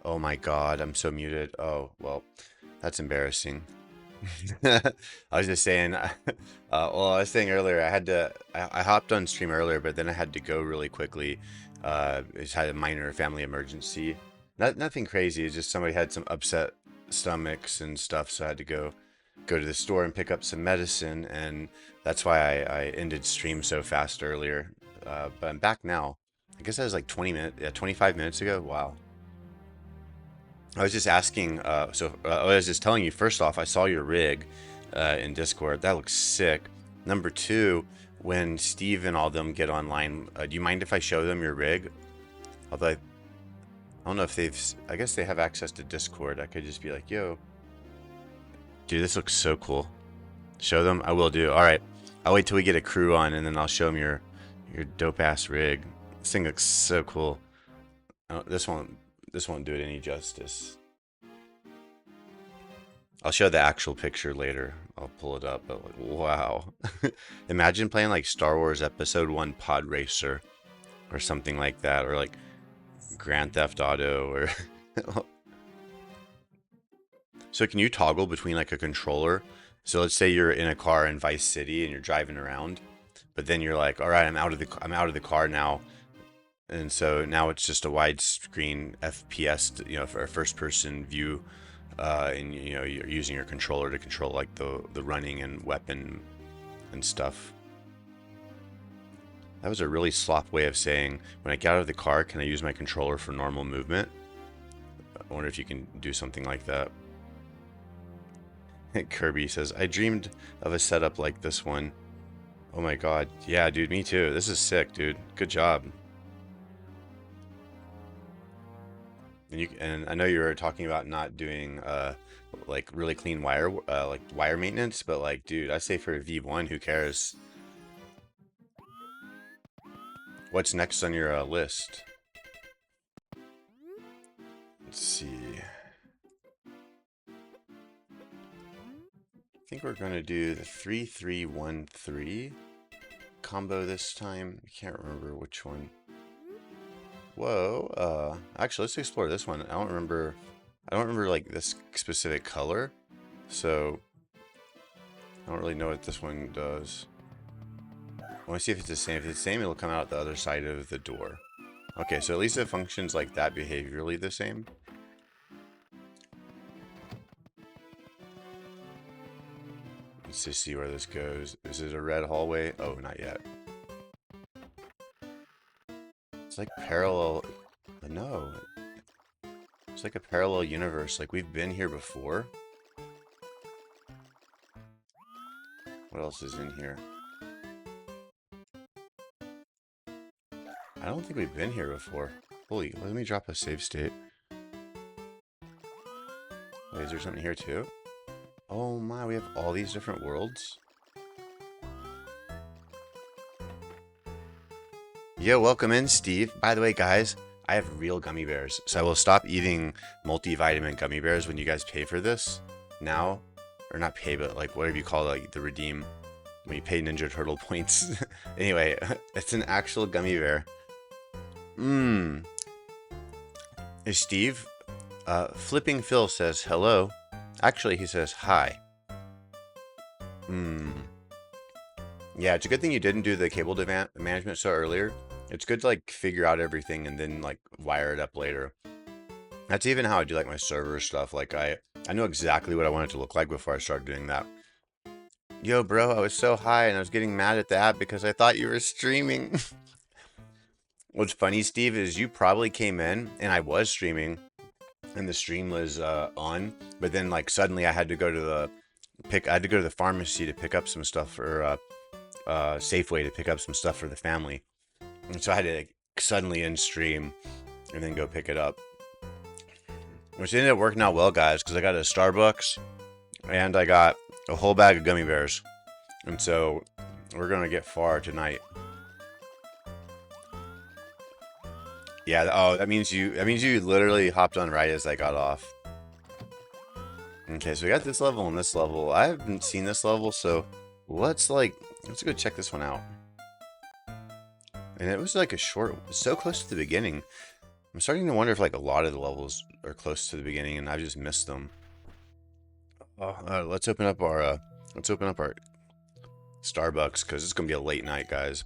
Oh my God, I'm so muted. Oh, well, that's embarrassing. I was just saying, well, I was saying earlier, I hopped on stream earlier, but then I had to go really quickly. Just had a minor family emergency. Nothing crazy. It's just somebody had some upset stomachs and stuff, so I had to go to the store and pick up some medicine, and that's why I ended stream so fast earlier. But I'm back now. I guess that was like 20 minutes, yeah, 25 minutes ago. Wow. I was just asking, I was just telling you, first off, I saw your rig in Discord. That looks sick. Number two, when Steve and all them get online, do you mind if I show them your rig? Although I don't know if I guess they have access to Discord. I could just be like, yo, dude, this looks so cool. Show them? I will do. All right. I'll wait till we get a crew on, and then I'll show them your dope ass rig. This thing looks so cool. Oh, this won't do it any justice. I'll show the actual picture later. I'll pull it up, but like, wow. Imagine playing like Star Wars Episode 1 Pod Racer or something like that, or like Grand Theft Auto or So can you toggle between like a controller? So let's say you're in a car in Vice City and you're driving around, but then you're like, "All right, I'm out of the car now." And so now it's just a widescreen FPS, for a first person view, and you're using your controller to control like the running and weapon and stuff. That was a really slop way of saying, when I get out of the car, can I use my controller for normal movement? I wonder if you can do something like that. Kirby says, I dreamed of a setup like this one. Oh my God. Yeah, dude, me too. This is sick, dude. Good job. And I know you were talking about not doing like really clean wire maintenance, but like, dude, I say for V1, who cares? What's next on your list? Let's see. I think we're gonna do the 3313 combo this time. I can't remember which one. Whoa. Actually, let's explore this one. I don't remember like this specific color, so I don't really know what this one does. I want to see if it's the same. If it's the same, it'll come out the other side of the door. Okay, so at least it functions like that behaviorally the same. Let's just see where this goes. Is it a red hallway? Oh, not yet. It's like parallel. No. It's like a parallel universe. Like we've been here before. What else is in here? I don't think we've been here before. Holy, let me drop a save state. Wait, is there something here too? Oh my, we have all these different worlds. Yo, welcome in, Steve. By the way, guys, I have real gummy bears, so I will stop eating multivitamin gummy bears when you guys pay for this now. Or not pay, but like whatever you call it, like the redeem, when you pay Ninja Turtle points. Anyway, it's an actual gummy bear. Mmm. Is Steve? Flipping Phil says hello. Actually, he says hi. Hmm. Yeah, it's a good thing you didn't do the cable management so earlier. It's good to like figure out everything and then like wire it up later. That's even how I do like my server stuff. Like I know exactly what I want it to look like before I start doing that. Yo, bro, I was so high and I was getting mad at the app because I thought you were streaming. What's funny, Steve, is you probably came in and I was streaming and the stream was on, but then like suddenly I had to go to the pharmacy to pick up some stuff for Safeway to pick up some stuff for the family. And so I had to like, suddenly end stream and then go pick it up. Which ended up working out well, guys, because I got a Starbucks and I got a whole bag of gummy bears. And so we're going to get far tonight. Yeah, oh, that means you literally hopped on right as I got off. Okay, so we got this level and this level. I haven't seen this level, so let's go check this one out. And it was like so close to the beginning. I'm starting to wonder if like a lot of the levels are close to the beginning and I've just missed them. Let's open up our Starbucks because it's gonna be a late night, guys.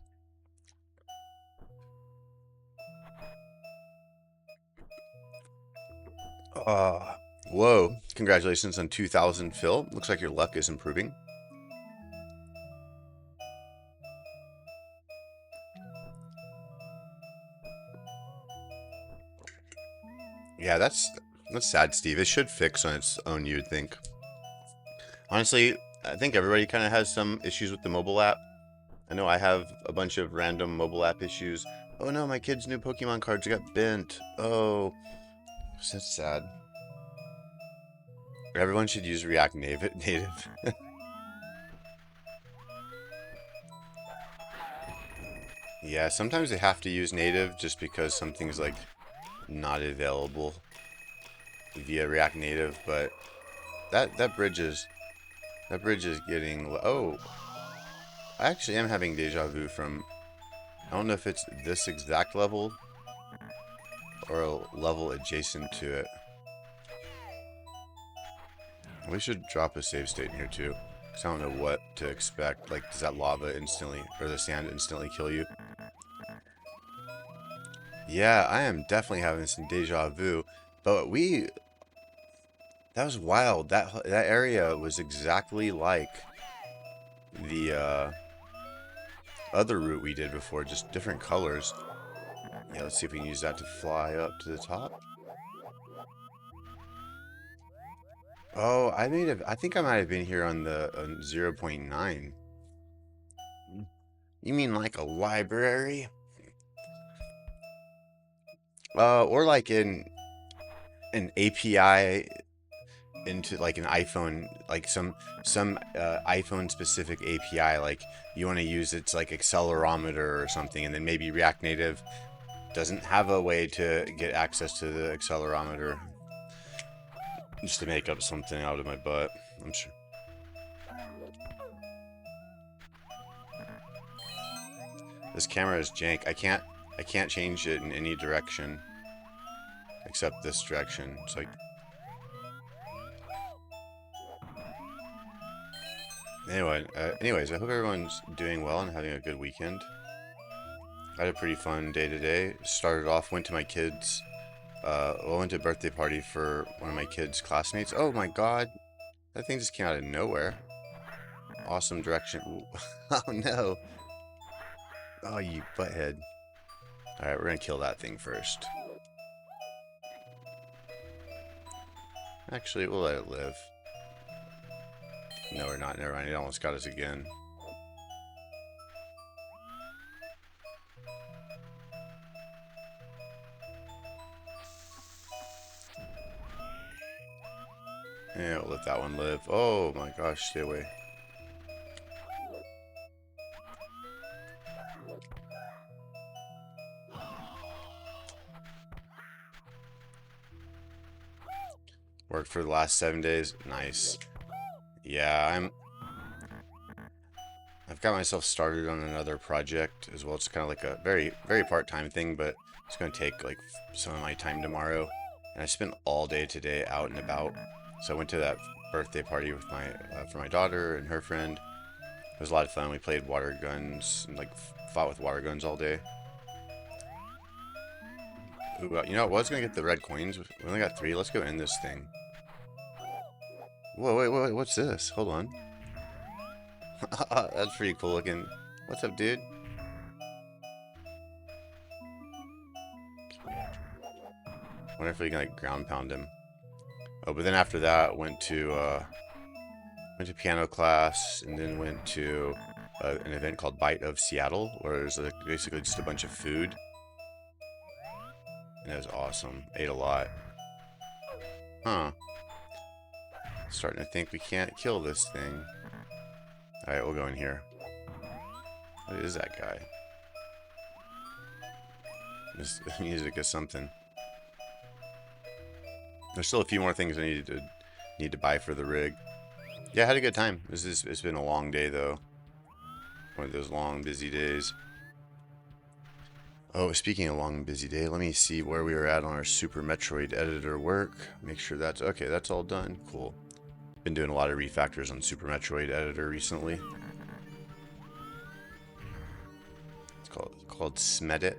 Uh, Whoa! Congratulations on 2,000, Phil. Looks like your luck is improving. Yeah, that's sad, Steve. It should fix on its own, you'd think. Honestly, I think everybody kind of has some issues with the mobile app. I know I have a bunch of random mobile app issues. Oh no, my kid's new Pokemon cards got bent. Oh, that's sad. Everyone should use React Native. Yeah, sometimes they have to use native just because something's like not available via React Native, but that bridge is getting oh, I actually am having deja vu from I don't know if it's this exact level or a level adjacent to it. We should drop a save state in here too, because I don't know what to expect. Like, does that lava instantly, or the sand instantly kill you? Yeah, I am definitely having some deja vu. But that was wild. That area was exactly like the other route we did before, just different colors. Yeah, let's see if we can use that to fly up to the top. Oh, I think I might have been here on the 0.9. You mean like a library? Or like in an API into like an iPhone, like some iPhone specific API, like you want to use its like accelerometer or something, and then maybe React Native doesn't have a way to get access to the accelerometer. Just to make up something out of my butt, I'm sure. This camera is jank. I can't change it in any direction except this direction. It's like anyways, I hope everyone's doing well and having a good weekend. I had a pretty fun day today. Started off, went to my kids. I went to a birthday party for one of my kids' classmates. Oh my god, that thing just came out of nowhere. Awesome direction. Oh no. Oh, you butthead. Alright, we're gonna kill that thing first. Actually, we'll let it live. No, we're not. Never mind. It almost got us again. Yeah, we'll let that one live. Oh my gosh, stay away. Worked for the last 7 days. Nice. Yeah, I've got myself started on another project as well. It's kind of like a very part-time thing, but it's going to take like some of my time tomorrow. And I spent all day today out and about. So I went to that birthday party with my for my daughter and her friend. It was a lot of fun. We played water guns and like fought with water guns all day. Ooh, you know, I was gonna get the red coins. We only got 3. Let's go end this thing. Whoa, wait, what's this? Hold on. That's pretty cool looking. What's up, dude? Wonder if we can like ground pound him. Oh, but then after that, went to piano class, and then went to an event called Bite of Seattle, where there's like basically just a bunch of food, and it was awesome. Ate a lot. Huh. Starting to think we can't kill this thing. Alright, we'll go in here. What is that guy? This music is something. There's still a few more things I need to buy for the rig. Yeah, I had a good time. It's been a long day though. One of those long, busy days. Oh, speaking of long busy day, let me see where we were at on our Super Metroid editor work. Make sure that's okay. That's all done. Cool. Been doing a lot of refactors on Super Metroid editor recently. It's called Smedit.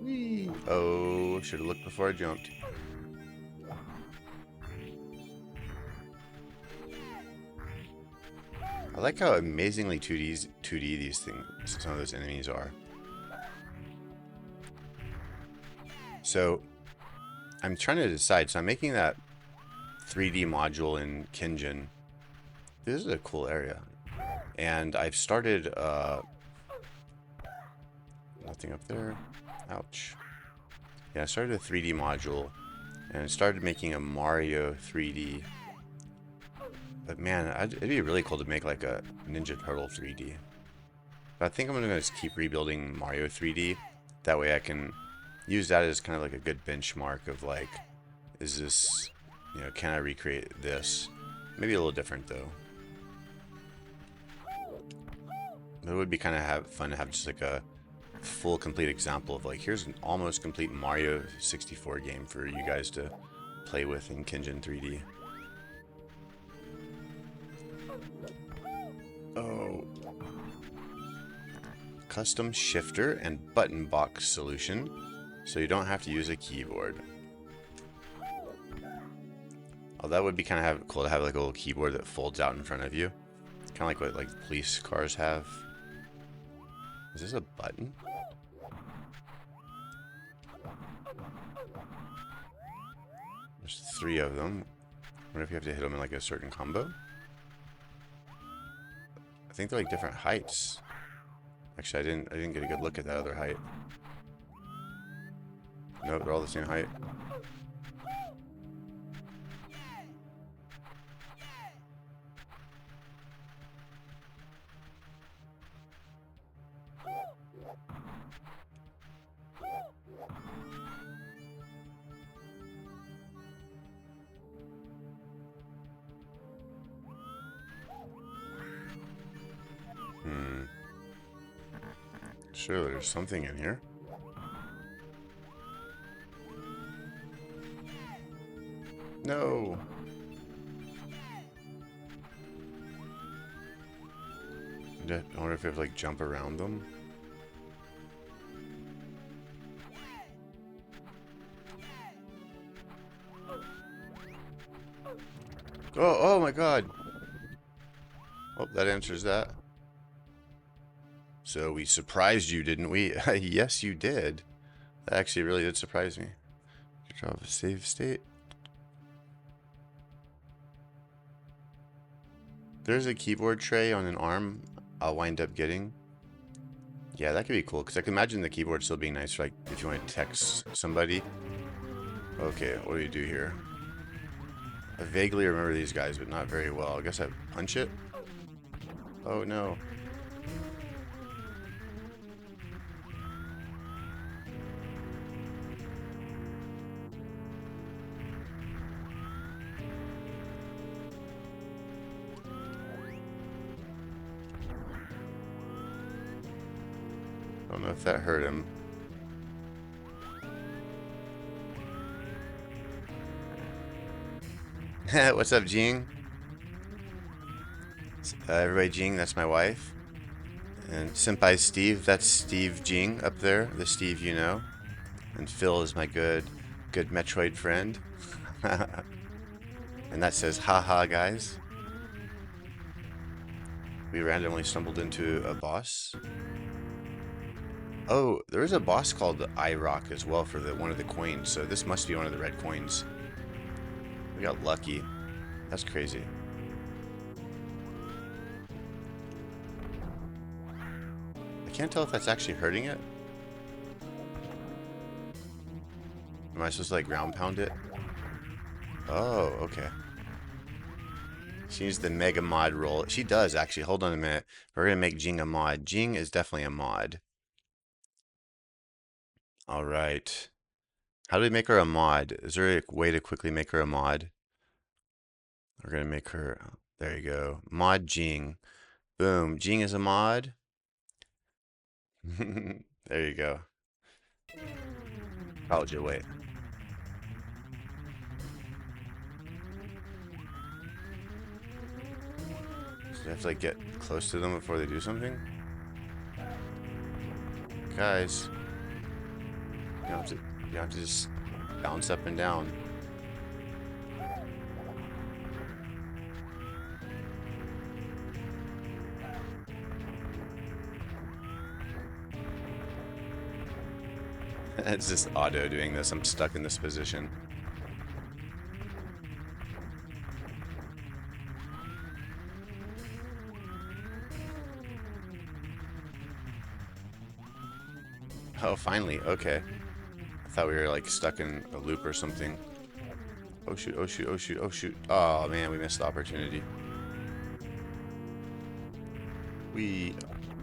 Whee! Oh, should have looked before I jumped. I like how amazingly 2D these things, some of those enemies are. So, I'm trying to decide. So I'm making that 3D module in Kinjin. This is a cool area. And I've started, nothing up there. Ouch. Yeah, I started a 3D module and started making a Mario 3D. But man, it'd be really cool to make like a Ninja Turtle 3D. But I think I'm gonna just keep rebuilding Mario 3D. That way I can use that as kind of like a good benchmark of like, is this, can I recreate this? Maybe a little different though. It would be kind of fun to have just like a full complete example of like, here's an almost complete Mario 64 game for you guys to play with in Kinjin 3D. Oh. Custom shifter and button box solution, so you don't have to use a keyboard. Oh, that would be kind of cool to have like a little keyboard that folds out in front of you. Kind of like what like police cars have. Is this a button? There's 3 of them. I wonder if you have to hit them in like a certain combo. I think they're like different heights. Actually, I didn't get a good look at that other height. No, they're all the same height. Sure, there's something in here. No. I wonder if you have to like jump around them. Oh my god. Oh, that answers that. So we surprised you, didn't we? Yes, you did. That actually really did surprise me. Good job of save state. There's a keyboard tray on an arm I'll wind up getting. Yeah, that could be cool, because I can imagine the keyboard still being nice for like if you want to text somebody. Okay, what do you do here? I vaguely remember these guys, but not very well. I guess I punch it? Oh no. I don't know if that hurt him. What's up, Jing? Everybody, Jing, that's my wife. And Senpai Steve, that's Steve Jing up there, the Steve you know. And Phil is my good Metroid friend. And that says, haha, guys. We randomly stumbled into a boss. Oh, there is a boss called the iRock as well for one of the coins, so this must be one of the red coins. We got lucky. That's crazy. I can't tell if that's actually hurting it. Am I supposed to like ground pound it? Oh, okay. She needs the mega mod roll. She does actually. Hold on a minute. We're gonna make Jing a mod. Jing is definitely a mod. All right. How do we make her a mod? Is there a way to quickly make her a mod? We're gonna make her. There you go. Mod Jing. Boom. Jing is a mod. There you go. College away. So you have to like get close to them before they do something? Guys, you have to just bounce up and down. It's just auto doing this. I'm stuck in this position. Oh, finally. Okay. I thought we were like stuck in a loop or something. Oh shoot, oh shoot, oh shoot, oh shoot. Oh man, we missed the opportunity.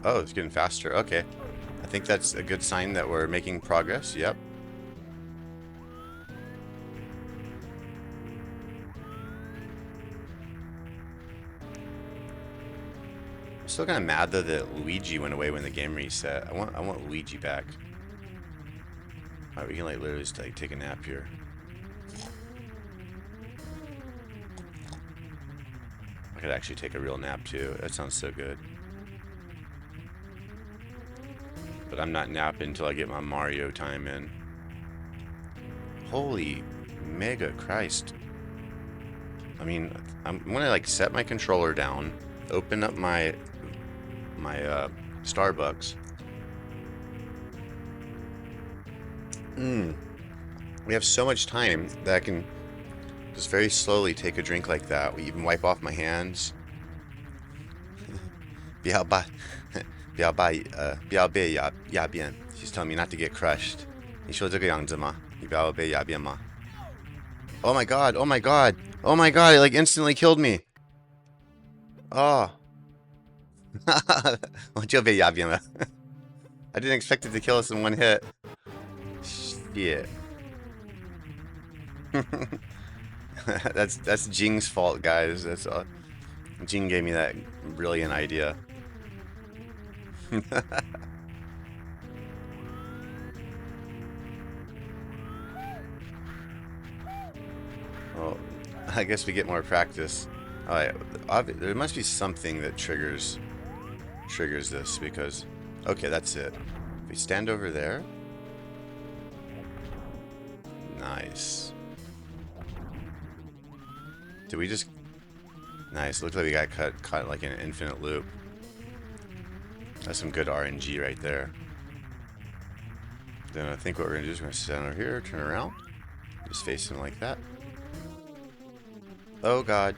Oh, it's getting faster. Okay. I think that's a good sign that we're making progress. Yep. I'm still kind of mad though that Luigi went away when the game reset. I want Luigi back. Alright, we can like literally just like take a nap here. I could actually take a real nap too. That sounds so good. But I'm not napping until I get my Mario time in. Holy mega Christ. I mean, I'm gonna like set my controller down, open up my Starbucks. We have so much time that I can just very slowly take a drink like that. We even wipe off my hands. 不要把不要把不要被压扁. She's telling me not to get crushed. 你说这个样子吗？你不要被压扁吗？ Oh my god! Oh my god! Oh my god! It like instantly killed me. Oh. 我就被压扁了. I didn't expect it to kill us in one hit. Shit. That's Jing's fault, guys. That's Jing gave me that brilliant idea. Well, I guess we get more practice. Alright, there must be something that triggers this because okay, that's it. If we stand over there. Nice. Did we just nice, looks like we got caught like in an infinite loop. That's some good RNG right there. Then I think what we're gonna do is we're gonna stand over here, turn around, just face him like that. Oh god.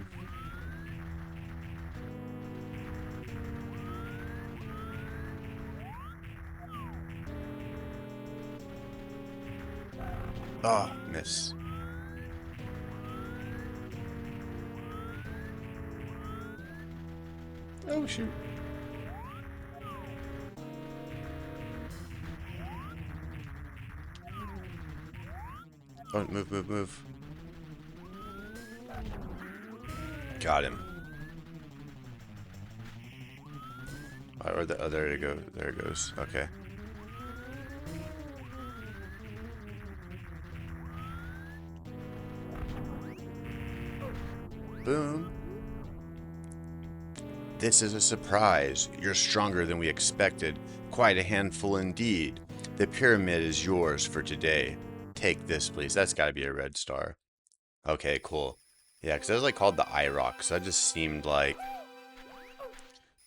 Oh, miss. Oh shoot. Oh, move. Got him. Oh, there it goes. There it goes. Okay. Boom. This is a surprise. You're stronger than we expected. Quite a handful indeed. The pyramid is yours for today. Take this, please. That's got to be a red star. Okay, cool. Yeah, because that was like called the eye rock. So that just seemed like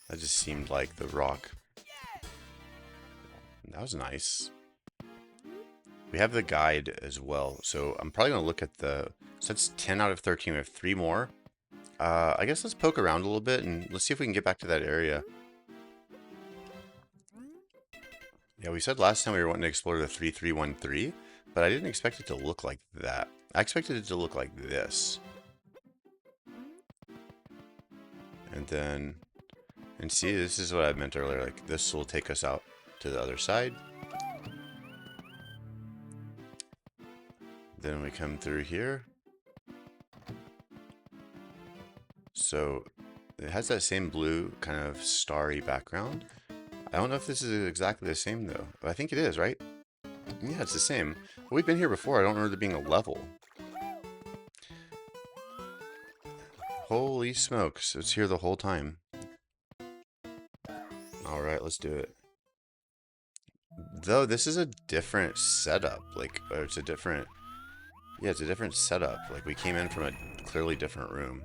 the rock. That was nice. We have the guide as well. So I'm probably going to look at the... So that's 10 out of 13. We have 3 more. I guess let's poke around a little bit and let's see if we can get back to that area. Yeah, we said last time we were wanting to explore the 3313, but I didn't expect it to look like that. I expected it to look like this. And then, and see, this is what I meant earlier. Like, this will take us out to the other side. Then we come through here. So, It has that same blue kind of starry background. I don't know if this is exactly the same though. I think it is, right? Yeah, it's the same. We've been here before. I don't remember there being a level. Holy smokes, it's here the whole time. Alright, let's do it. Though this is a different setup, like, or it's a different, yeah, it's a different setup. Like, we came in from a clearly different room.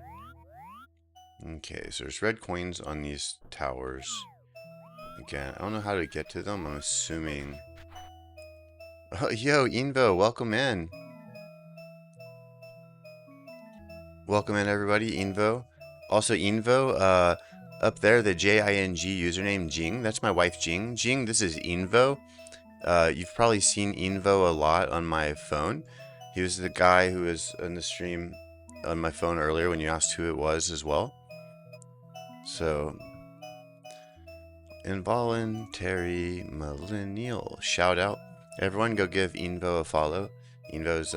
Okay, so there's red coins on these towers. Again, I don't know how to get to them. I'm assuming. Oh, yo, Invo, welcome in. Welcome in, everybody. Invo. Also, Invo, up there, the JING username, Jing. That's my wife, Jing. Jing, this is Invo. You've probably seen Invo a lot on my phone. He was the guy who was in the stream on my phone earlier when you asked who it was as well. So, involuntary millennial. Shout out. Everyone go give Invo a follow. Invo's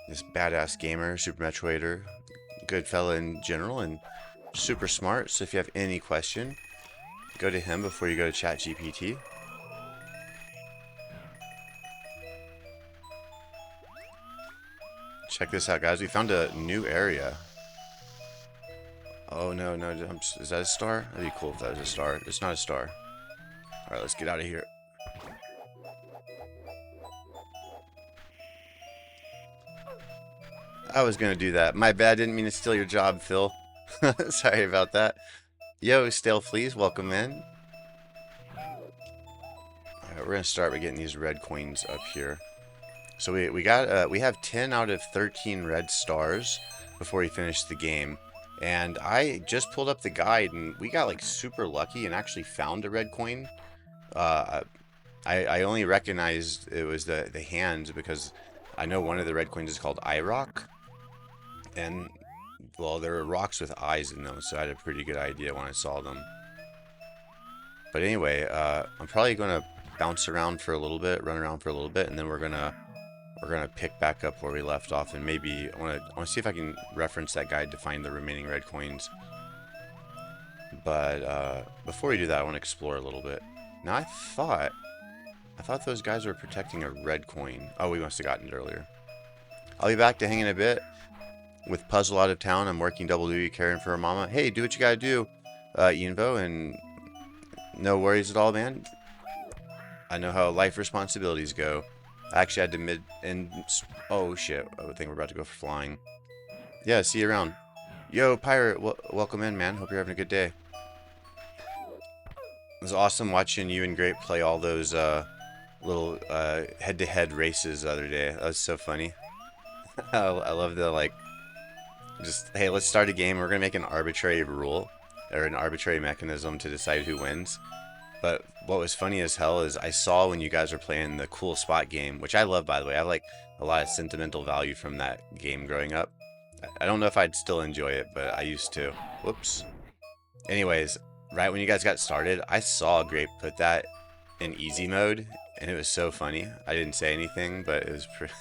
this badass gamer, Super Metroider, good fella in general, and super smart. So if you have any question, go to him before you go to ChatGPT. Check this out, guys. We found a new area. Oh, no, no. Is that a star? That'd be cool if that was a star. It's not a star. Alright, let's get out of here. I was gonna do that. My bad. Didn't mean to steal your job, Phil. Sorry about that. Yo, Stale Fleas, welcome in. Alright, we're gonna start by getting these red coins up here. So we have 10 out of 13 red stars before we finish the game. And I just pulled up the guide and we got like super lucky and actually found a red coin. I only recognized it was the hands because I know one of the red coins is called eye rock. And well, there were rocks with eyes in them, so I had a pretty good idea when I saw them. But anyway, I'm probably gonna bounce around for a little bit, run around for a little bit, and then we're gonna pick back up where we left off, and maybe I want to see if I can reference that guide to find the remaining red coins. But before we do that, I want to explore a little bit. Now I thought those guys were protecting a red coin. Oh, we must have gotten it earlier. I'll be back to hang in a bit. With Puzzle out of town, I'm working double duty caring for her mama. Hey, do what you gotta do, Invo, and no worries at all, man. I know how life responsibilities go. I actually had to oh shit, I think we're about to go for flying. Yeah, see you around. Yo, Pirate, welcome in, man. Hope you're having a good day. It was awesome watching you and Grape play all those little head-to-head races the other day. That was so funny. I love the, like, just, hey, let's start a game. We're going to make an arbitrary rule or an arbitrary mechanism to decide who wins. But what was funny as hell is I saw when you guys were playing the Cool Spot game, which I love, by the way. I have like a lot of sentimental value from that game growing up. I don't know if I'd still enjoy it, but I used to. Whoops. Anyways, right when you guys got started, I saw Grape put that in easy mode, and it was so funny. I didn't say anything, but it was pretty...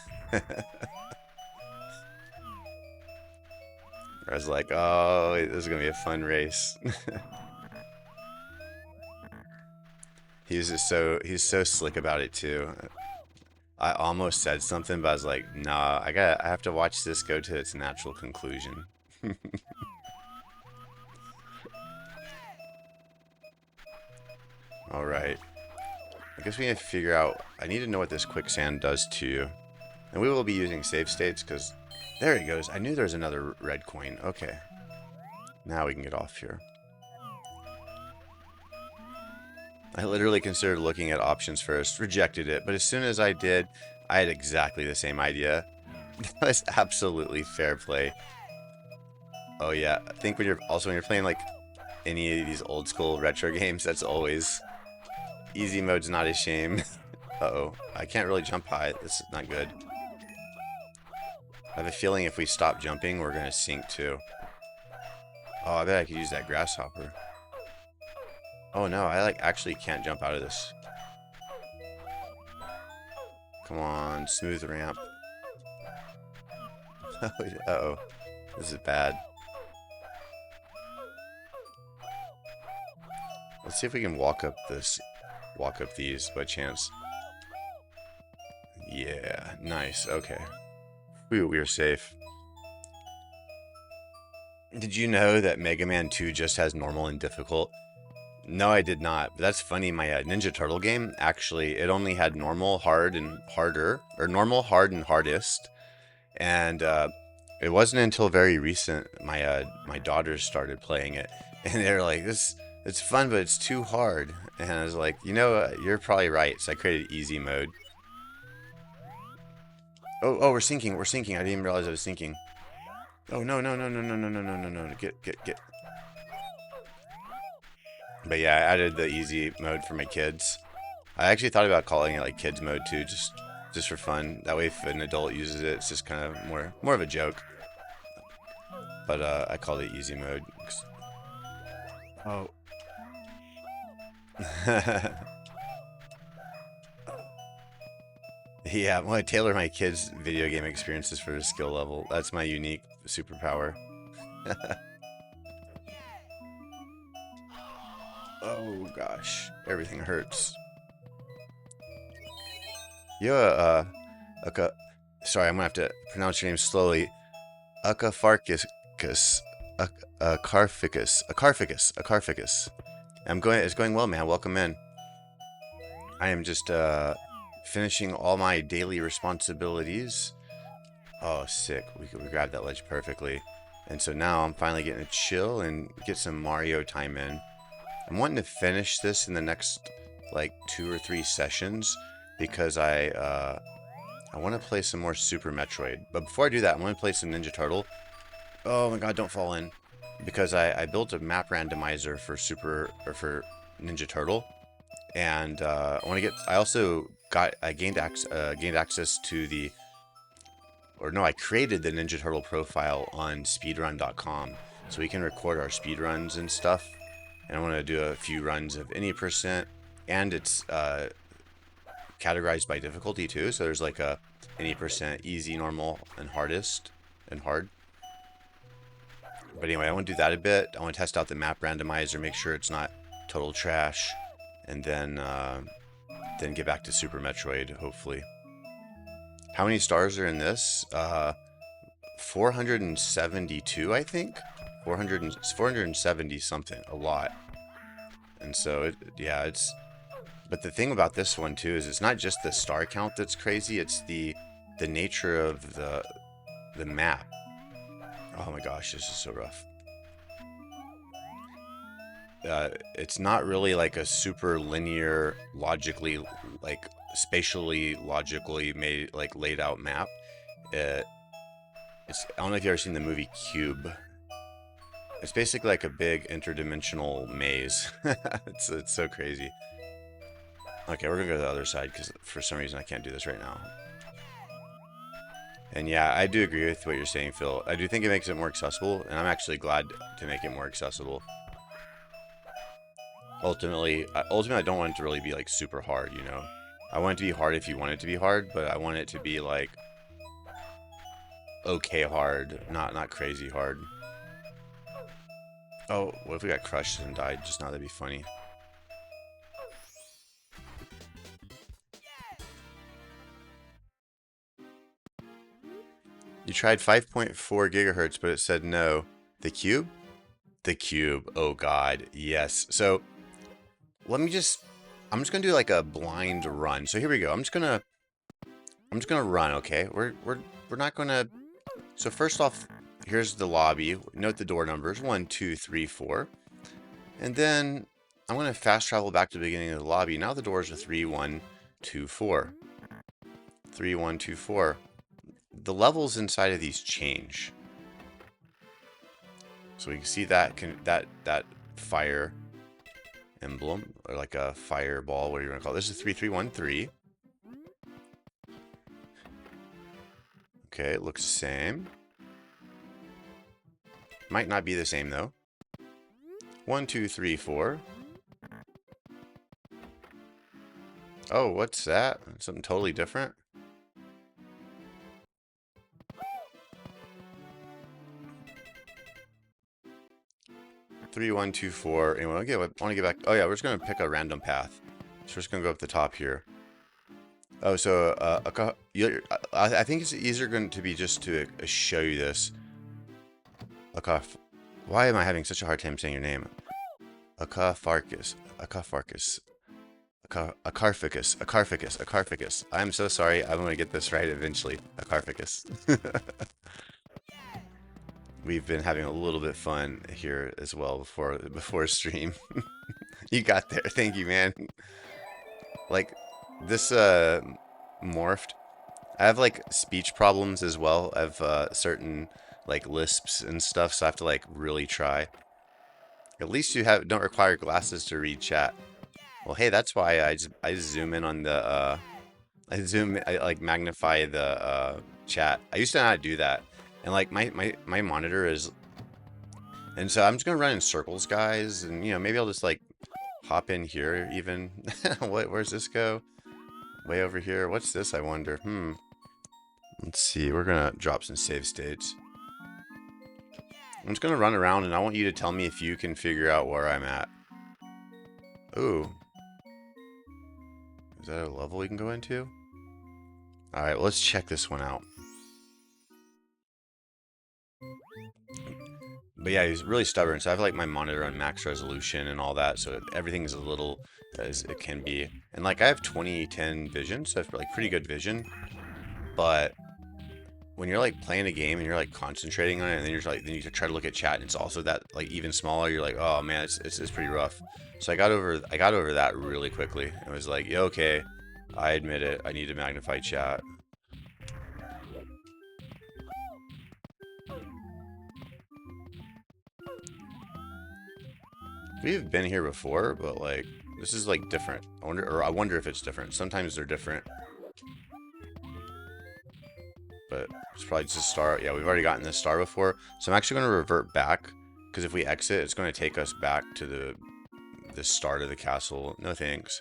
I was like, oh, this is going to be a fun race. He's so slick about it too. I almost said something, but I was like, nah, I have to watch this go to its natural conclusion. Alright. I guess we need to figure out, I need to know what this quicksand does to you. And we will be using save states, because there it goes. I knew there was another red coin. Okay. Now we can get off here. I literally considered looking at options first, rejected it, but as soon as I did, I had exactly the same idea. That was absolutely fair play. Oh yeah, I think when you're playing like any of these old school retro games, that's always easy mode's not a shame. Uh-oh, I can't really jump high. This is not good. I have a feeling if we stop jumping, we're gonna sink too. Oh, I bet I could use that grasshopper. Oh no, I like actually can't jump out of this. Come on, smooth ramp. Uh-oh, this is bad. Let's see if we can walk up these by chance. Yeah, nice. Okay. We are safe. Did you know that Mega Man 2 just has normal and difficult? No, I did not. But that's funny. My Ninja Turtle game, actually, it only had normal, hard, and harder, or normal, hard, and hardest. And it wasn't until very recent my daughters started playing it, and they're like, "This it's fun, but it's too hard." And I was like, you're probably right. So I created easy mode. Oh, we're sinking. We're sinking. I didn't even realize I was sinking. Oh no no no no no no no no no no! Get. But yeah, I added the easy mode for my kids. I actually thought about calling it like kids mode too, just for fun. That way, if an adult uses it, it's just kind of more of a joke. But I called it easy mode. Oh. Yeah, I want to tailor my kids' video game experiences for their skill level. That's my unique superpower. Oh gosh, everything hurts. Yo, Aka. Sorry, I'm gonna have to pronounce your name slowly. Acarficus, Acarficus. It's going well, man. Welcome in. I am just finishing all my daily responsibilities. Oh, sick. We grabbed that ledge perfectly. And so now I'm finally getting to chill and get some Mario time in. I'm wanting to finish this in the next like 2 or 3 sessions because I want to play some more Super Metroid. But before I do that, I want to play some Ninja Turtle. Oh my god, don't fall in. Because I built a map randomizer for for Ninja Turtle. And I want to get. I gained access to the. Or no, I created the Ninja Turtle profile on speedrun.com, so we can record our speedruns and stuff. And I want to do a few runs of any percent, and it's categorized by difficulty too. So there's like a any percent, easy, normal, and hardest, and hard. But anyway, I want to do that a bit. I want to test out the map randomizer, make sure it's not total trash, and then get back to Super Metroid, hopefully. How many stars are in this? 472, I think. 470 something, a lot. And so it's. But the thing about this one too is it's not just the star count that's crazy. It's the nature of the map. Oh my gosh, this is so rough. It's not really like a super linear, logically, like spatially logically made, like laid out map. I don't know if you've ever seen the movie Cube. It's basically like a big interdimensional maze. It's so crazy. Okay, we're gonna go to the other side because for some reason I can't do this right now. And yeah, I do agree with what you're saying, Phil. I do think it makes it more accessible, and I'm actually glad to make it more accessible. Ultimately, I don't want it to really be like super hard, you know? I want it to be hard if you want it to be hard, but I want it to be like okay hard, not crazy hard. Oh, what if we got crushed and died just now? That'd be funny. You tried 5.4 gigahertz, but it said no. The cube? The cube. Oh god, yes. So I'm just gonna do like a blind run. So here we go. I'm just gonna run. Okay, we're not gonna. So first off, here's the lobby. Note the door numbers 1, 2, 3, 4, and then I'm gonna fast travel back to the beginning of the lobby. Now the doors are 3, 1, 2, 4. 3, 1, 2, 4. The levels inside of these change. So we can see that that fire emblem, or like a fireball, what do you want to call it? This is 3313. Okay, it looks the same. Might not be the same though. 1, 2, 3, 4. Oh, what's that? Something totally different. B3313. Anyway, I want to get back. Oh yeah, we're just gonna pick a random path. So we're just gonna go up the top here. Oh, so I think it's easier going to be just to show you this. Why am I having such a hard time saying your name? Acarphicus. I'm so sorry. I'm gonna get this right eventually. Acarphicus. We've been having a little bit fun here as well before stream. You got there. Thank you, man. Like this morphed. I have like speech problems as well. I have certain like lisps and stuff, so I have to like really try. At least you don't require glasses to read chat. Well, hey, that's why I zoom in on the I like magnify the chat. I used to not do that. And like my monitor is, and so I'm just gonna run in circles, guys, and you know, maybe I'll just like hop in here even. Where's this go? Way over here. What's this, I wonder? Let's see, we're gonna drop some save states. I'm just gonna run around and I want you to tell me if you can figure out where I'm at. Ooh. Is that a level we can go into? Alright, well, let's check this one out. But yeah, he's really stubborn, so I have like my monitor on max resolution and all that, so everything's as little as it can be. And like I have 2010 vision, so I have like pretty good vision. But when you're like playing a game and you're like concentrating on it, and then then you try to look at chat and it's also that like even smaller, you're like, oh man, it's pretty rough. So I got over that really quickly. It was like, yeah, okay, I admit it, I need to magnify chat. We've been here before, but like this is like different. I wonder if it's different. Sometimes they're different. But it's probably just a star. Yeah, we've already gotten this star before. So I'm actually going to revert back, because if we exit, it's going to take us back to the start of the castle. No thanks.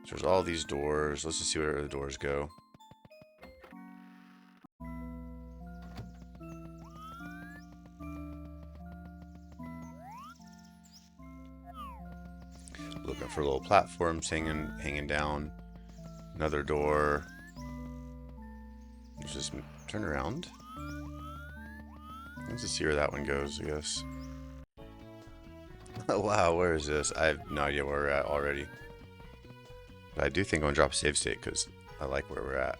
So there's all these doors. Let's just see where the doors go. Looking for little platforms hanging down. Another door. Let's just turn around. Let's just see where that one goes, I guess. Oh wow, where is this? I have no idea where we're at already. But I do think I'm gonna drop a save state because I like where we're at.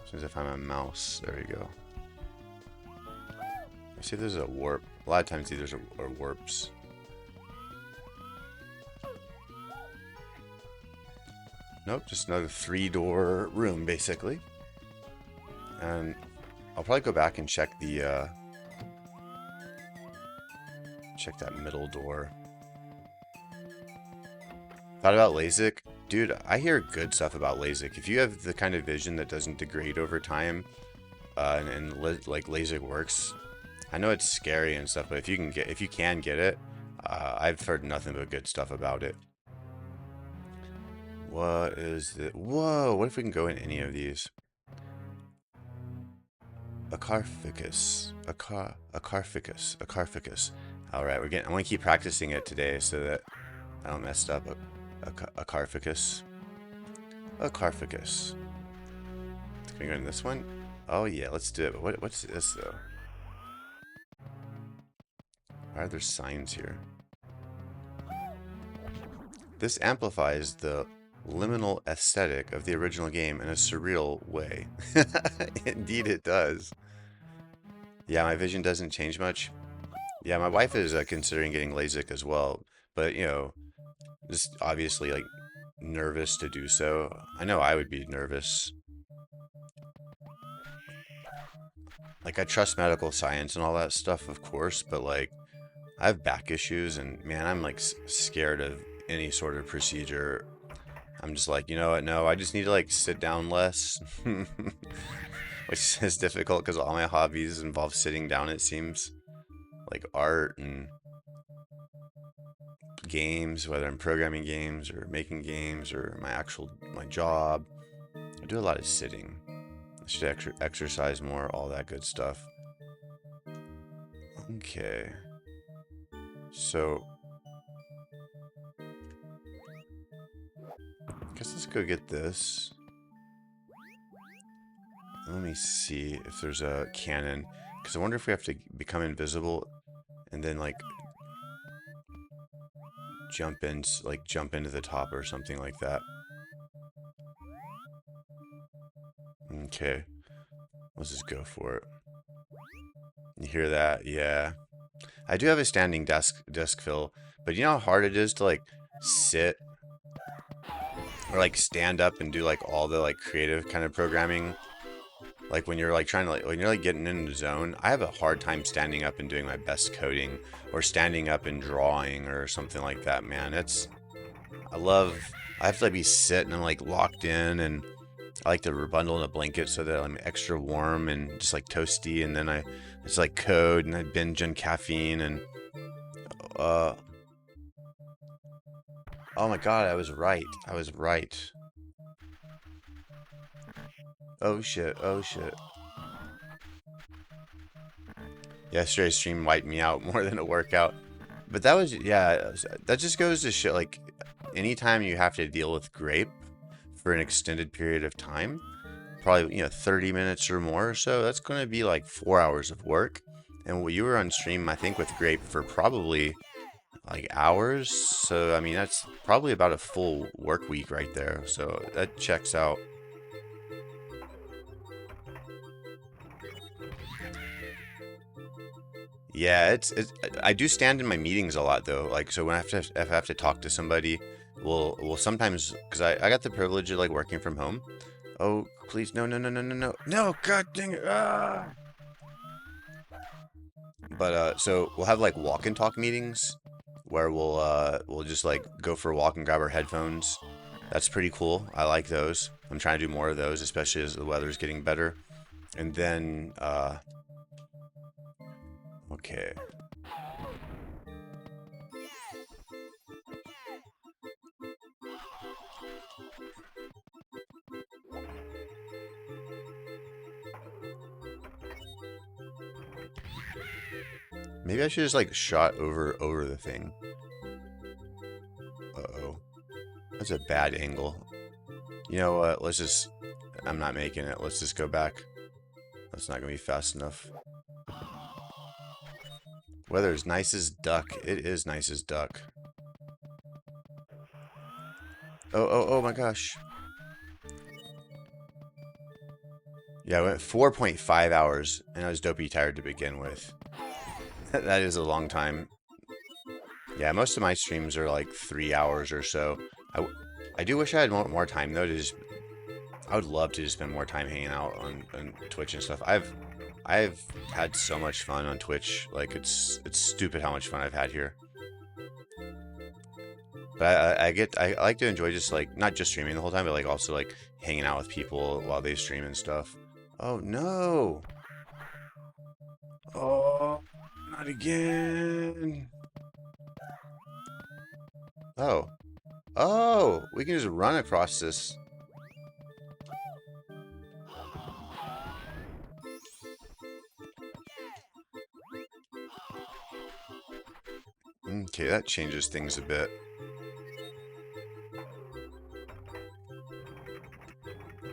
As soon as I find my mouse, there we go. I see there's a warp. A lot of times these are warps. Nope, just another 3-door room, basically. And I'll probably go back and check the, check that middle door. Thought about LASIK? Dude, I hear good stuff about LASIK. If you have the kind of vision that doesn't degrade over time, like LASIK works, I know it's scary and stuff, but if you can get it, I've heard nothing but good stuff about it. What is it? Whoa, what if we can go in any of these? Acarphicus. Alright, I want to keep practicing it today so that I don't mess up. Acarphicus. Can we go in this one? Oh yeah, let's do it. What's this though? Why are there signs here? This amplifies the liminal aesthetic of the original game in a surreal way. Indeed it does. Yeah, my vision doesn't change much. Yeah, my wife is considering getting LASIK as well, but you know, just obviously like nervous to do so. I know I would be nervous. Like I trust medical science and all that stuff, of course, but like I have back issues and man, I'm like scared of any sort of procedure. I'm just like, you know what? No, I just need to like sit down less, which is difficult because all my hobbies involve sitting down, it seems. Like art and games, whether I'm programming games or making games or my job. I do a lot of sitting. I should exercise more, all that good stuff. Okay. So, I guess let's go get this. Let me see if there's a cannon. Because I wonder if we have to become invisible and then, like, jump into the top or something like that. Okay. Let's just go for it. You hear that? Yeah. I do have a standing desk fill, but you know how hard it is to, like, sit or, like, stand up and do, like, all the, like, creative kind of programming? Like when you're like trying to when you're like getting in the zone, I have a hard time standing up and doing my best coding or standing up and drawing or something like that, man. I love I have to like be sitting and like locked in, and I like to bundle in a blanket so that I'm extra warm and just like toasty, and then I just like code and I binge on caffeine and uh oh my god, I was right. I was right. Oh shit, oh shit. Yesterday's stream wiped me out more than a workout. But that was, yeah, that just goes to show, like, anytime you have to deal with grape for an extended period of time, probably, 30 minutes or more or so, that's going to be like 4 hours of work. And you were on stream, I think, with grape for probably like hours. So, I mean, that's probably about a full work week right there. So that checks out. Yeah, I do stand in my meetings a lot though. Like, so when if I have to talk to somebody, we'll sometimes, because I got the privilege of like working from home. Oh, please, no, no, no, no, no, no, no, god dang it. Ah! But so we'll have like walk and talk meetings where we'll just like go for a walk and grab our headphones. That's pretty cool. I like those. I'm trying to do more of those, especially as the weather's getting better. And then okay. Maybe I should just like shot over the thing. Uh-oh. That's a bad angle. You know what? I'm not making it. Let's just go back. That's not gonna be fast enough. Weather's nice as duck. It is nice as duck. Oh my gosh. Yeah, I went 4.5 hours, and I was dopey tired to begin with. That is a long time. Yeah, most of my streams are like 3 hours or so. I do wish I had more time though to just. I would love to just spend more time hanging out on Twitch and stuff. I've had so much fun on Twitch. Like it's stupid how much fun I've had here. But I like to enjoy just like not just streaming the whole time, but like also like hanging out with people while they stream and stuff. Oh no! Oh, not again! Oh, oh, we can just run across this. Okay, that changes things a bit.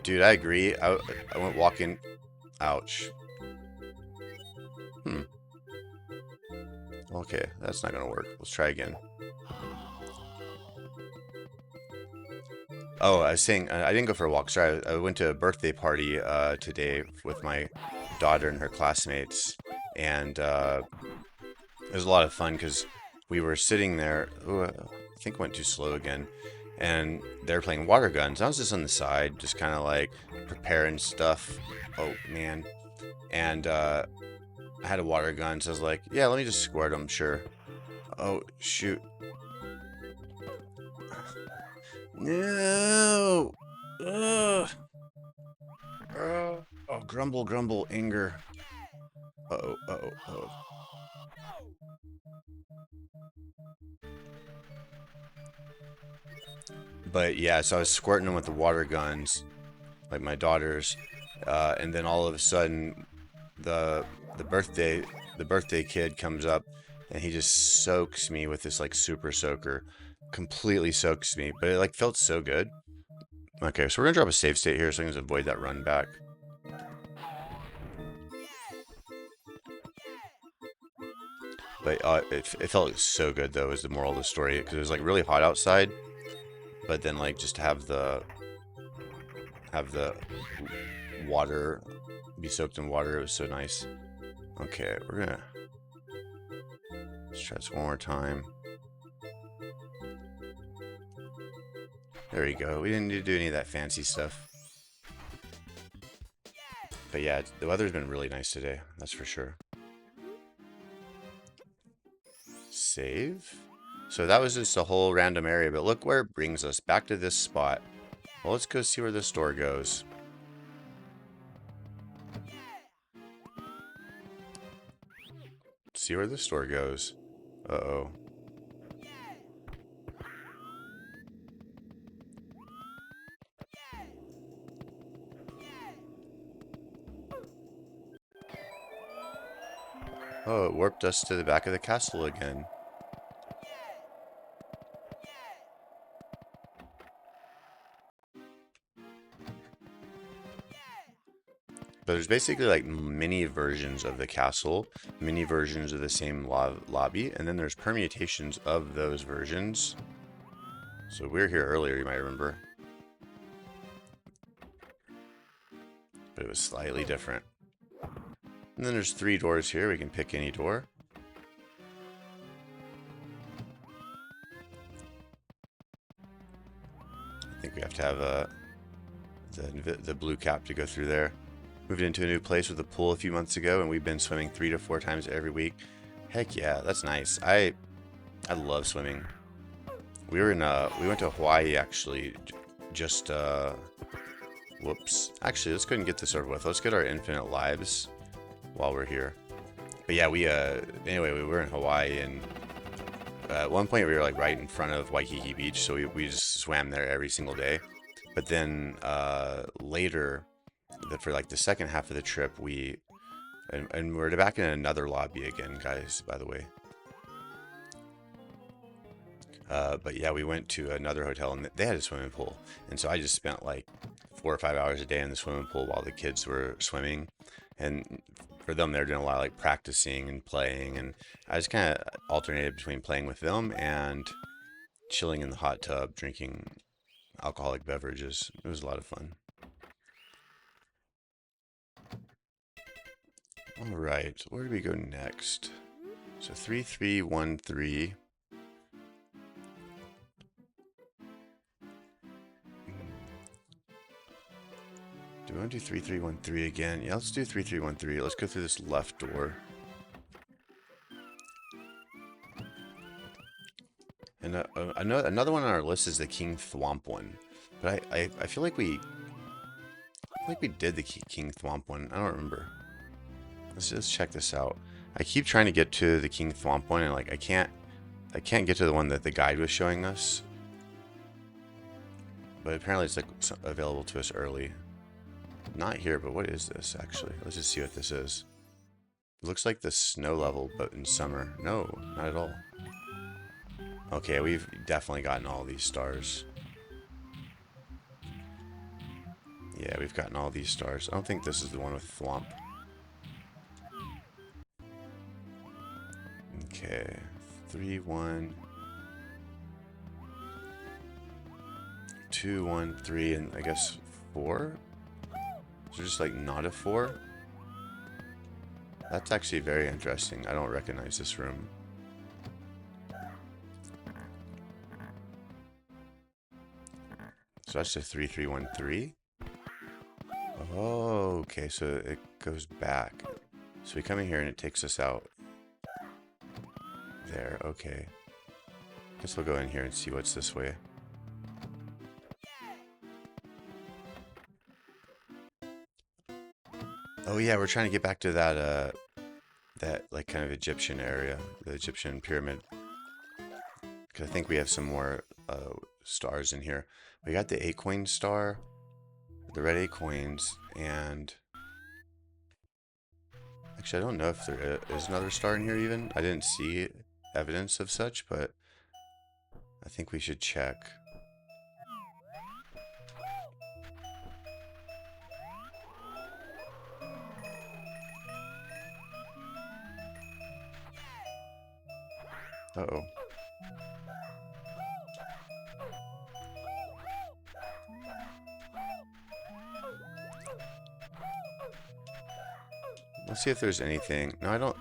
Dude, I agree. I went walking. Ouch. Okay, that's not gonna work. Let's try again. Oh, I was saying I didn't go for a walk. Sorry, I went to a birthday party today with my daughter and her classmates, and it was a lot of fun because we were sitting there. Ooh, I think I went too slow again. And they're playing water guns. I was just on the side, just kind of like preparing stuff. Oh, man. And I had a water gun, so I was like, yeah, let me just squirt them, sure. Oh, shoot. No! Ugh. Oh, grumble, grumble, anger. Uh-oh, uh-oh, uh-oh. But yeah, so I was squirting them with the water guns, like my daughter's, and then all of a sudden, the birthday the birthday kid comes up and he just soaks me with this like super soaker, completely soaks me, but it like felt so good. Okay, so we're gonna drop a save state here so I can avoid that run back. But it felt so good though, is the moral of the story, because it was like really hot outside, but then like just have the water be soaked in water. It was so nice. Okay, we're gonna let's try this one more time. There we go. We didn't need to do any of that fancy stuff. But yeah, the weather's been really nice today, that's for sure. Save. So that was just a whole random area, but look where it brings us, back to this spot. Well, let's go see where the store goes. See where the store goes. Uh-oh. Oh, it warped us to the back of the castle again. But there's basically like mini versions of the castle, mini versions of the same lobby, and then there's permutations of those versions. So we were here earlier, you might remember. But it was slightly different. And then there's 3 doors here. We can pick any door. I think we have to have the blue cap to go through there. Moved into a new place with a pool a few months ago, and we've been swimming 3 to 4 times every week. Heck yeah, that's nice. I love swimming. We went to Hawaii actually, just whoops. Actually, let's go ahead and get this over with. Let's get our infinite lives while we're here. But yeah, anyway, we were in Hawaii, and at one point we were like right in front of Waikiki Beach, so we just swam there every single day. But then later, for like the second half of the trip, and we're back in another lobby again, guys, by the way. But yeah, we went to another hotel and they had a swimming pool, and so I just spent like 4 or 5 hours a day in the swimming pool while the kids were swimming. And for them, they're doing a lot of like practicing and playing, and I just kind of alternated between playing with them and chilling in the hot tub drinking alcoholic beverages. It was a lot of fun. All right, where do we go next? So 3313. Do we want to do 3313 again? Yeah, let's do 3313. Let's go through this left door. And another one on our list is the King Thwomp one. But I feel like we did the King Thwomp one. I don't remember. Let's check this out. I keep trying to get to the King Thwomp one, and like I can't get to the one that the guide was showing us. But apparently it's like available to us early. Not here, but what is this actually? Let's just see what this is. It looks like the snow level, but in summer. No, not at all. Okay, we've definitely gotten all these stars. Yeah, we've gotten all these stars. I don't think this is the one with Thwomp. Okay, 3, 1, 2, 1, 3, and I guess 4? So just like not a 4? That's actually very interesting. I don't recognize this room. So that's a 3313. Oh, okay, so it goes back. So we come in here and it takes us out. There, okay. Guess we'll go in here and see what's this way. Oh yeah, we're trying to get back to that that like kind of Egyptian area, the Egyptian pyramid. Because I think we have some more stars in here. We got the 8 coin star, the red 8 coins, and Actually, I don't know if there is another star in here even. I didn't see evidence of such, but I think we should check. Uh-oh. Let's see if there's anything. No, I don't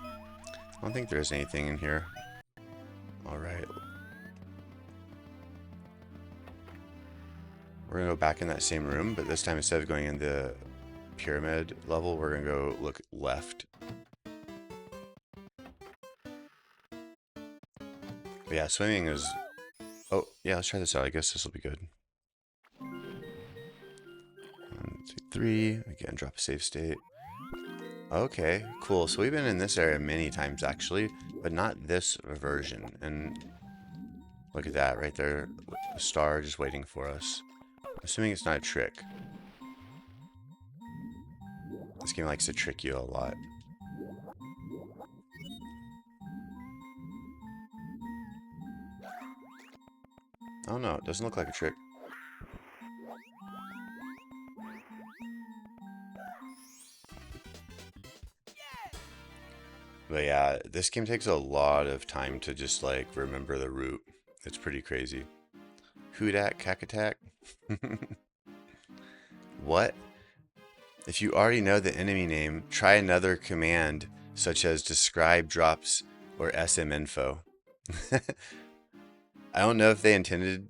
think there's anything in here. Alright. We're gonna go back in that same room, but this time instead of going in the pyramid level, we're gonna go look left. But yeah, swimming is... Oh, yeah, let's try this out. I guess this will be good. 1, 2, 3. Again, drop a save state. Okay, cool. So we've been in this area many times, actually, but not this version. And look at that right there. A star just waiting for us. Assuming it's not a trick. This game likes to trick you a lot. Oh no, it doesn't look like a trick. But yeah, this game takes a lot of time to just like remember the route. It's pretty crazy. Hoodat Kakatak? What? If you already know the enemy name, try another command such as describe drops or SM info. I don't know if they intended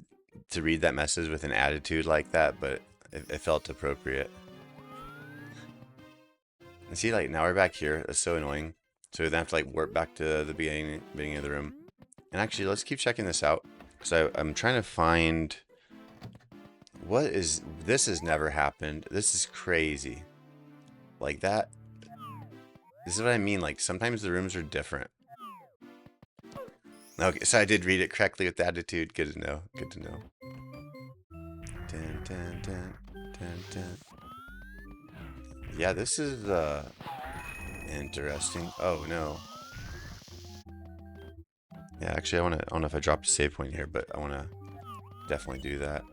to read that message with an attitude like that, but it felt appropriate. And see, like, now we're back here. That's so annoying. So we then have to, like, warp back to the beginning of the room. And actually, let's keep checking this out. Because I'm trying to find... What is... This has never happened. This is crazy. Like, that... This is what I mean. Like, sometimes the rooms are different. Okay, so I did read it correctly with the attitude. Good to know. Good to know. Dun, dun, dun, dun, dun. Yeah, this is interesting. Oh no. Yeah, actually, I don't know if I dropped a save point here, but I want to definitely do that.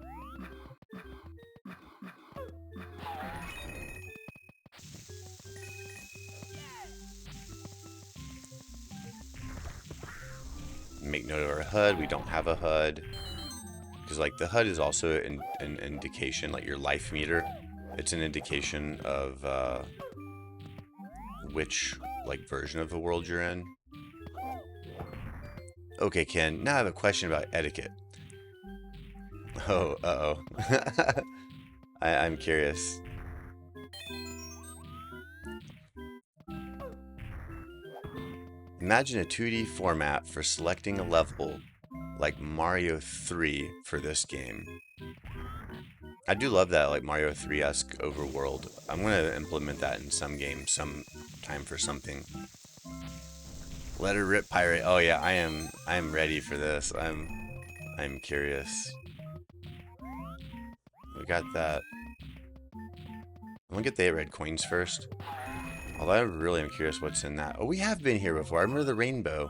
Make note of our HUD. We don't have a HUD. Because, like, the HUD is also an indication, like your life meter. It's an indication of which, like, version of the world you're in. Okay, Ken, now I have a question about etiquette. Oh, uh-oh. I'm curious. Imagine a 2D format for selecting a level like Mario 3 for this game. I do love that, like Mario 3-esque overworld. I'm gonna implement that in some game, some time for something. Let her rip, pirate. Oh yeah, I am ready for this. I'm curious. We got that. I'm gonna get the 8 red coins first. Although I really am curious what's in that. Oh, we have been here before. I remember the rainbow.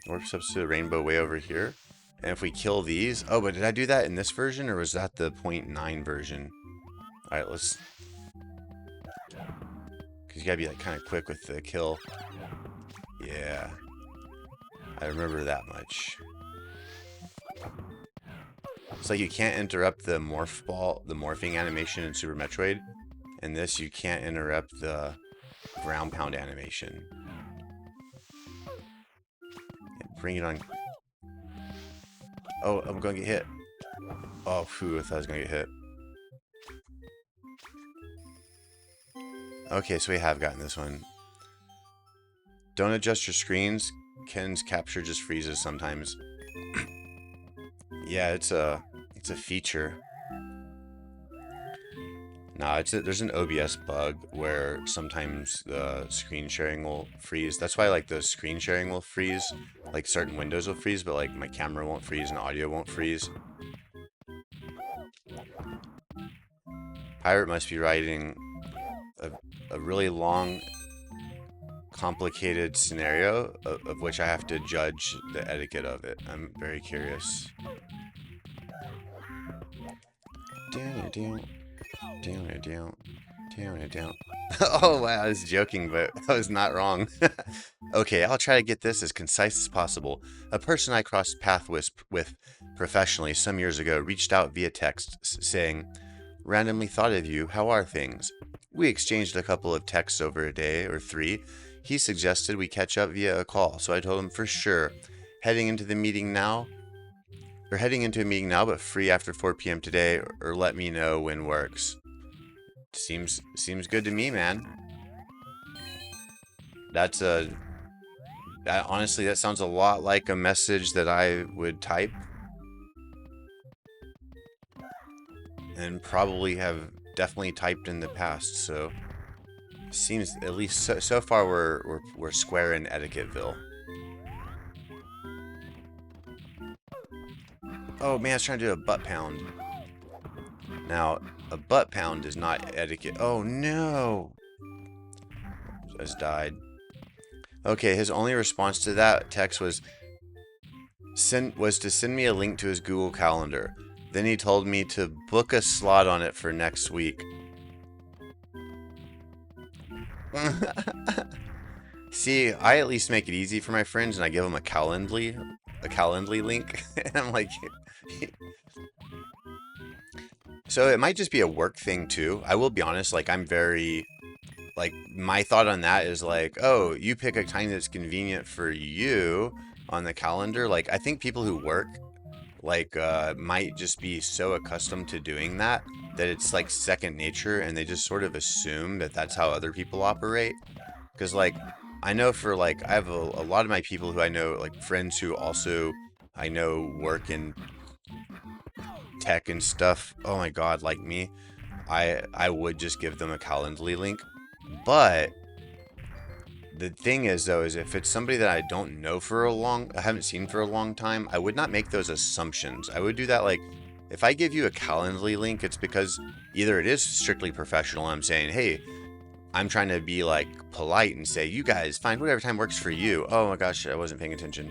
Warps up to the rainbow way over here. And if we kill these... Oh, but did I do that in this version, or was that the 0.9 version? Alright, let's... Because you gotta be, like, kind of quick with the kill. Yeah. I remember that much. It's like you can't interrupt the morph ball, the morphing animation in Super Metroid. In this, you can't interrupt the ground pound animation. Yeah, bring it on. Oh, I'm gonna get hit. Oh, phew, I thought I was gonna get hit. Okay, so we have gotten this one. Don't adjust your screens. Ken's capture just freezes sometimes. Yeah, it's a feature. Nah, there's an OBS bug where sometimes the screen sharing will freeze. That's why, like, the screen sharing will freeze. Like, certain windows will freeze, but, like, my camera won't freeze and audio won't freeze. Pirate must be riding a really long, complicated scenario of which I have to judge the etiquette of it. I'm very curious. Down, down, down, down, down, down. Oh wow, I was joking, but I was not wrong. Okay, I'll try to get this as concise as possible. A person I crossed paths with professionally some years ago reached out via text saying, "Randomly thought of you, how are things?" We exchanged a couple of texts over a day or three. He suggested we catch up via a call, so I told him for sure. Heading into the meeting now, heading into a meeting now, but free after 4 p.m. today, or let me know when works. Seems good to me, man. That's honestly, that sounds a lot like a message that I would type and probably have definitely typed in the past. So seems, at least so far, we're square in Etiquetteville. Oh man, I was trying to do a butt pound. Now, a butt pound is not etiquette. Oh no! Just died. Okay, his only response to that text was to send me a link to his Google Calendar. Then he told me to book a slot on it for next week. See, I at least make it easy for my friends, and I give them a Calendly link. And I'm like, so it might just be a work thing too. I will be honest, like I'm very, like my thought on that is like, oh, you pick a time that's convenient for you on the calendar. Like I think people who work like might just be so accustomed to doing that it's like second nature, and they just sort of assume that that's how other people operate. Because like I know for like I have a lot of my people who I know, like friends who also I know work in tech and stuff. Oh my god, like me, I would just give them a Calendly link. But the thing is though, is if it's somebody that I don't know I haven't seen for a long time, I would not make those assumptions. I would do that like, if I give you a Calendly link, it's because either it is strictly professional, I'm saying, hey, I'm trying to be like polite and say, you guys find whatever time works for you. Oh my gosh, I wasn't paying attention.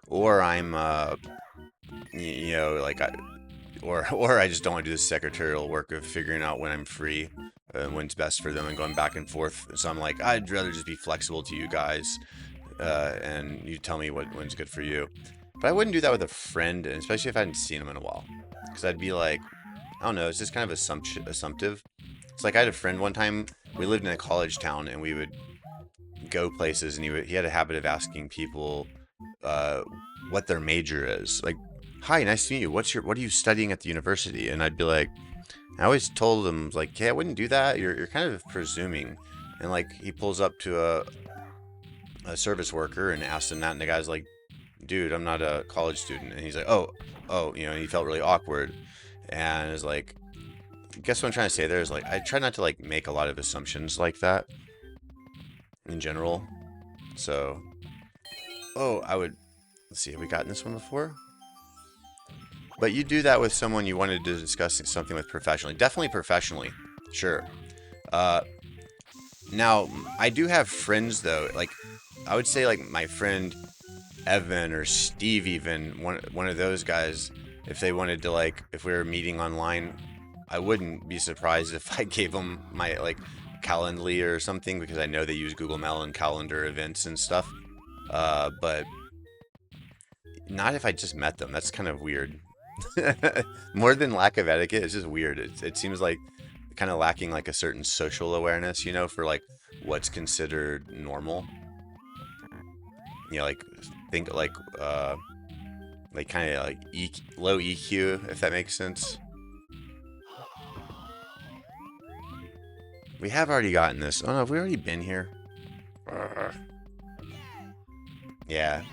Or I'm, you know, like or I just don't want to do the secretarial work of figuring out when I'm free, when's best for them, and going back and forth. So I'm like, I'd rather just be flexible to you guys, and you tell me when's good for you. But I wouldn't do that with a friend, and especially if I hadn't seen them in a while, because I'd be like, I don't know, it's just kind of assumptive. It's like I had a friend one time. We lived in a college town, and we would go places, and he had a habit of asking people what their major is. Like, hi, nice to meet you. What are you studying at the university? And I'd be like, I always told him like, hey, I wouldn't do that. You're kind of presuming. And like he pulls up to a service worker and asks him that, and the guy's like, dude, I'm not a college student. And he's like, oh, you know, and he felt really awkward. And is like, guess what I'm trying to say there is like, I try not to like make a lot of assumptions like that in general. So, oh, let's see, have we gotten this one before? But you do that with someone you wanted to discuss something with professionally. Definitely professionally. Sure. Now, I do have friends, though. Like, I would say, like, my friend Evan or Steve even, one of those guys, if they wanted to, like, if we were meeting online, I wouldn't be surprised if I gave them my, like, Calendly or something, because I know they use Google Mail and calendar events and stuff. But not if I just met them. That's kind of weird. More than lack of etiquette, it's just weird. It seems like kind of lacking like a certain social awareness, you know, for like what's considered normal. You know, like think like kind of like low EQ, if that makes sense. We have already gotten this. Oh no, have we already been here? Yeah,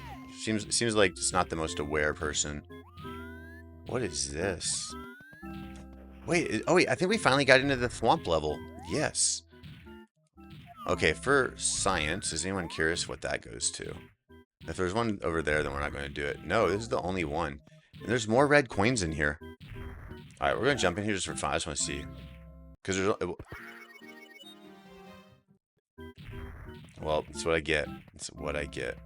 seems like it's not the most aware person. What is this? Wait, I think we finally got into the thwomp level. Yes. Okay, for science, is anyone curious what that goes to? If there's one over there, then we're not going to do it. No, this is the only one. And there's more red coins in here. Alright, we're going to jump in here just for fun. I just want to see. Because there's... Well, it's what I get. It's what I get.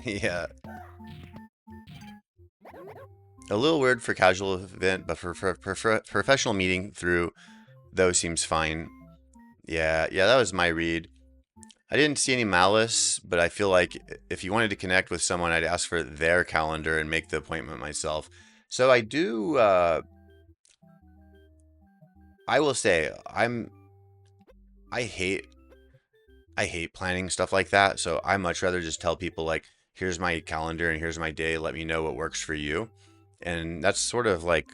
Yeah. A little weird for casual event, but for professional meeting through, though, seems fine. Yeah, yeah, that was my read. I didn't see any malice, but I feel like if you wanted to connect with someone, I'd ask for their calendar and make the appointment myself. So I do, I will say, I hate, I hate planning stuff like that. So I much rather just tell people like, here's my calendar and here's my day. Let me know what works for you. And that's sort of like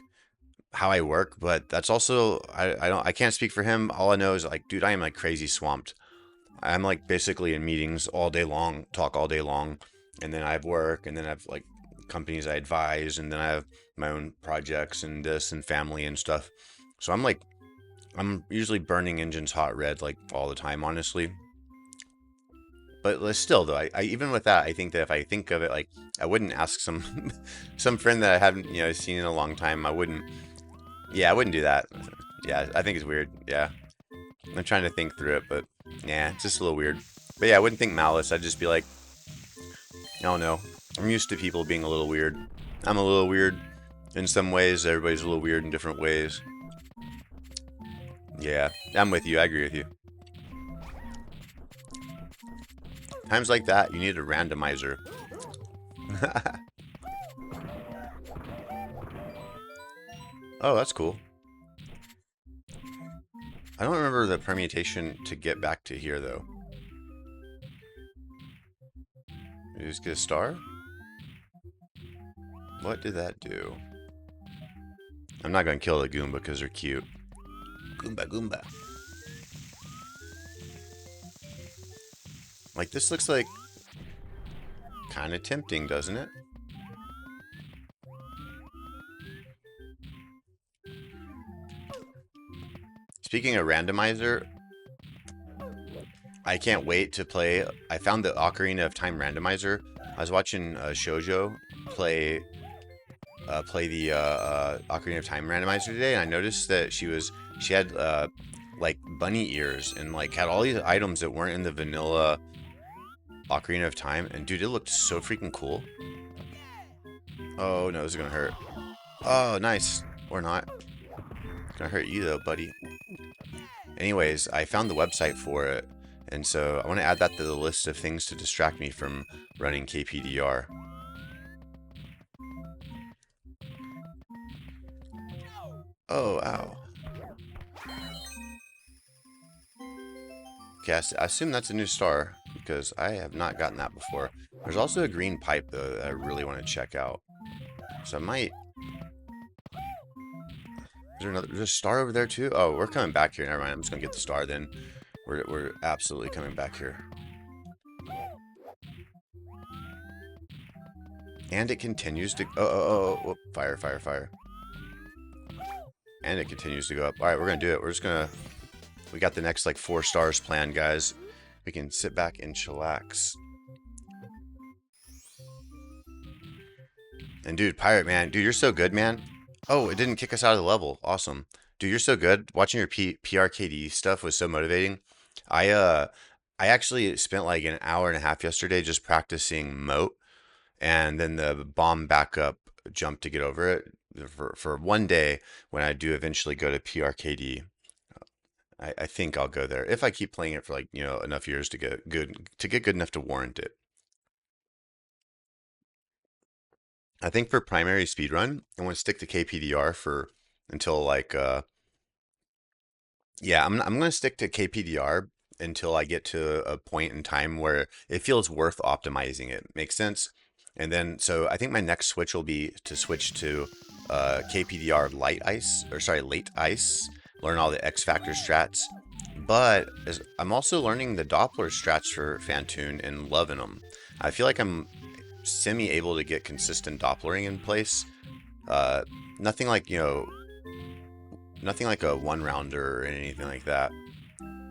how I work, but that's also, I can't speak for him. All I know is like, dude, I am like crazy swamped. I'm like basically in meetings all day long, talk all day long, and then I have work, and then I have like companies I advise, and then I have my own projects and this and family and stuff. So I'm like, I'm usually burning engines hot red like all the time, honestly. But still, though, I even with that, I think that if I think of it, like I wouldn't ask some some friend that I haven't seen in a long time. I wouldn't. Yeah, I wouldn't do that. Yeah, I think it's weird. Yeah, I'm trying to think through it, but yeah, it's just a little weird. But yeah, I wouldn't think malice. I'd just be like, I don't know. I'm used to people being a little weird. I'm a little weird in some ways. Everybody's a little weird in different ways. Yeah, I'm with you. I agree with you. Times like that, you need a randomizer. Oh, that's cool. I don't remember the permutation to get back to here, though. You just get a star? What did that do? I'm not going to kill the Goomba because they're cute. Goomba, Goomba. Like, this looks like kind of tempting, doesn't it? Speaking of randomizer, I can't wait to play. I found the Ocarina of Time randomizer. I was watching Shoujo play the Ocarina of Time randomizer today, and I noticed that she had like bunny ears and like had all these items that weren't in the vanilla Ocarina of Time, and dude, it looked so freaking cool. Oh no, this is gonna hurt. Oh, nice. Or not. It's gonna hurt you though, buddy. Anyways, I found the website for it, and so I want to add that to the list of things to distract me from running KPDR. Oh, ow. Okay, I assume that's a new star, because I have not gotten that before. There's also a green pipe, though, that I really want to check out. So I might... Is there there's a star over there, too? Oh, we're coming back here. Never mind, I'm just going to get the star, then. We're absolutely coming back here. And it continues to... Oh, fire, fire, fire. And it continues to go up. Alright, we're going to do it. We're just going to... We got the next, like, 4 stars planned, guys. We can sit back and chillax. And dude, Pirate Man, dude, you're so good, man. Oh, it didn't kick us out of the level. Awesome. Dude, you're so good. Watching your PRKD stuff was so motivating. I actually spent like an hour and a half yesterday just practicing moat and then the bomb backup jump to get over it for one day when I do eventually go to PRKD. I think I'll go there if I keep playing it for like, enough years to get good enough to warrant it. I think for primary speedrun, I want to stick to KPDR for until like yeah, I'm going to stick to KPDR until I get to a point in time where it feels worth optimizing it. Makes sense? And then so I think my next switch will be to switch to KPDR light ice or sorry, late ice, learn all the X factor strats. But I'm also learning the Doppler strats for Fantoon and loving them. I feel like I'm semi able to get consistent Dopplering in place. Uh, nothing like, nothing like a one rounder or anything like that.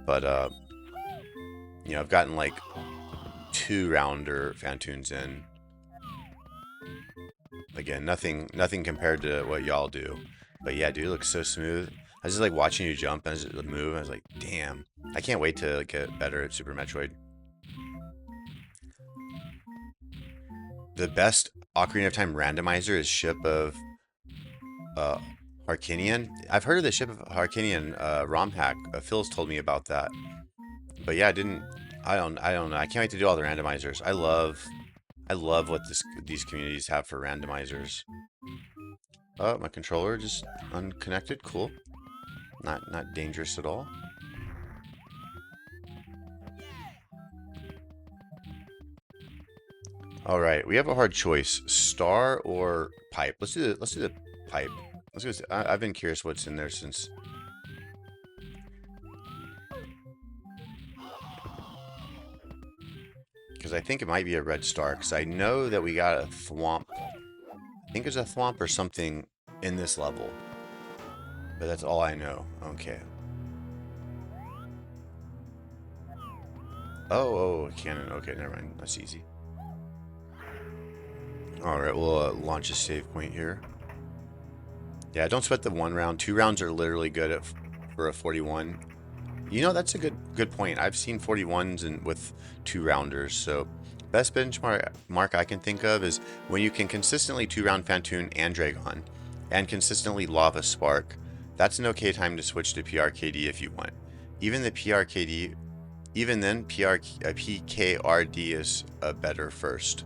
But, I've gotten like 2 rounder Fantoons in. again, nothing compared to what y'all do. But yeah, dude, it looks so smooth. I was just like watching you jump and move. I was like, damn, I can't wait to get better at Super Metroid. The best Ocarina of Time randomizer is Ship of uh, Harkinian. I've heard of the Ship of Harkinian ROM hack. Phil's told me about that. But yeah, I didn't. I don't know. I can't wait to do all the randomizers. I love what these communities have for randomizers. Oh, my controller just unconnected. Cool. Not dangerous at all. All right, we have a hard choice: star or pipe. Let's do the pipe. I've been curious what's in there since. Because I think it might be a red star. Because I know that we got a thwomp. I think there's a thwomp or something in this level. But that's all I know. Okay. Oh, cannon. Okay, never mind. That's easy. Alright, we'll launch a save point here. Yeah, don't sweat the 1 round. 2 rounds are literally good for a 41. You know, that's a good point. I've seen 41s with 2 rounders, so best benchmark I can think of is when you can consistently 2-round Phantoon and Dragon, and consistently Lava Spark. That's an okay time to switch to PRKD if you want. Even then, PKRD is a better first.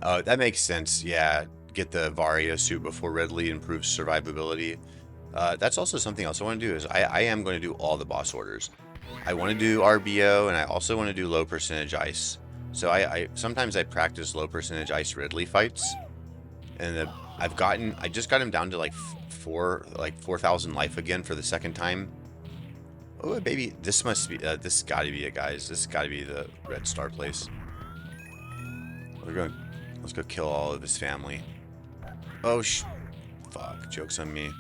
That makes sense. Yeah, get the Varia suit before Redley improves survivability. That's also something else I want to do is I am going to do all the boss orders. I want to do RBO and I also want to do low percentage ice. So I sometimes I practice low percentage ice Ridley fights, and I just got him down to like 4,000 life again for the second time. Oh baby, this must be this got to be it, guys. This got to be the red star place. Let's go kill all of his family. Oh fuck, joke's on me.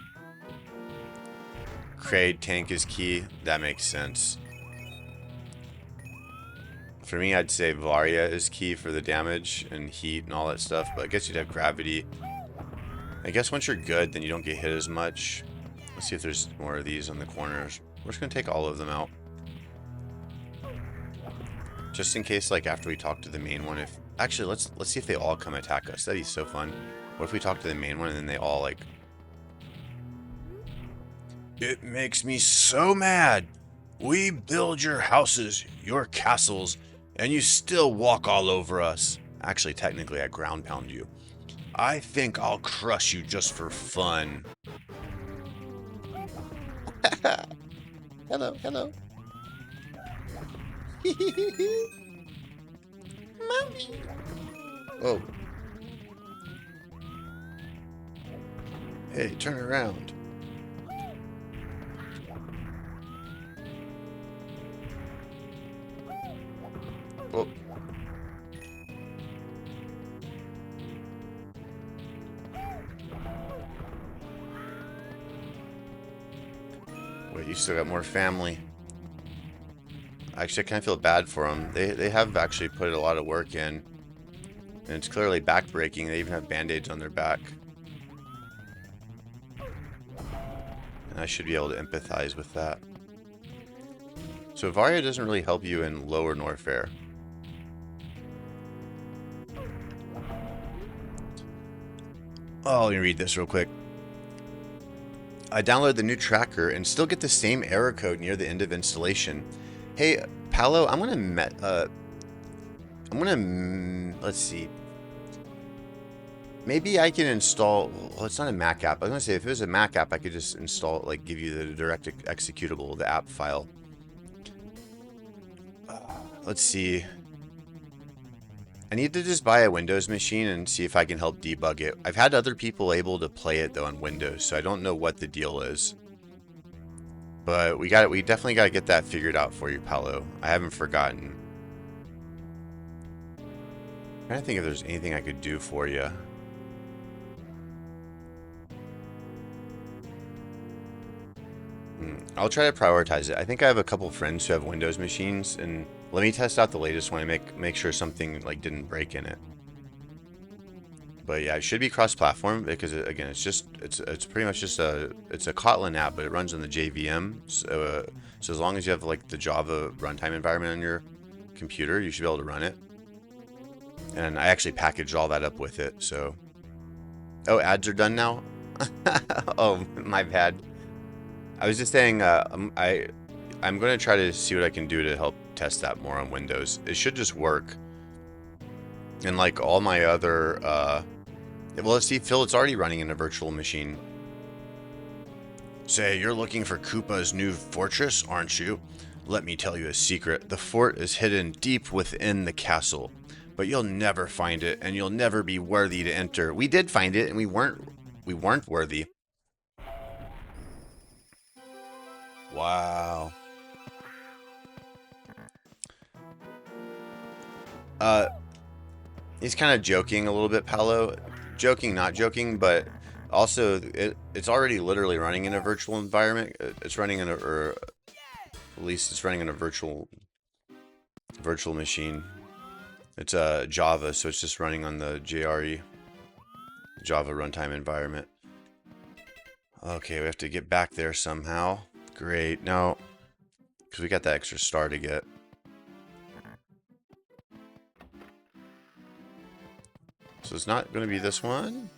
Kraid tank is key. That makes sense. For me, I'd say Varia is key for the damage and heat and all that stuff, but I guess you'd have gravity. I guess once you're good, then you don't get hit as much. Let's see if there's more of these on the corners. We're just gonna take all of them out. Just in case, like, after we talk to the main one, if... Actually, let's see if they all come attack us. That'd be so fun. What if we talk to the main one and then they all, like... It makes me so mad. We build your houses, your castles, and you still walk all over us. Actually, technically, I ground pound you. I think I'll crush you just for fun. Hello. Mommy. Oh. Hey, turn around. Oh. Wait, you still got more family. Actually, I kind of feel bad for them. They have actually put a lot of work in. And it's clearly back-breaking. They even have band-aids on their back. And I should be able to empathize with that. So Varia doesn't really help you in Lower Norfair. Oh, let me read this real quick. I downloaded the new tracker and still get the same error code near the end of installation. Hey, Paolo, let's see. Maybe I can install, well, it's not a Mac app. I was gonna say, if it was a Mac app, I could just install it, like give you the direct executable, the app file. Let's see. I need to just buy a Windows machine and see if I can help debug it. I've had other people able to play it though on Windows, so I don't know what the deal is. But we definitely got to get that figured out for you, Paolo. I haven't forgotten. I'm trying to think if there's anything I could do for you. I'll try to prioritize it. I think I have a couple friends who have Windows machines, and let me test out the latest one and make sure something like didn't break in it. But yeah, it should be cross-platform because again, it's pretty much just it's a Kotlin app, but it runs on the JVM. So as long as you have like the Java runtime environment on your computer, you should be able to run it. And I actually packaged all that up with it. So, oh, ads are done now. Oh, my bad. I was just saying, I'm going to try to see what I can do to help test that more on Windows. It should just work. And like all my other, well, see, Phil, it's already running in a virtual machine. Say, you're looking for Koopa's new fortress, aren't you? Let me tell you a secret. The fort is hidden deep within the castle, but you'll never find it, and you'll never be worthy to enter. We did find it, and we weren't worthy. Wow. Uh, he's kind of joking a little bit, Paolo. Joking, not joking, but also it's already literally running in a virtual environment. It's running in or at least it's running in a virtual machine. It's Java, so it's just running on the JRE, Java runtime environment. Okay, we have to get back there somehow. Great. No, because we got that extra star to get. So it's not going to be this one.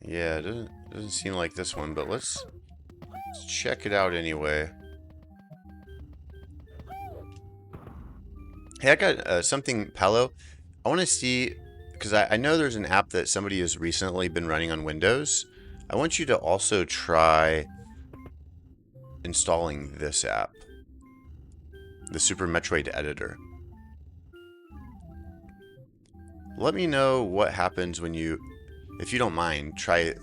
Yeah, it doesn't seem like this one, but let's check it out anyway. Hey, I got something, Paolo. I want to see, because I know there's an app that somebody has recently been running on Windows. I want you to also try installing this app, the Super Metroid Editor. Let me know what happens when you, if you don't mind, try it.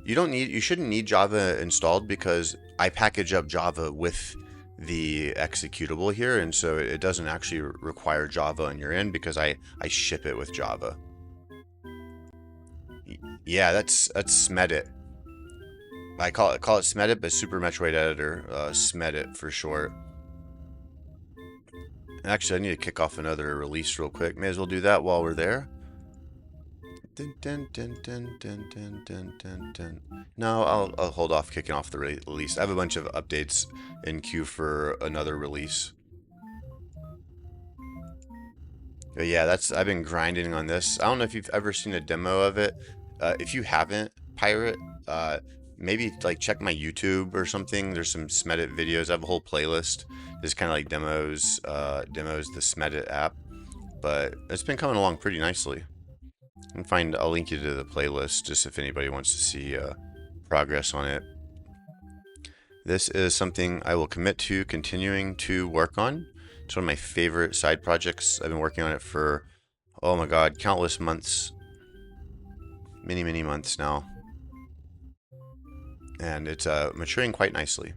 You shouldn't need Java installed because I package up Java with the executable here, and so it doesn't actually require Java on your end because I ship it with Java. Yeah, that's Smedit. I call it Smedit, but Super Metroid Editor, Smedit for short. Actually, I need to kick off another release real quick. May as well do that while we're there. No, I'll hold off kicking off the release. I have a bunch of updates in queue for another release. But yeah, I've been grinding on this. I don't know if you've ever seen a demo of it. If you haven't, Pirate, maybe like check my YouTube or something. There's some Smedit videos. I have a whole playlist. It's kind of like demos the Smedit app. But it's been coming along pretty nicely. I'll link you to the playlist just if anybody wants to see progress on it. This is something I will commit to continuing to work on. It's one of my favorite side projects. I've been working on it for, oh my god, countless months. Many months now. And it's maturing quite nicely.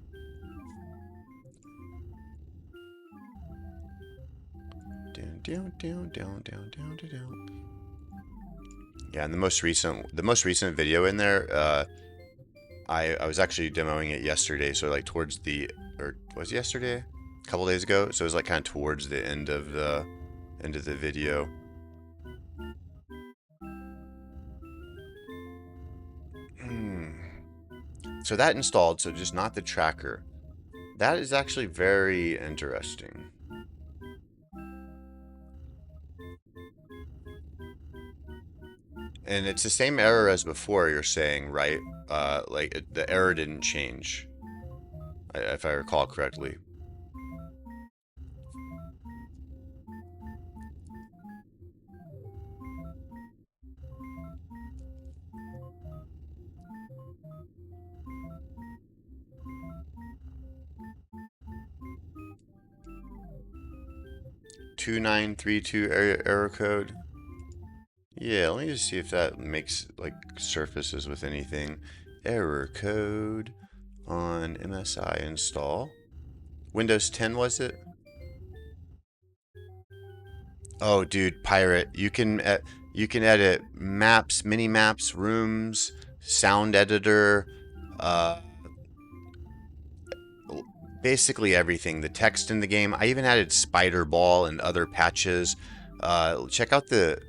Yeah, and the most recent video in there, I was actually demoing it yesterday, so like towards the, or was it yesterday? A couple days ago, so it was like kind of towards the end of the video. So that installed, so just not the tracker. That is actually very interesting. And it's the same error as before, you're saying, right? Like the error didn't change, if I recall correctly. (2932) error code. Yeah, let me just see if that makes like surfaces with anything. Error code on MSI install. Windows 10 was it? Oh, dude, Pirate, you can edit maps, mini maps, rooms, sound editor, basically everything. The text in the game. I even added Spider Ball and other patches. Check out the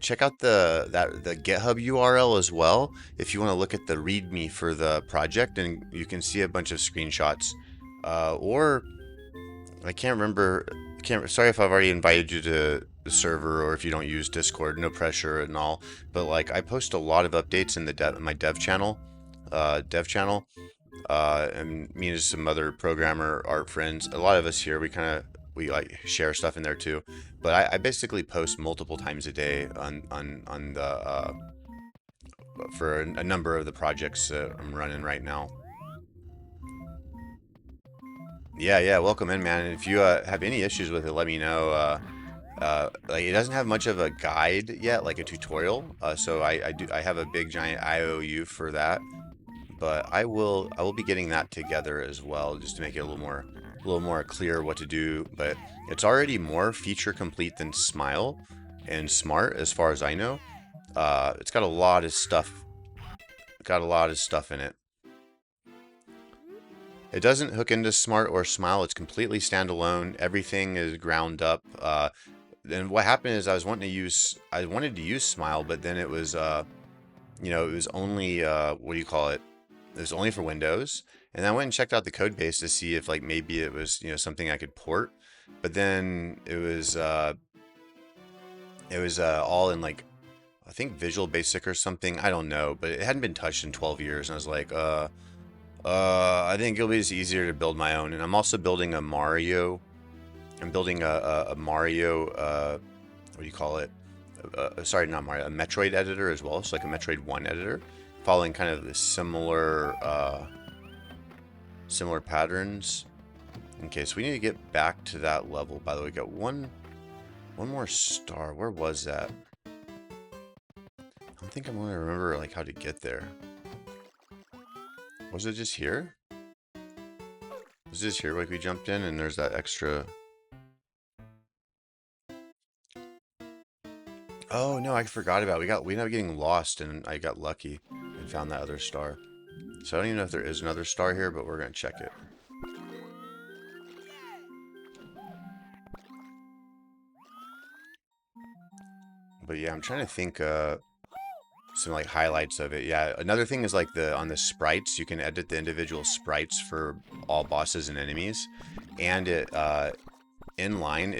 GitHub URL as well if you want to look at the README for the project, and you can see a bunch of screenshots. Or I can't remember. Sorry if I've already invited you to the server, or if you don't use Discord. No pressure and all. But like, I post a lot of updates in the my dev channel, and me and some other programmer art friends. A lot of us here, we like share stuff in there too. But I basically post multiple times a day on the for a number of the projects that I'm running right now. Yeah, yeah, welcome in, man. If you have any issues with it, let me know. Like, it doesn't have much of a guide yet, like a tutorial. So I have a big giant IOU for that, but I will be getting that together as well, just to make it a little more clear what to do. But it's already more feature complete than Smile and Smart, as far as I know. It's got a lot of stuff. Got a lot of stuff in it. It doesn't hook into Smart or Smile. It's completely standalone. Everything is ground up. Then what happened is I wanted to use Smile, but then it was it was only what do you call it? It was only for Windows. And I went and checked out the code base to see if like maybe it was, something I could port. But then it was all in like, I think Visual Basic or something. I don't know, but it hadn't been touched in 12 years, and I was like, I think it'll be just easier to build my own. And I'm also building a Mario. I'm building a Mario, what do you call it? Sorry, not Mario, a Metroid editor as well. So like a Metroid 1 editor, following kind of the similar patterns. Okay, so we need to get back to that level. By the way, we got one more star. Where was that? I don't think I'm gonna remember like how to get there. Was it just here? Was it just here like we jumped in and there's that extra? Oh no, I forgot about it. We ended up getting lost and I got lucky and found that other star. So I don't even know if there is another star here, but we're gonna check it. But yeah, I'm trying to think some like highlights of it. Yeah, another thing is like on the sprites, you can edit the individual sprites for all bosses and enemies, and it inline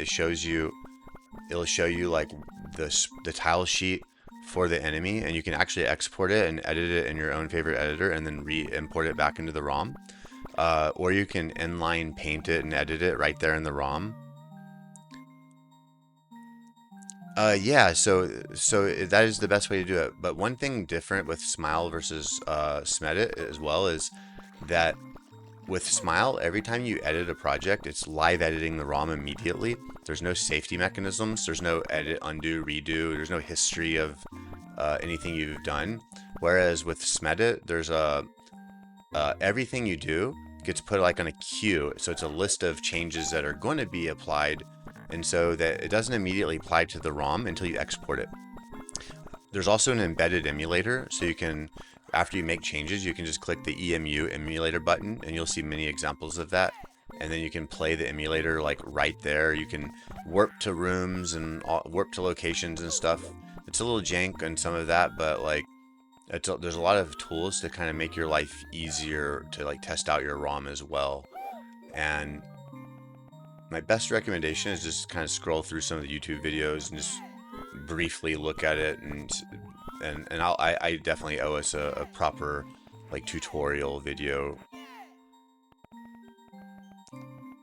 it'll show you like the tile sheet for the enemy, and you can actually export it and edit it in your own favorite editor, and then re-import it back into the ROM. Or you can inline paint it and edit it right there in the ROM. Yeah, so that is the best way to do it. But one thing different with Smile versus Smedit as well is that with Smile, every time you edit a project, it's live editing the ROM immediately. There's no safety mechanisms. There's no edit, undo, redo. There's no history of anything you've done. Whereas with Smedit, there's everything you do gets put like on a queue. So it's a list of changes that are going to be applied, and so that it doesn't immediately apply to the ROM until you export it. There's also an embedded emulator, so you can, after you make changes, you can just click the EMU emulator button, and you'll see many examples of that. And then you can play the emulator like right there. You can warp to rooms and warp to locations and stuff. It's a little jank and some of that, but like there's a lot of tools to kind of make your life easier to like test out your ROM as well. And my best recommendation is just kind of scroll through some of the YouTube videos and just briefly look at it, and I definitely owe us a proper like tutorial video.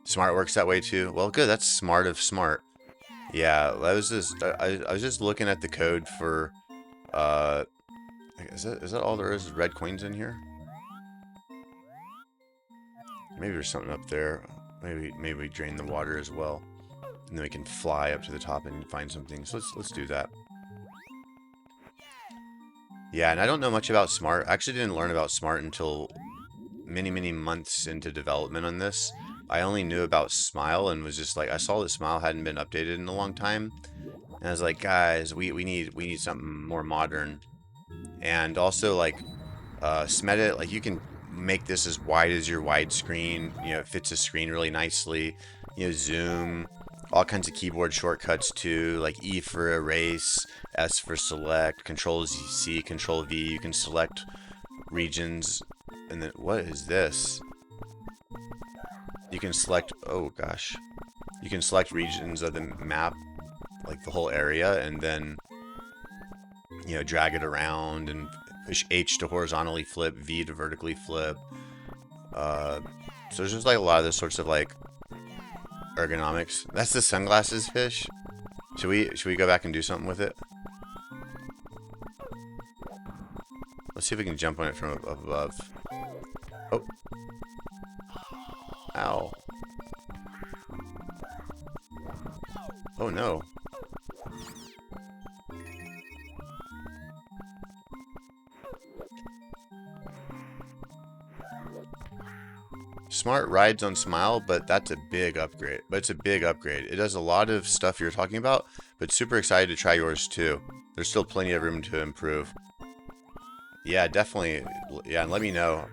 Smart works that way too. Well, good. That's smart of Smart. Yeah, I was just looking at the code for is that all there is red coins in here? Maybe there's something up there. Maybe we drain the water as well, and then we can fly up to the top and find something. So let's do that. Yeah, and I don't know much about Smart. I actually didn't learn about Smart until many months into development on this. I only knew about Smile and was just like, I saw that Smile hadn't been updated in a long time, and I was like, guys, we need something more modern. And also like Smedit, like you can make this as wide as your widescreen. You know, it fits the screen really nicely. You know, zoom, all kinds of keyboard shortcuts too, like E for erase, S for select, Control C, Control V. You can select regions, and then what is this? You can select, oh gosh, you can select regions of the map, like the whole area, and then, you know, drag it around and push H to horizontally flip, V to vertically flip. So there's just like a lot of those sorts of like ergonomics. That's the sunglasses fish. Should we go back and do something with it? Let's see if we can jump on it from above. Oh. Ow. Oh no. Smart rides on Smile, but that's a big upgrade. But it's a big upgrade. It does a lot of stuff you're talking about, but super excited to try yours too. There's still plenty of room to improve. Yeah, definitely. Yeah, and let me know.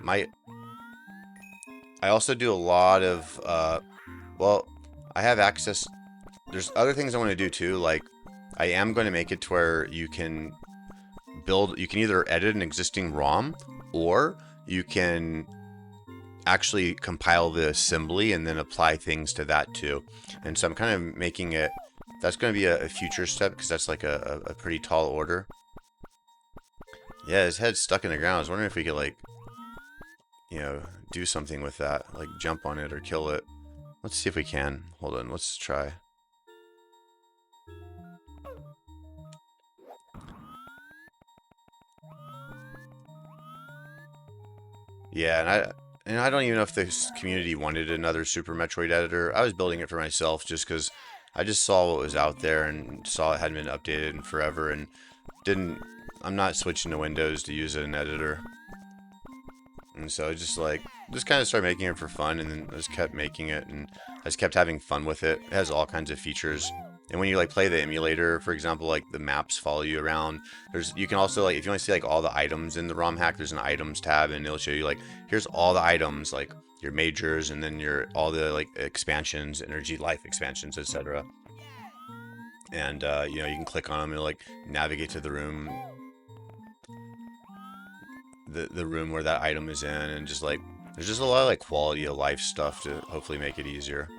I also do a lot of, well, I have access. There's other things I want to do too. Like, I am going to make it to where you can you can either edit an existing ROM, or you can actually compile the assembly and then apply things to that too. And so I'm kind of making it, that's going to be a future step, because that's like a pretty tall order. Yeah, his head's stuck in the ground. I was wondering if we could, like, you know, do something with that, like jump on it or kill it. Let's see if we can. Hold on, let's try. Yeah, and I don't even know if this community wanted another Super Metroid editor. I was building it for myself just because I just saw what was out there and saw it hadn't been updated in forever, and I'm not switching to Windows to use an editor. And so I just kind of started making it for fun, and then I just kept making it, and I just kept having fun with it. It has all kinds of features. And when you like play the emulator, for example, like the maps follow you around. You can also, like, if you want to see like all the items in the ROM hack, there's an items tab, and it'll show you like, here's all the items, like your majors, and then all the like expansions, energy, life expansions, etc. And you know, you can click on them and like navigate to the room, the room where that item is in, and just like there's just a lot of like quality of life stuff to hopefully make it easier.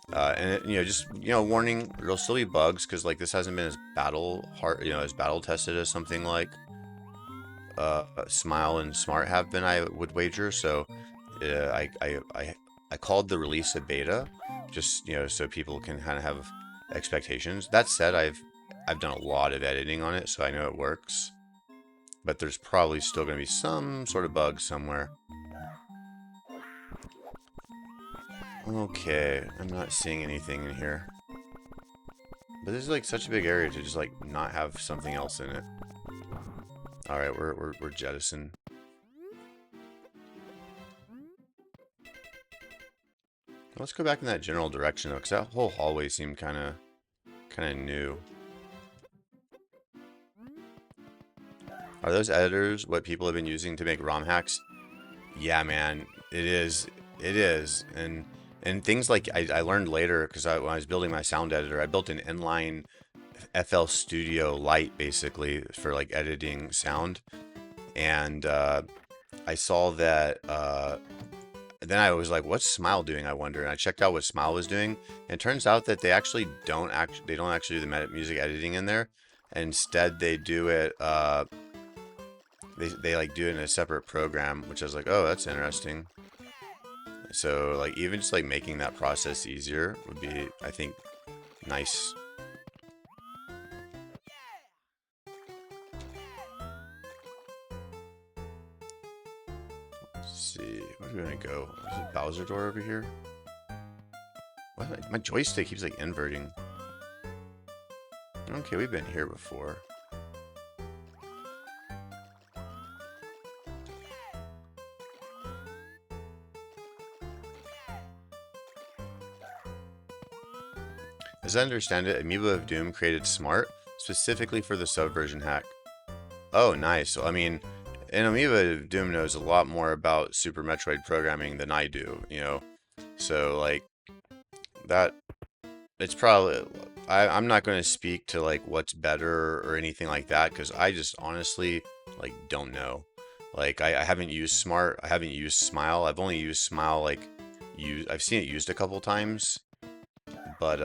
And it, you know, just, you know, warning, there'll still be bugs, because like this hasn't been as as battle tested as something like Smile and Smart have been, I would wager. So I called the release a beta, just, you know, so people can kind of have expectations. That said, I've done a lot of editing on it, so I know it works. But there's probably still going to be some sort of bug somewhere. Okay, I'm not seeing anything in here. But this is like such a big area to just like not have something else in it. All right, we're jettisoned. Let's go back in that general direction though, because that whole hallway seemed kind of new. Are those editors what people have been using to make ROM hacks? Yeah, man, it is. It is. And things like I learned later, because when I was building my sound editor, I built an inline FL Studio Lite basically for like editing sound. And I saw that. Then I was like, "What's Smile doing? I wonder." And I checked out what Smile was doing, and it turns out that they don't actually do the music editing in there. Instead, they do it. They like do it in a separate program, which I was like, "Oh, that's interesting." So like even just like making that process easier would be, I think, nice. Let's see, where are we gonna go? Is it Bowser door over here? What? My joystick keeps like inverting. Okay, we've been here before. As I understand it, Amoeba of Doom created Smart specifically for the Subversion hack. Oh, nice. So, I mean, And Amoeba Doom knows a lot more about Super Metroid programming than I do, you know? So, like, that, it's probably, I'm not going to speak to, like, what's better or anything like that, because I just honestly, like, don't know. Like, I haven't used Smart, I haven't used Smile, I've only used Smile, like, I've seen it used a couple times, but,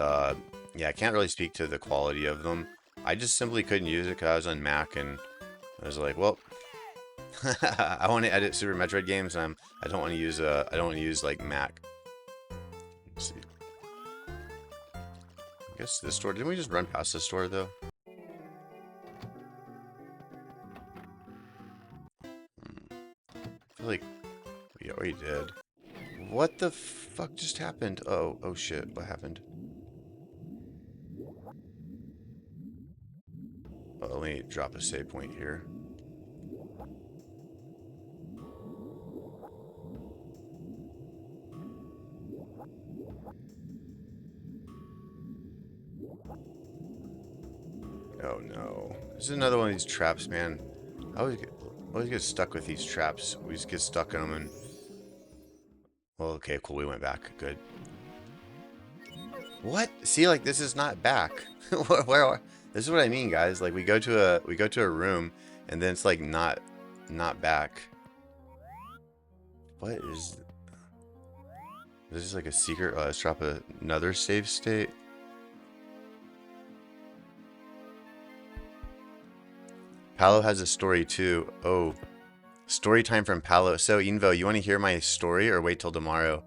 yeah, I can't really speak to the quality of them. I just simply couldn't use it because I was on Mac, and I was like, well, I want to edit Super Metroid games, and I don't want to use I don't want to use like Mac. Let's see. I guess this store. Didn't we just run past this store though? I feel like we already did. What the fuck just happened? Oh shit! What happened? Oh, let me drop a save point here. Oh no! This is another one of these traps, man. I always get stuck with these traps. We just get stuck in them, and well, okay, cool. We went back. Good. What? See, like this is not back. Where are? This is what I mean, guys. Like we go to a room, and then it's like not back. What is? This is like a secret. Let's drop another save state. Palo has a story too. Oh, story time from Palo. So Invo, you want to hear my story or wait till tomorrow?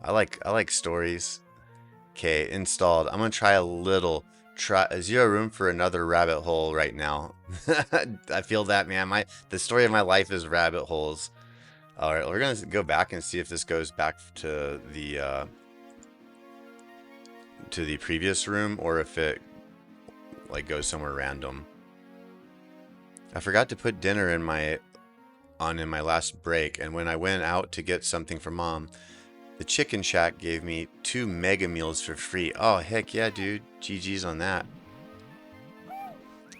I like stories. Okay, installed. I'm gonna try a little. Try zero room for another rabbit hole right now. I feel that, man. The story of my life is rabbit holes. All right, we're gonna go back and see if this goes back to the previous room or if it like goes somewhere random. I forgot to put dinner in my last break, and when I went out to get something for mom, the Chicken Shack gave me 2 mega meals for free. Oh, heck yeah, dude. GG's on that.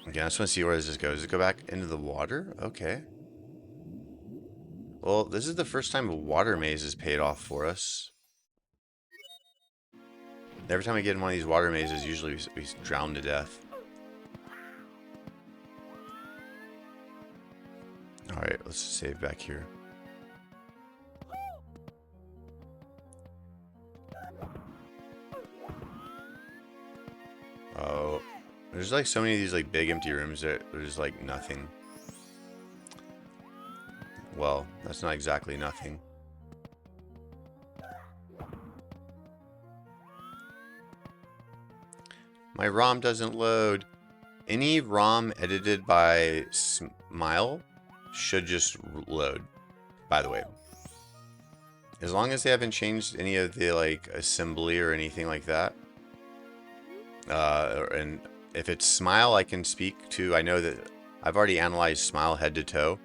Okay, I just want to see where this goes. Does it go back into the water? Okay. Well, this is the first time a water maze is paid off for us. Every time we get in one of these water mazes, usually we drown to death. Alright, let's save back here. Oh, there's like so many of these like big empty rooms that there's like nothing. Well, that's not exactly nothing. My ROM doesn't load. Any ROM edited by Smile should just load, by the way. As long as they haven't changed any of the like assembly or anything like that. And if it's Smile, I can speak to. I know that I've already analyzed Smile head to toe,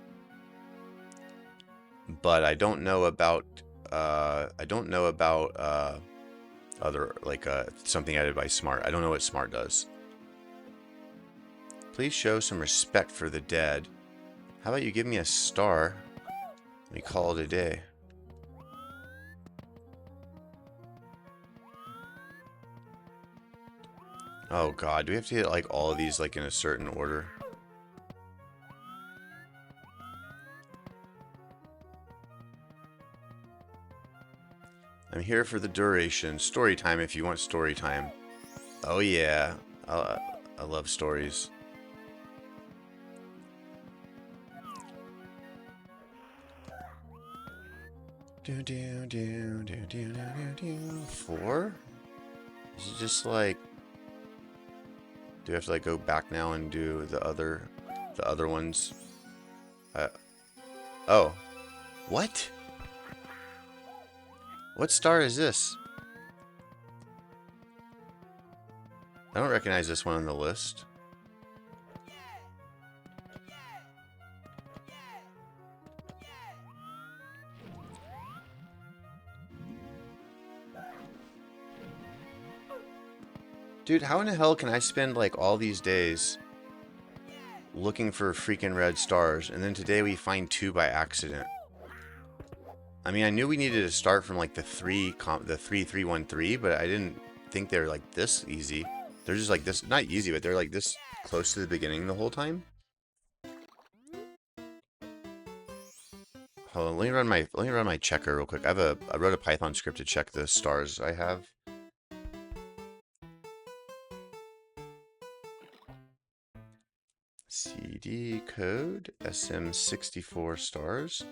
but I don't know about. Other like something added by Smart. I don't know what Smart does. Please show some respect for the dead. How about you give me a star? Let me call it a day. Oh god, do we have to get like all of these like in a certain order? I'm here for the duration. Story time if you want story time. Oh yeah, I love stories. Four? Is it just like? Do we have to like go back now and do the other ones? Oh, what? What star is this? I don't recognize this one on the list. Dude, how in the hell can I spend like all these days looking for freaking red stars, and then today we find 2 by accident. I mean, I knew we needed to start from like the 3313, but I didn't think they were like this easy. They're just like this, not easy, but they're like this close to the beginning the whole time. Hold on, let me run my checker real quick. I wrote a Python script to check the stars I have. CD code SM64 stars.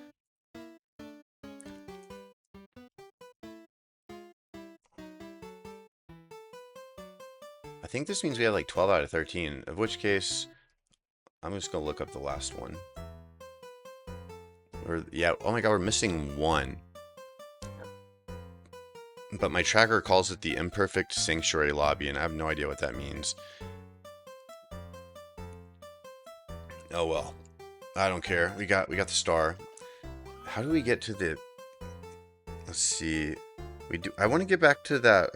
I think this means we have like 12 out of 13, of which case I'm just gonna look up the last one. Or yeah, oh my god, we're missing 1. But my tracker calls it the imperfect sanctuary lobby, and I have no idea what that means. Oh well, I don't care. We got the star. How do we get to the? Let's see. I want to get back to that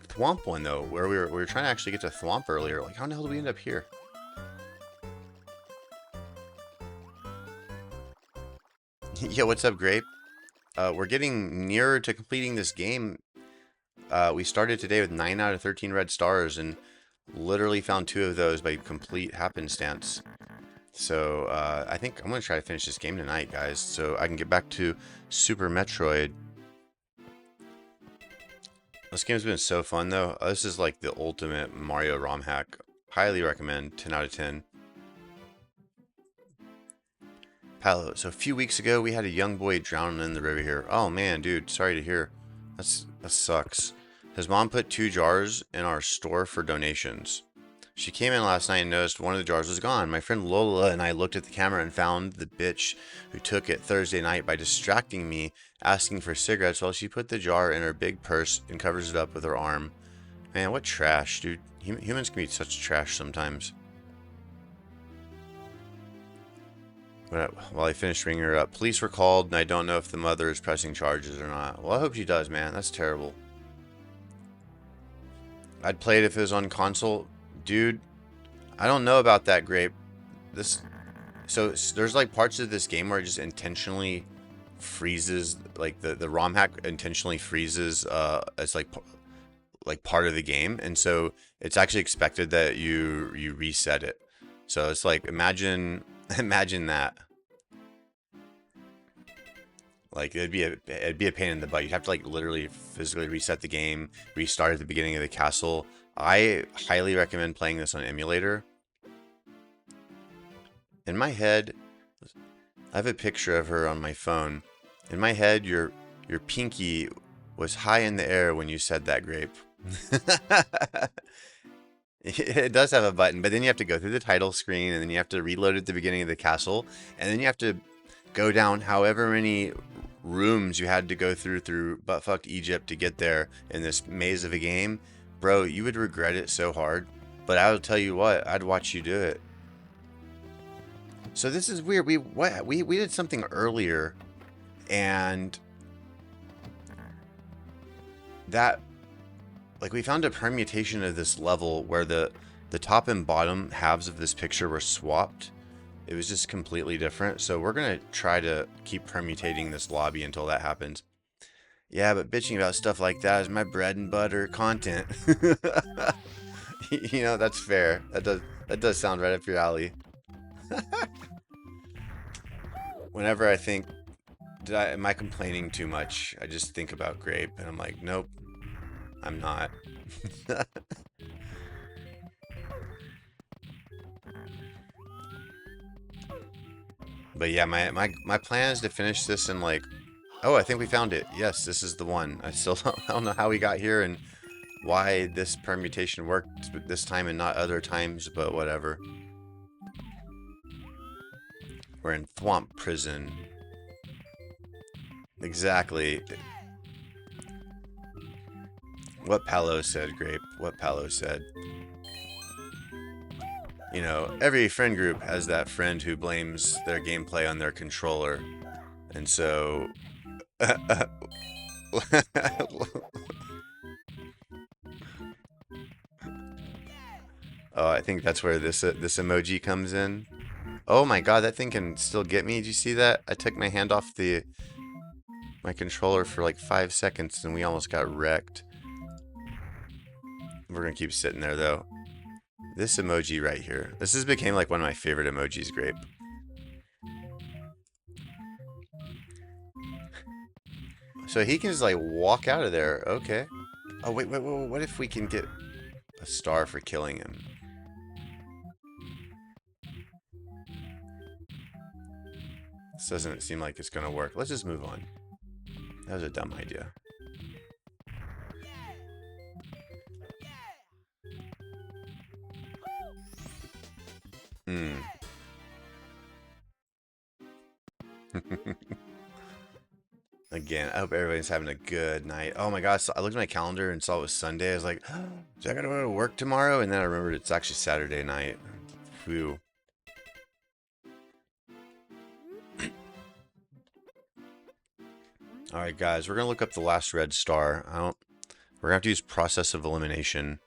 Thwomp one though, where we were trying to actually get to Thwomp earlier. Like, how in the hell did we end up here? Yeah, what's up, Grape? We're getting nearer to completing this game. We started today with 9 out of 13 red stars and literally found 2 of those by complete happenstance. So I think I'm going to try to finish this game tonight, guys, so I can get back to Super Metroid. This game's been so fun, though. This is like the ultimate Mario ROM hack. Highly recommend. 10 out of 10. Palo, so a few weeks ago, we had a young boy drowning in the river here. Oh, man, dude. Sorry to hear. That sucks. His mom put 2 jars in our store for donations. She came in last night and noticed one of the jars was gone. My friend Lola and I looked at the camera and found the bitch who took it Thursday night by distracting me, asking for cigarettes while she put the jar in her big purse and covers it up with her arm. Man, what trash, dude. Humans can be such trash sometimes. While I finished ringing her up, police were called, and I don't know if the mother is pressing charges or not. Well, I hope she does, man. That's terrible. I'd play it if it was on console. Dude, I don't know about that, Grape. So there's like parts of this game where it just intentionally freezes, like the ROM hack intentionally freezes as like part of the game, and so it's actually expected that you reset it. So it's like imagine that. Like it'd be a pain in the butt. You'd have to like literally physically reset the game, restart at the beginning of the castle. I highly recommend playing this on emulator. In my head, I have a picture of her on my phone. In my head, your pinky was high in the air when you said that, Grape. It does have a button, but then you have to go through the title screen, and then you have to reload at the beginning of the castle, and then you have to go down however many rooms you had to go through buttfucked Egypt to get there in this maze of a game. Bro, you would regret it so hard. But I will tell you what, I'd watch you do it. So this is weird. We did something earlier, and that, like, we found a permutation of this level where the top and bottom halves of this picture were swapped. It was just completely different. So we're gonna try to keep permutating this lobby until that happens. Yeah, but bitching about stuff like that is my bread and butter content. You know, that's fair. That does sound right up your alley. Whenever I think, am I complaining too much? I just think about Grape, and I'm like, nope, I'm not. But yeah, my plan is to finish this in like, oh, I think we found it. Yes, this is the one. I don't know how we got here and why this permutation worked this time and not other times, but whatever. We're in Thwomp Prison. Exactly. What Palo said, Grape. What Palo said. You know, every friend group has that friend who blames their gameplay on their controller. And so... Oh, I think that's where this emoji comes in. Oh my god, that thing can still get me. Did you see that? I took my hand off my controller for like 5 seconds and we almost got wrecked. We're gonna keep sitting there though. This emoji right here. This has became like one of my favorite emojis, Grape. So he can just like walk out of there. Okay. Oh, wait. What if we can get a star for killing him? This doesn't seem like it's gonna work. Let's just move on. That was a dumb idea. Hmm. Again, I hope everybody's having a good night. Oh my gosh, so I looked at my calendar and saw it was Sunday. I was like, do I gotta go to work tomorrow? And then I remembered it's actually Saturday night. Phew. Alright guys, we're gonna look up the last red star. We're gonna have to use process of elimination.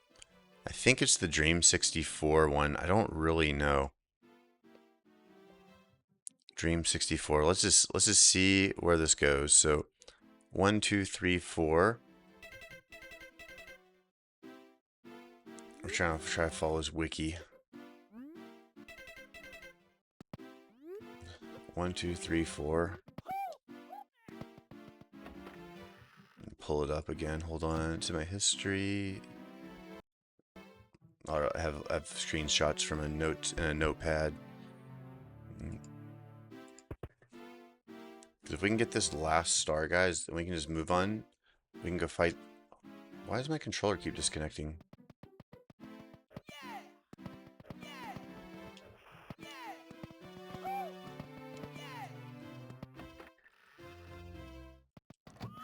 I think it's the Dream 64 one. I don't really know. Dream 64. Let's just see where this goes. So 1, 2, 3, 4. We're trying to follow his wiki. 1, 2, 3, 4. Pull it up again. Hold on to my history. I have screenshots from a notepad. Because if we can get this last star, guys, then we can just move on. We can go fight. Why does my controller keep disconnecting?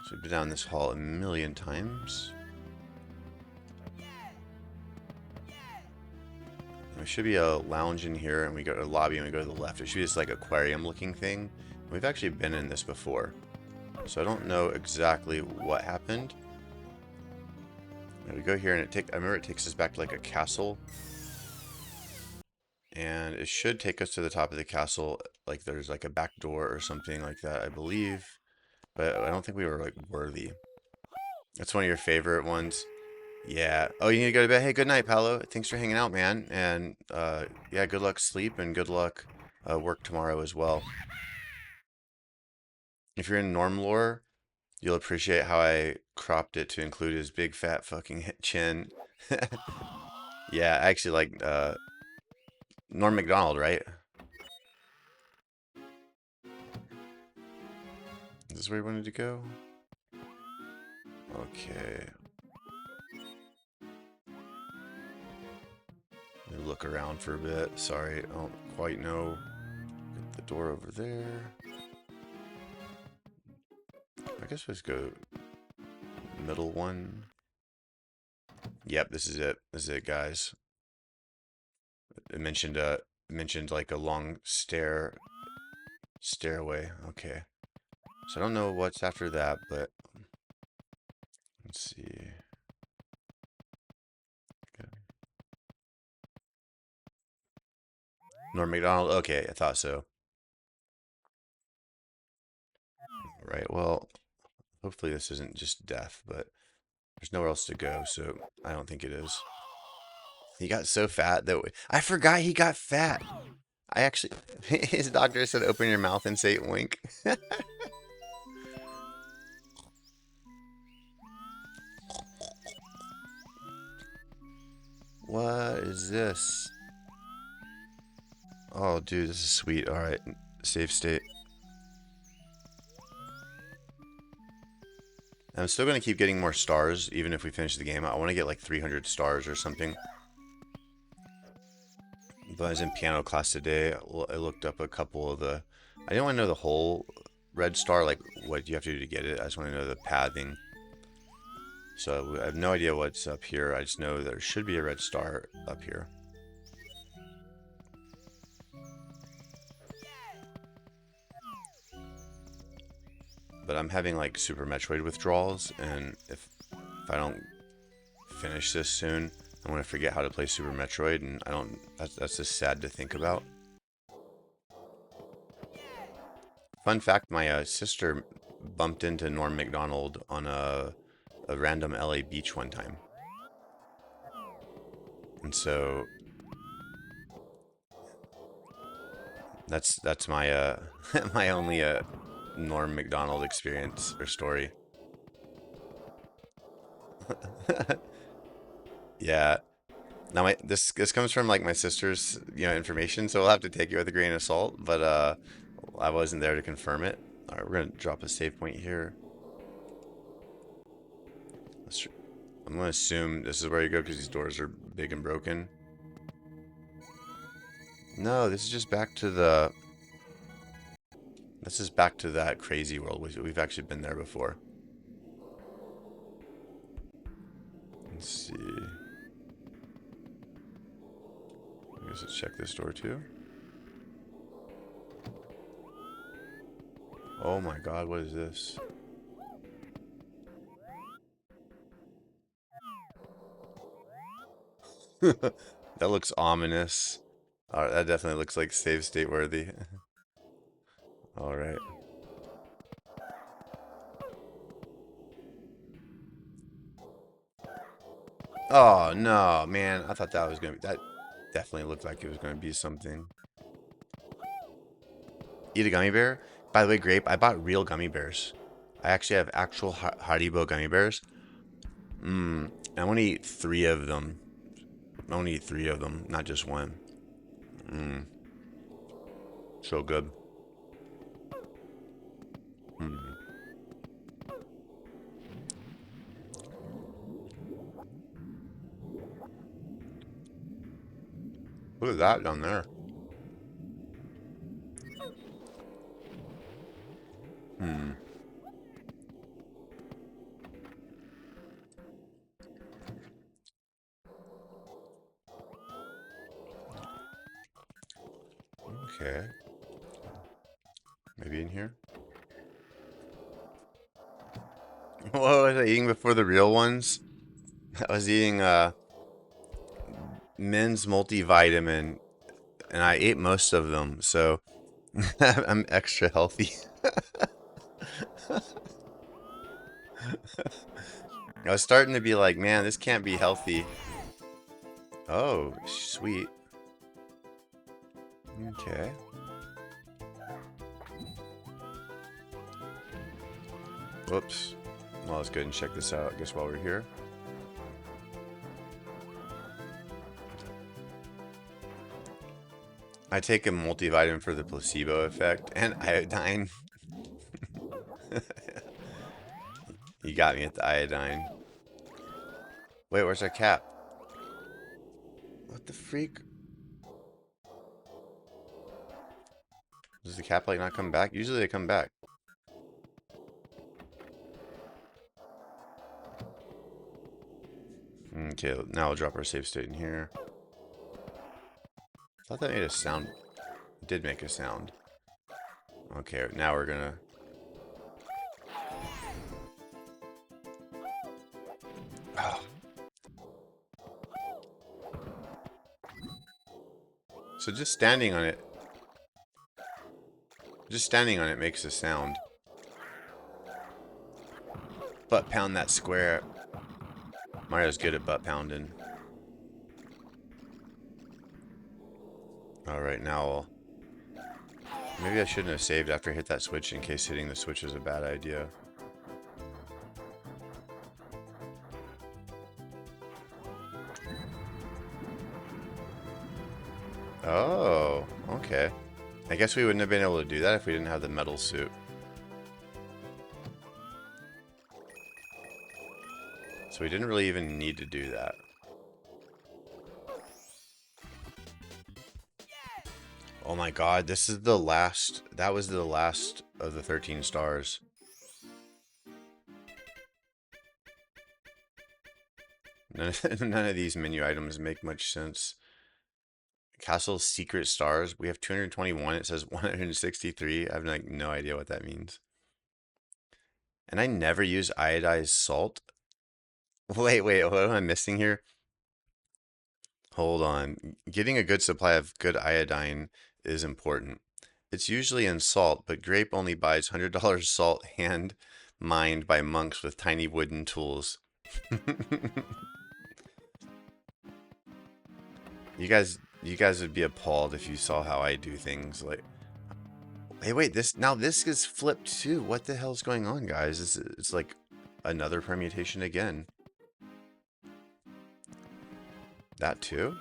So we've been down this hall a million times. There should be a lounge in here, and we go to the lobby, and we go to the left. It should be this like aquarium-looking thing. We've actually been in this before, so I don't know exactly what happened. And we go here, and I remember it takes us back to like a castle, and it should take us to the top of the castle. Like there's like a back door or something like that, I believe, but I don't think we were like worthy. That's one of your favorite ones. Yeah. Oh, you need to go to bed. Hey, good night, Paolo. Thanks for hanging out, man. And yeah, good luck sleep and good luck work tomorrow as well. If you're in Norm lore, you'll appreciate how I cropped it to include his big fat fucking chin. Yeah, I actually like Norm Macdonald, right? Is this where you wanted to go? Okay. Let me look around for a bit. Sorry, I don't quite know. Get the door over there. I guess let's go middle one. Yep, this is it. This is it, guys. It mentioned like a long stairway. Okay. So I don't know what's after that, but let's see. Okay. Norm Macdonald. Okay, I thought so. Right. Well, hopefully this isn't just death, but there's nowhere else to go, so I don't think it is. He got so fat that I forgot he got fat. I actually, his doctor said, "Open your mouth and say oink." What is this? Oh, dude, this is sweet. All right, save state. I'm still gonna keep getting more stars, even if we finish the game. I want to get like 300 stars or something. But I was in piano class today. I looked up a couple of the. I didn't want to know the whole red star, like what you have to do to get it. I just want to know the pathing. So I have no idea what's up here. I just know there should be a red star up here. But I'm having like Super Metroid withdrawals, and if I don't finish this soon, I'm gonna forget how to play Super Metroid, and I don't. That's just sad to think about. Fun fact: my sister bumped into Norm Macdonald on a random LA beach one time, and so that's my my only Norm Macdonald experience or story. Yeah. Now this comes from like my sister's information, so we'll have to take it with a grain of salt. But I wasn't there to confirm it. All right, we're gonna drop a save point here. Let's, I'm gonna assume this is where you go because these doors are big and broken. No, this is just back to the. This is back to that crazy world. We've actually been there before. Let's see. I guess let's check this door too. Oh my God, what is this? That looks ominous. Alright, that definitely looks like save state worthy. Alright. Oh no, man. I thought that was gonna be that definitely looked like it was gonna be something. Eat a gummy bear? By the way, Grape, I bought real gummy bears. I actually have actual Haribo gummy bears. Mmm. I want to eat three of them. I want to eat three of them, not just one. Mmm. So good. Mmm. Look at that down there. Hmm. Okay. Maybe in here. What was I eating before the real ones? I was eating men's multivitamin, and I ate most of them, so I'm extra healthy. I was starting to be like, man, this can't be healthy. Oh, sweet. Okay. Whoops. Well, let's go ahead and check this out, I guess, while we're here. I take a multivitamin for the placebo effect and iodine. You got me at the iodine. Wait, where's our cap? What the freak? Does the cap like not come back? Usually they come back. Okay, now we'll drop our save state in here. I thought that made a sound. It did make a sound. Okay, now we're gonna... Oh. So just standing on it... Just standing on it makes a sound. Butt pound that square. Mario's good at butt pounding. Alright, now maybe I shouldn't have saved after I hit that switch in case hitting the switch was a bad idea. Oh, okay. I guess we wouldn't have been able to do that if we didn't have the metal suit. So we didn't really even need to do that. Oh my God, this is the last. That was the last of the 13 stars. None of these menu items make much sense. Castle's secret stars. We have 221. It says 163. I have like no idea what that means. And I never use iodized salt. Wait, what am I missing here? Hold on. Getting a good supply of good iodine is important. It's usually in salt, but Grape only buys $100 salt hand mined by monks with tiny wooden tools. You guys would be appalled if you saw how I do things. Like, hey, wait, this is flipped too. What the hell's going on, guys? It's like another permutation again. That too?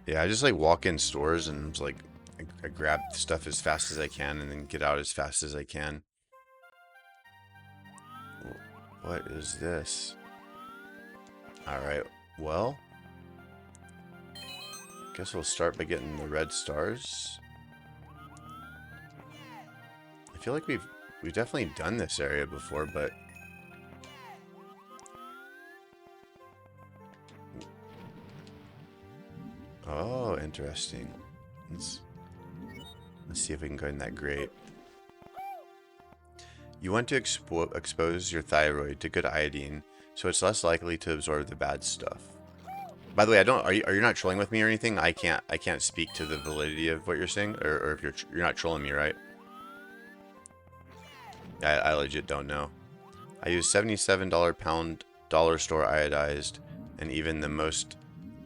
Yeah, I just like walk in stores and just like I grab stuff as fast as I can and then get out as fast as I can. What is this? All right. Well, guess we'll start by getting the red stars. I feel like we've definitely done this area before, but oh, interesting. Let's see if we can go in that grate. You want to expose your thyroid to good iodine, so it's less likely to absorb the bad stuff. By the way, I don't. Are you not trolling with me or anything? I can't speak to the validity of what you're saying, or if you're not trolling me, right? I legit don't know. I use $77 pound dollar store iodized, and even the most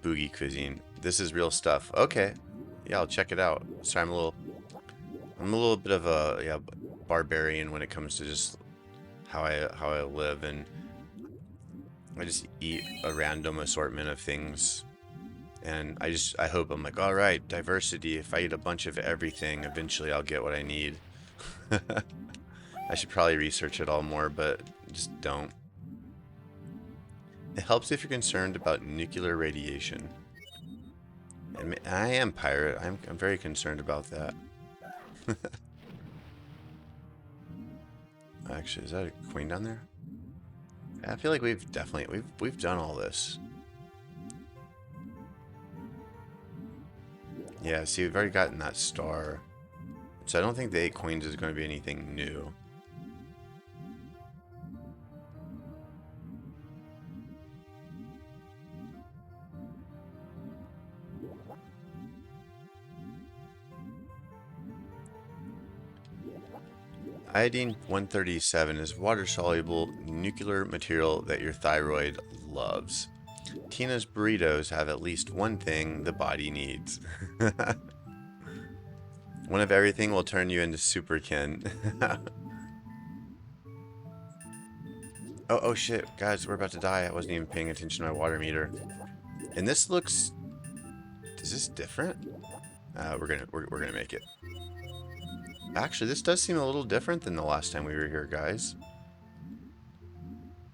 boogie cuisine. This is real stuff. Okay, yeah, I'll check it out. Sorry, I'm a little bit of a barbarian when it comes to just how I live, and I just eat a random assortment of things. And I hope I'm like, all right, diversity. If I eat a bunch of everything, eventually I'll get what I need. I should probably research it all more, but just don't. It helps if you're concerned about nuclear radiation. And I am pirate. I'm very concerned about that. Actually, is that a queen down there? I feel like we've done all this. Yeah, see, we've already gotten that star. So I don't think the 8 coins is going to be anything new. Iodine 137 is water-soluble nuclear material that your thyroid loves. Tina's burritos have at least one thing the body needs. One of everything will turn you into Superkin. Oh shit, guys, we're about to die. I wasn't even paying attention to my water meter. And this looks... Is this different? We're gonna make it. Actually, this does seem a little different than the last time we were here, guys.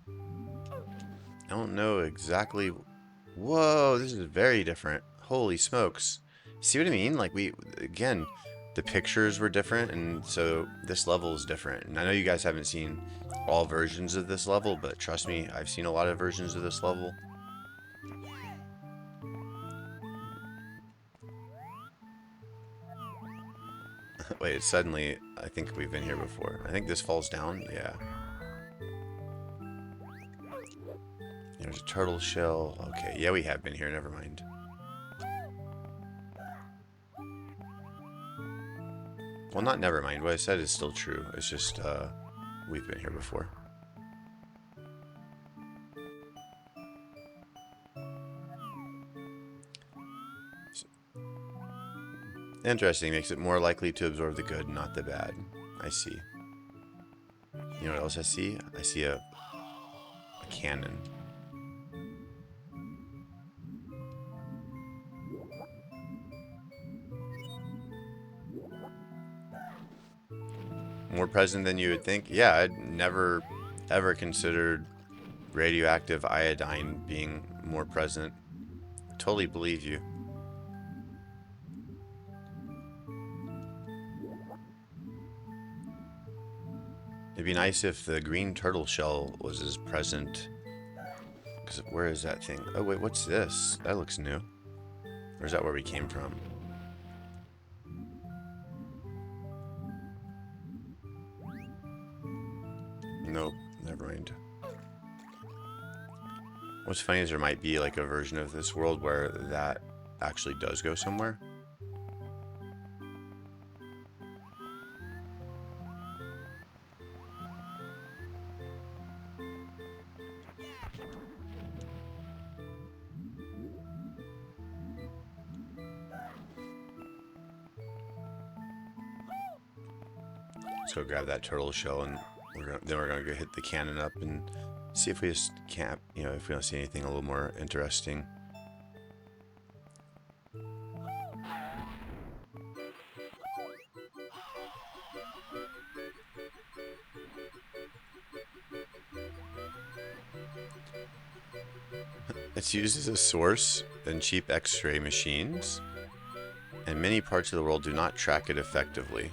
I don't know exactly... Whoa, this is very different. Holy smokes. See what I mean? Like, again, the pictures were different, and so this level is different. And I know you guys haven't seen all versions of this level, but trust me, I've seen a lot of versions of this level. Wait, suddenly, I think we've been here before. I think this falls down. Yeah. There's a turtle shell. Okay, yeah, we have been here. Never mind. Well, not never mind. What I said is still true. It's just, we've been here before. Interesting. Makes it more likely to absorb the good, not the bad. I see. You know what else I see? I see a cannon. More present than you would think? Yeah, I'd never, ever considered radioactive iodine being more present. Totally believe you. It'd be nice if the green turtle shell was as present. Because where is that thing? Oh, wait, what's this? That looks new. Or is that where we came from? Nope, never mind. What's funny is there might be like a version of this world where that actually does go somewhere. Let's go grab that turtle shell, and then we're gonna go hit the cannon up and see if we just can't, if we don't see anything a little more interesting. It's used as a source in cheap X-ray machines, and many parts of the world do not track it effectively.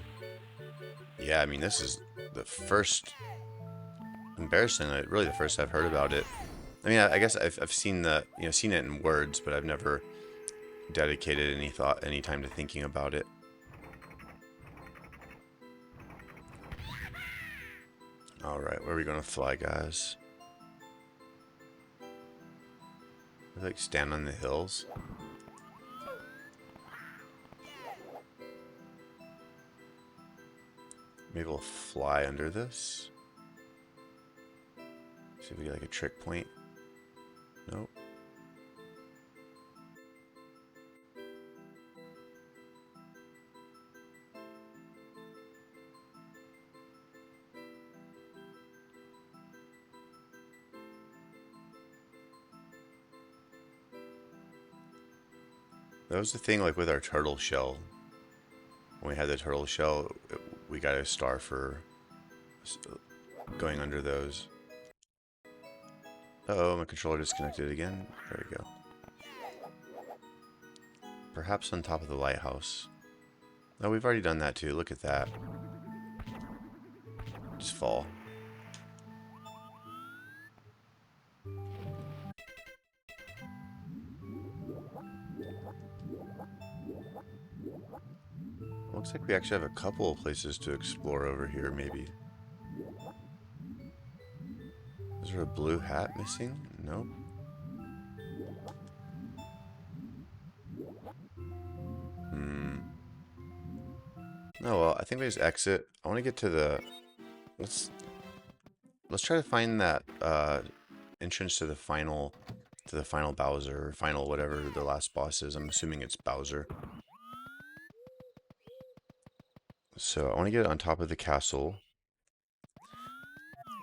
Yeah, I mean, this is the first, embarrassingly, really the first I've heard about it. I mean, I guess I've seen seen it in words, but I've never dedicated any time to thinking about it. All right, where are we gonna fly, guys? We like stand on the hills. Maybe we'll fly under this. See if we get like a trick point. Nope. That was the thing, like with our turtle shell. When we had the turtle shell, we got a star for going under those. Uh-oh, my controller disconnected again. There we go. Perhaps on top of the lighthouse. Oh, we've already done that too. Look at that. Just fall. Looks like we actually have a couple of places to explore over here, maybe. Is there a blue hat missing? Nope. Oh well, I think we just exit. I want to get to the... Let's try to find that entrance to the final Bowser, or final whatever the last boss is. I'm assuming it's Bowser. So I want to get on top of the castle.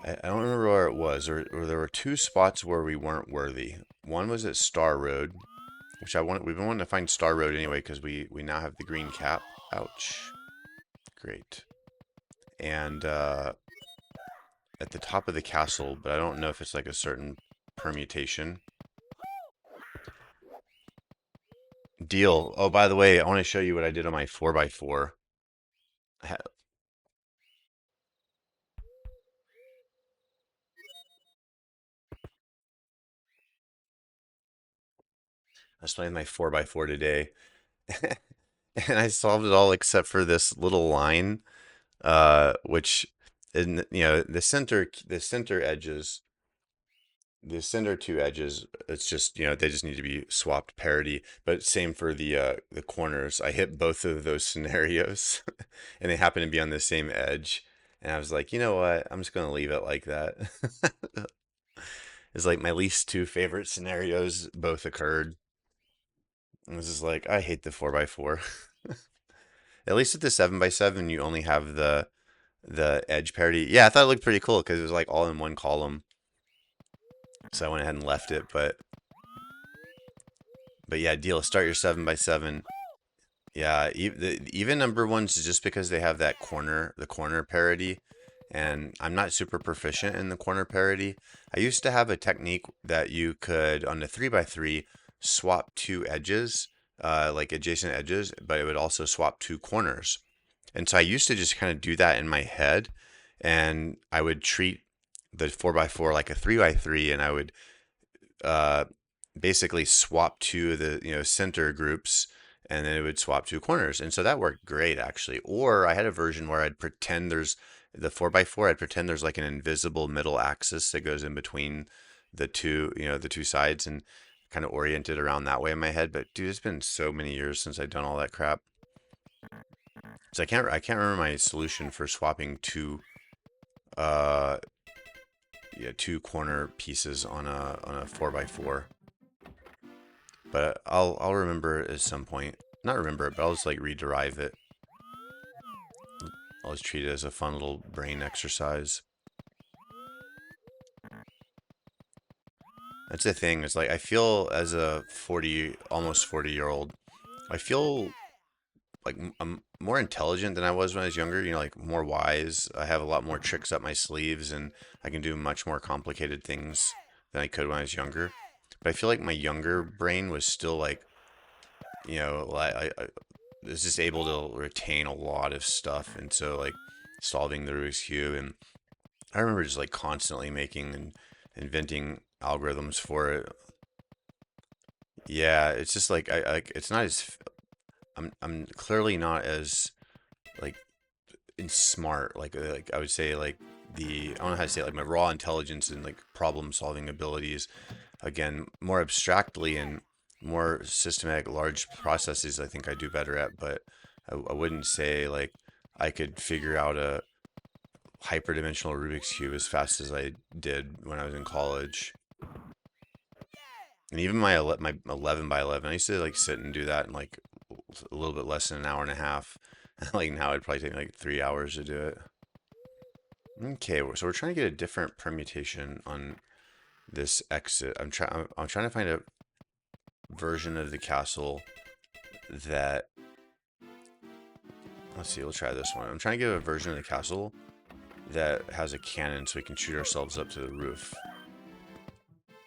I don't remember where it was, or there were two spots where we weren't worthy. One was at Star Road, which we've been wanting to find Star Road anyway, because we now have the green cap. Ouch. Great. And at the top of the castle, but I don't know if it's like a certain permutation. Deal. Oh, by the way, I want to show you what I did on my 4x4. I was playing my 4x4 today, and I solved it all except for this little line, which, the center edges, the center two edges, it's just, they just need to be swapped parity. But same for the corners. I hit both of those scenarios, and they happen to be on the same edge. And I was like, you know what? I'm just gonna leave it like that. It's like my least two favorite scenarios both occurred. And this is like, I hate the 4x4. At least with the 7x7, you only have the edge parity. Yeah, I thought it looked pretty cool because it was like all in one column. So I went ahead and left it, but yeah, deal. Start your 7x7. Yeah, the even number ones is just because they have that the corner parity, and I'm not super proficient in the corner parity. I used to have a technique that you could, on the 3x3, swap two edges, like adjacent edges, but it would also swap two corners. And so I used to just kind of do that in my head, and I would treat the 4x4 like a 3x3, and I would uh, basically swap two of the center groups, and then it would swap two corners, and so that worked great actually. Or I had a version where I'd pretend there's the 4x4. I'd pretend there's like an invisible middle axis that goes in between the two, the two sides, and kind of orient it around that way in my head. But dude, it's been so many years since I've done all that crap. So I can't remember my solution for swapping uh two corner pieces on a 4x4. But I'll remember it at some point. Not remember it, but I'll just like rederive it. I'll just treat it as a fun little brain exercise. That's the thing. It's like I feel as a almost 40-year-old, I feel like I'm more intelligent than I was when I was younger. Like more wise. I have a lot more tricks up my sleeves, and I can do much more complicated things than I could when I was younger. But I feel like my younger brain was still like, I was just able to retain a lot of stuff, and so like solving the Rubik's cube, and I remember just like constantly making and inventing algorithms for it. Yeah, it's just like it's not as I'm clearly not as like in smart like I would say like I don't know how to say it, like my raw intelligence and like problem solving abilities, again, more abstractly and more systematic large processes, I think I do better at. But I wouldn't say like I could figure out a hyperdimensional Rubik's cube as fast as I did when I was in college. And even my 11 by 11, I used to like sit and do that in like a little bit less than an hour and a half. Like now it'd probably take like 3 hours to do it. Okay, so we're trying to get a different permutation on this exit. I'm trying to find a version of the castle that, let's see, we'll try this one. I'm trying to get a version of the castle that has a cannon so we can shoot ourselves up to the roof.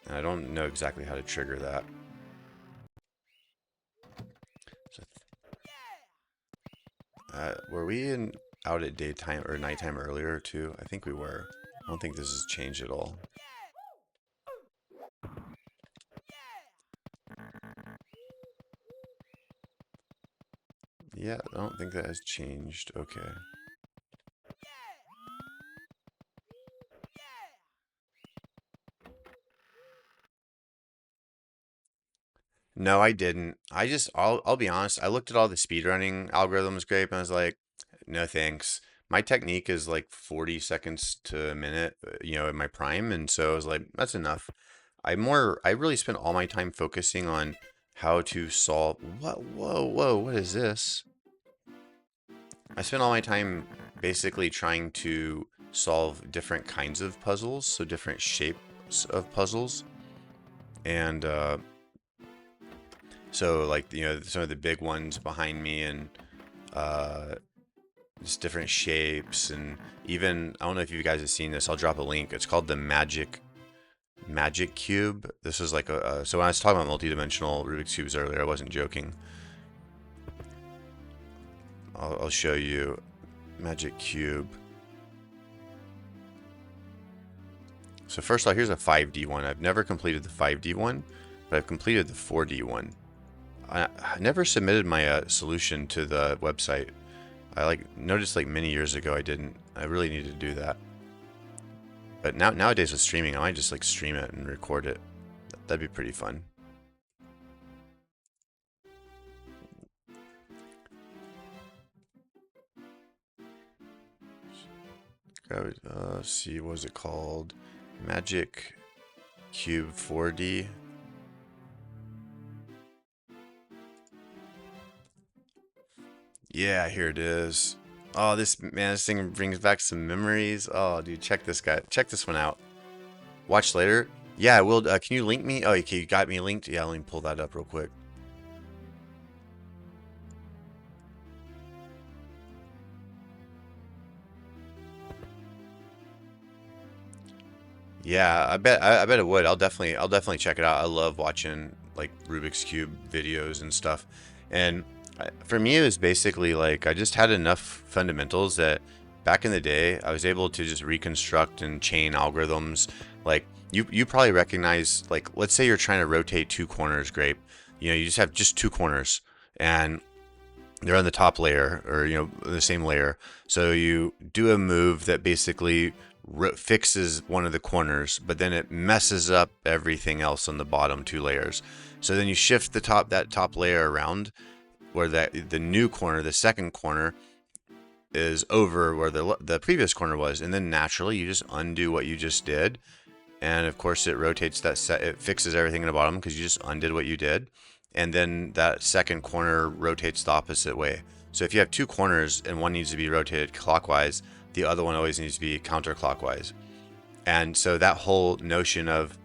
And I don't know exactly how to trigger that. Were we out at daytime or nighttime earlier too? I think we were. I don't think this has changed at all. Yeah, I don't think that has changed. Okay. No, I didn't. I'll be honest. I looked at all the speedrunning algorithms grape and I was like, no thanks. My technique is like 40 seconds to a minute, in my prime, and so I was like, that's enough. I really spent all my time focusing on how to solve whoa, what is this? I spent all my time basically trying to solve different kinds of puzzles, so different shapes of puzzles. And so like, some of the big ones behind me, and uh just different shapes, and even I don't know if you guys have seen this. I'll drop a link. It's called the Magic Cube. This is like so when I was talking about multi-dimensional Rubik's cubes earlier, I wasn't joking. I'll show you Magic Cube. So first off, here's a 5D one. I've never completed the 5D one, but I've completed the 4D one. I never submitted my solution to the website. I noticed like many years ago I didn't. I really needed to do that. But nowadays with streaming, I might just like stream it and record it. That'd be pretty fun. See, what was it called? Magic Cube 4D. Yeah, here it is. Oh, this thing brings back some memories. Oh, dude, check this one out. Watch later. Yeah, I will. Can you link me? Oh, okay, you got me linked. Yeah, let me pull that up real quick. Yeah, I bet it would. I'll definitely check it out. I love watching like Rubik's Cube videos and stuff. And for me, it was basically like I just had enough fundamentals that back in the day, I was able to just reconstruct and chain algorithms. Like you probably recognize, like, let's say you're trying to rotate two corners, grape. You just have just two corners, and they're on the top layer, or the same layer. So you do a move that basically fixes one of the corners, but then it messes up everything else on the bottom 2 layers. So then you shift that top layer around where the new corner, the second corner, is over where the previous corner was, and then naturally you just undo what you just did, and of course it rotates it fixes everything in the bottom because you just undid what you did, and then that second corner rotates the opposite way. So if you have 2 corners and one needs to be rotated clockwise, the other one always needs to be counterclockwise. And so that whole notion of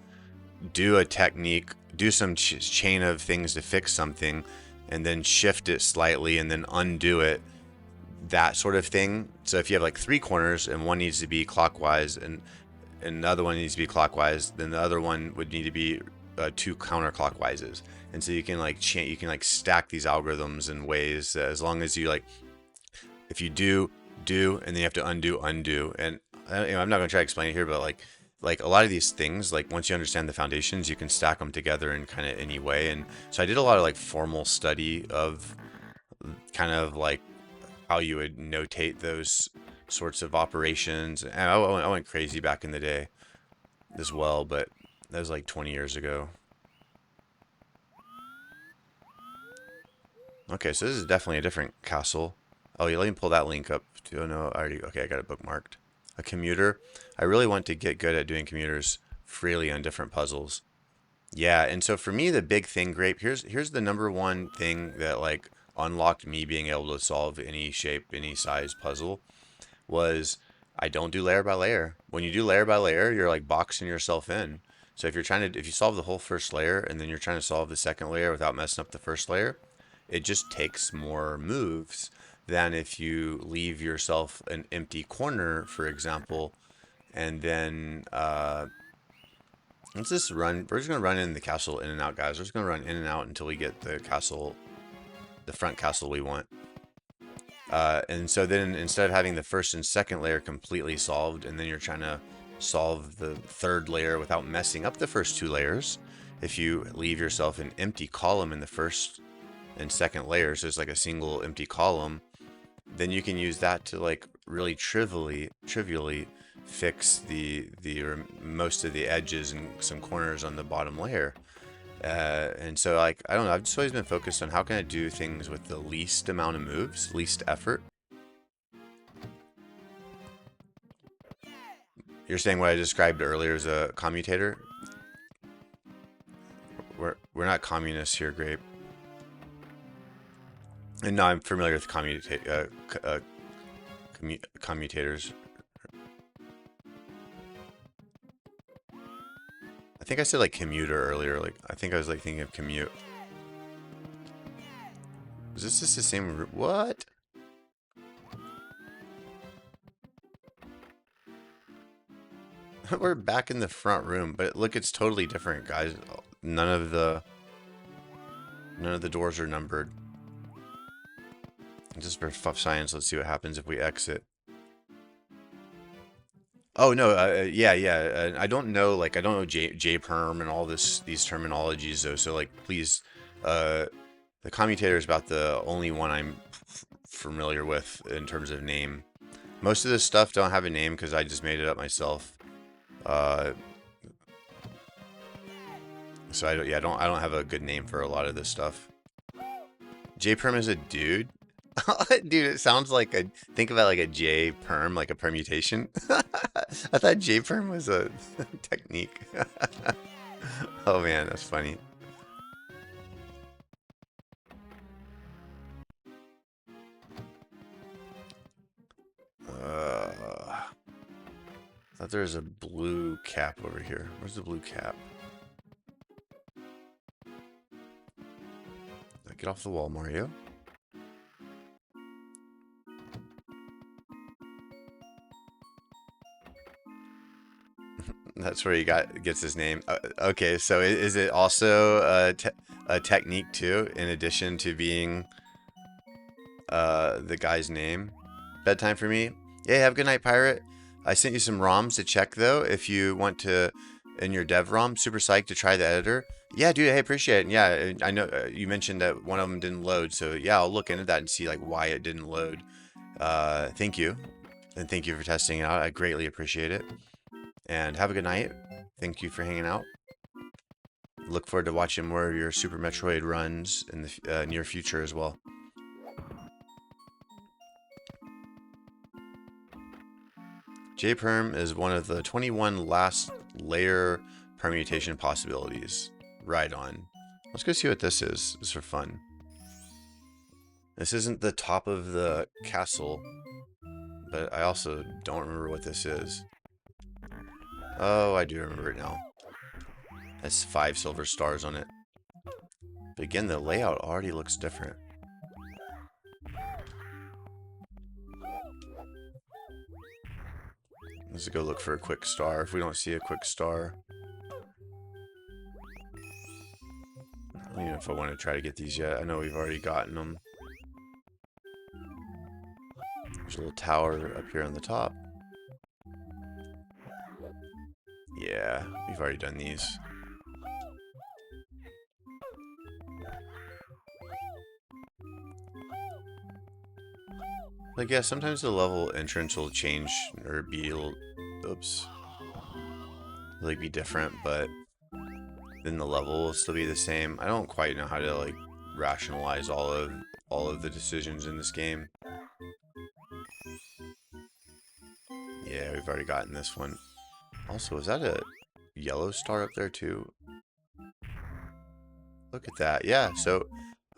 do a technique, do some chain of things to fix something, and then shift it slightly and then undo it, that sort of thing. So if you have like 3 corners and one needs to be clockwise and another one needs to be clockwise, then the other one would need to be 2 counterclockwise. And so you can like you can like stack these algorithms in ways that, as long as you like, if you do and then you have to undo. And I'm not going to try to explain it here, but like a lot of these things, like once you understand the foundations, you can stack them together in kind of any way. And so I did a lot of like formal study of kind of like how you would notate those sorts of operations. And I went crazy back in the day as well, but that was like 20 years ago. Okay, so this is definitely a different castle. Oh yeah, let me pull that link up. Oh no, okay, I got it bookmarked. A commuter. I really want to get good at doing commuters freely on different puzzles. Yeah, and so for me, the big thing, Grape, here's the number one thing that like unlocked me being able to solve any shape, any size puzzle was I don't do layer by layer. When you do layer by layer, you're like boxing yourself in. So if you solve the whole first layer and then you're trying to solve the second layer without messing up the first layer, it just takes more moves than if you leave yourself an empty corner, for example, and then let's just run. We're just gonna run in the castle in and out, guys. We're just gonna run in and out until we get the castle, the front castle we want. And so then instead of having the first and second layer completely solved, and then you're trying to solve the third layer without messing up the first 2 layers, if you leave yourself an empty column in the first and second layers, so it's like a single empty column, then you can use that to like really trivially fix the most of the edges and some corners on the bottom layer. And so like, I don't know, I've just always been focused on how can I do things with the least amount of moves, least effort. You're saying what I described earlier as a commutator? We're not communists here, Grape. And no, I'm familiar with commutators. I think I said like commuter earlier. Like I think I was like thinking of commute. Is this just the same? What? We're back in the front room, but look, it's totally different, guys. None of the doors are numbered. Just for science, let's see what happens if we exit. Oh no, yeah. I don't know, like I don't know J-perm and all these terminologies though. So like, please, the commutator is about the only one I'm familiar with in terms of name. Most of this stuff don't have a name because I just made it up myself. So I don't have a good name for a lot of this stuff. J-perm is a dude. Dude, it sounds like think about like a J-perm, like a permutation. I thought J-perm was a technique. Oh man, that's funny. I thought there was a blue cap over here. Where's the blue cap? Get off the wall, Mario. That's where he gets his name. Okay, so is it also a technique too, in addition to being the guy's name? Bedtime for me. Yeah, have a good night, pirate. I sent you some ROMs to check though. If you want to, in your dev ROM, super psyched to try the editor. Yeah, dude, hey, appreciate it. And yeah, I know you mentioned that one of them didn't load, so yeah, I'll look into that and see like why it didn't load. Thank you. And thank you for testing it out. I greatly appreciate it. And have a good night. Thank you for hanging out. Look forward to watching more of your Super Metroid runs in the near future as well. J-Perm is one of the 21 last layer permutation possibilities. Right on. Let's go see what this is. This is for fun. This isn't the top of the castle, but I also don't remember what this is. Oh, I do remember it now. That's 5 silver stars on it. But again, the layout already looks different. Let's go look for a quick star. If we don't see a quick star, I don't even know if I want to try to get these yet. I know we've already gotten them. There's a little tower up here on the top. Yeah, we've already done these. Like, yeah, sometimes the level entrance will change or be a little, oops, like be different, but then the level will still be the same. I don't quite know how to like rationalize all of the decisions in this game. Yeah, we've already gotten this one. Also, is that a yellow star up there too? Look at that. Yeah, so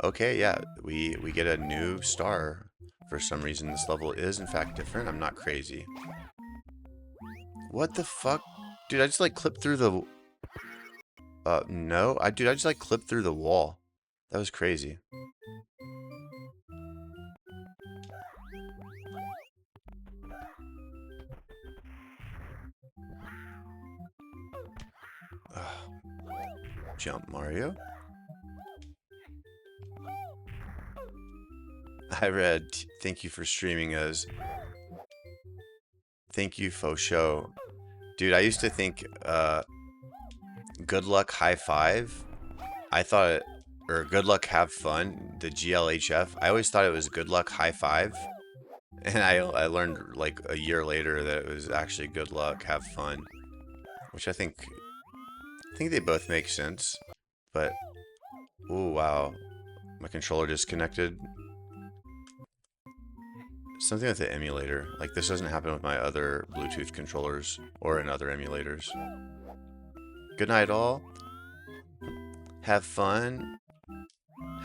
okay, yeah, we get a new star. For some reason, this level is in fact different. I'm not crazy. What the fuck? Dude, I just like clipped through the... no. Dude, I just like clipped through the wall. That was crazy. Jump, Mario. I read, thank you for streaming as... Thank you, faux show. Dude, I used to think, good luck, high five. I thought it, or good luck, have fun, the GLHF. I always thought it was good luck, high five. And I learned like a year later that it was actually good luck, have fun. Which I think they both make sense. But, oh wow. My controller disconnected. Something with the emulator. Like, this doesn't happen with my other Bluetooth controllers or in other emulators. Good night, all. Have fun.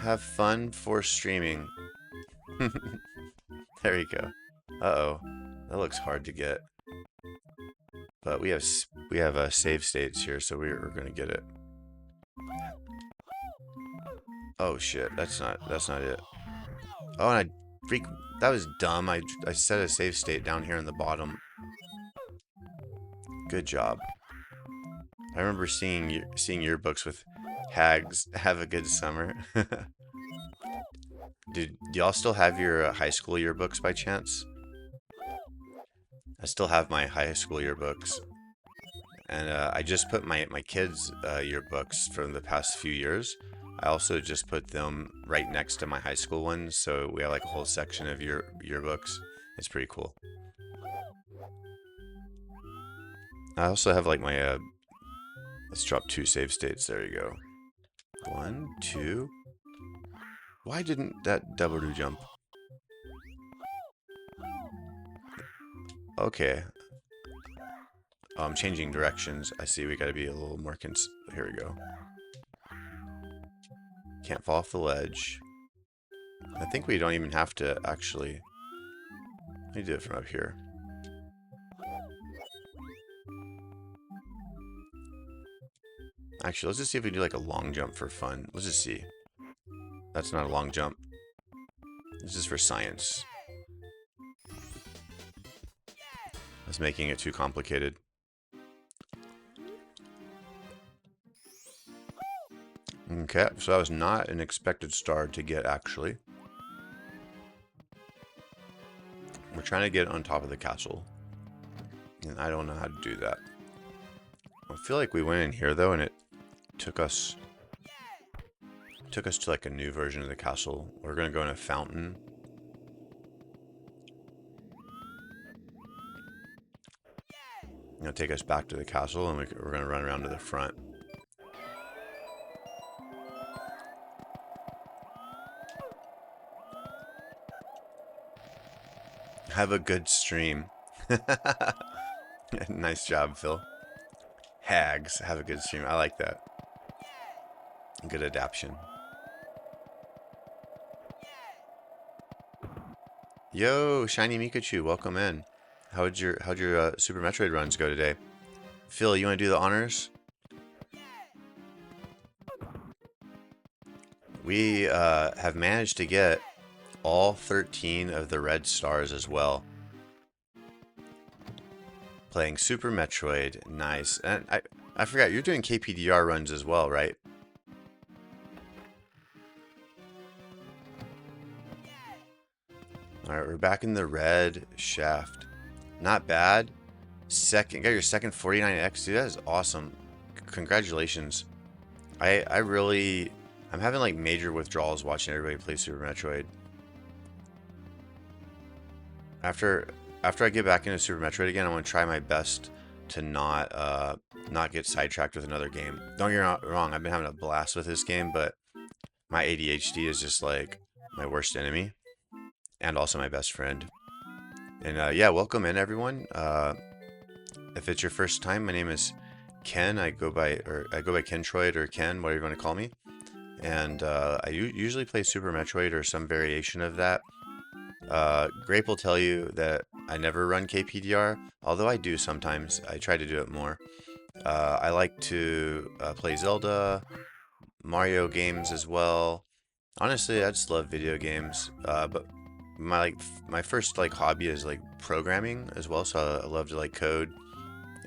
Have fun for streaming. There you go. Uh-oh. That looks hard to get. But we have save states here, so we're gonna get it. Oh shit, that's not it. Oh, and that was dumb. I set a save state down here in the bottom. Good job. I remember seeing yearbooks with hags. Have a good summer. Do y'all still have your high school yearbooks by chance? I still have my high school yearbooks. And I just put my kids' yearbooks from the past few years. I also just put them right next to my high school ones, so we have like a whole section of yearbooks. It's pretty cool. I also have like my, let's drop 2 save states. There you go. 1, 2. Why didn't that double do jump? Okay. Oh, I'm changing directions. I see we gotta be a little more here we go. Can't fall off the ledge. I think we don't even have to actually... Let me do it from up here. Actually, let's just see if we do like a long jump for fun. Let's just see. That's not a long jump. This is for science. That's making it too complicated. Okay, so that was not an expected star to get, actually. We're trying to get on top of the castle. And I don't know how to do that. I feel like we went in here, though, and it took us to like a new version of the castle. We're going to go in a fountain. take us back to the castle, and we're gonna run around to the front. Have a good stream. Nice job, Phil. Hags, have a good stream. I like that. Good adaptation. Yo, Shiny Mikachu, welcome in. How'd your Super Metroid runs go today? Phil, you want to do the honors? We have managed to get all 13 of the red stars as well. Playing Super Metroid, nice. And I forgot, you're doing KPDR runs as well, right? Alright, we're back in the red shaft. Not bad. Got your second 49X, dude, that is awesome. Congratulations. I'm having like major withdrawals watching everybody play Super Metroid. After I get back into Super Metroid again, I want to try my best to not get sidetracked with another game. Don't get me wrong, I've been having a blast with this game, but my ADHD is just like my worst enemy, and also my best friend. And yeah, welcome in everyone. If it's your first time, my name is Ken. I go by Kentroid or Ken, whatever you want to call me. And I usually play Super Metroid or some variation of that. Grape will tell you that I never run KPDR, although I do sometimes. I try to do it more. I like to play Zelda, Mario games as well. Honestly, I just love video games. But my first like hobby is like programming as well. So I love to like code,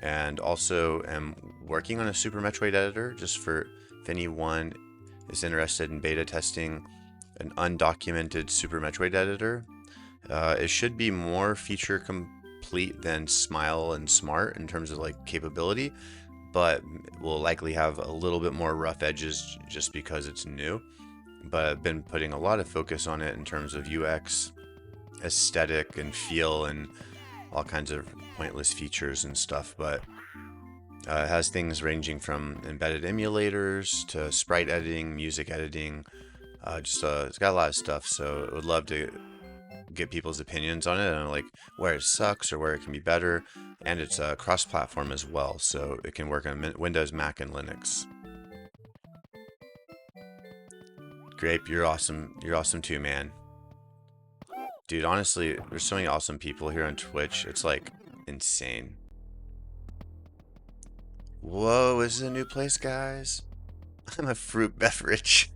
and also am working on a Super Metroid editor just for if anyone is interested in beta testing an undocumented Super Metroid editor. It should be more feature complete than Smile and Smart in terms of like capability, but will likely have a little bit more rough edges just because it's new. But I've been putting a lot of focus on it in terms of UX, aesthetic, and feel, and all kinds of pointless features and stuff. But it has things ranging from embedded emulators to sprite editing, music editing. It's got a lot of stuff, so I would love to get people's opinions on it and like where it sucks or where it can be better. And it's cross-platform as well, so it can work on Windows, Mac, and Linux. Grape, you're awesome. You're awesome too, man. Dude, honestly, there's so many awesome people here on Twitch. It's like insane. Whoa, this is a new place, guys. I'm a fruit beverage.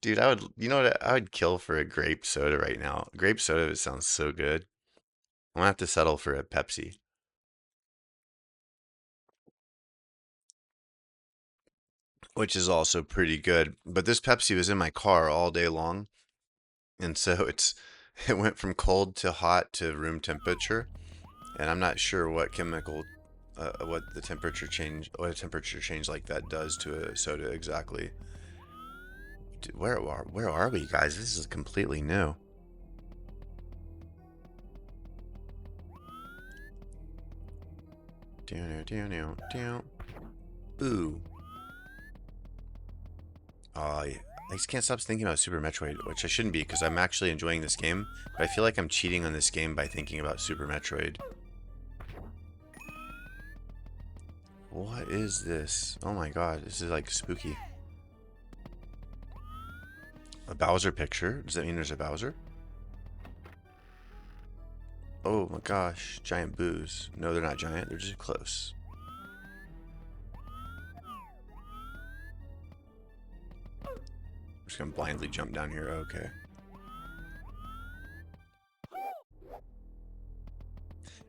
Dude, you know what? I would kill for a grape soda right now. Grape soda, it sounds so good. I'm gonna have to settle for a Pepsi. Which is also pretty good. But this Pepsi was in my car all day long. And so it went from cold to hot to room temperature. And I'm not sure what what a temperature change like that does to a soda exactly. Dude, where are we, guys? This is completely new. Ooh. I just can't stop thinking about Super Metroid, which I shouldn't be because I'm actually enjoying this game. But I feel like I'm cheating on this game by thinking about Super Metroid. What is this? Oh my god, this is like spooky. A Bowser picture? Does that mean there's a Bowser? Oh my gosh, giant boos. No, they're not giant, they're just close. I'm just gonna blindly jump down here, okay.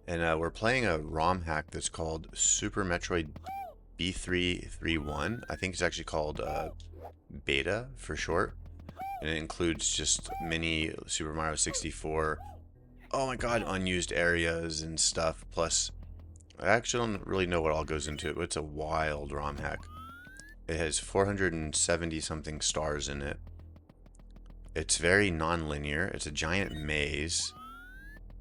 And we're playing a ROM hack that's called Super Metroid B3313. I think it's actually called Beta for short. And it includes just mini Super Mario 64. Oh my god, unused areas and stuff. Plus, I actually don't really know what all goes into it, but it's a wild ROM hack. It has 470 something stars in it. It's very non-linear. It's a giant maze.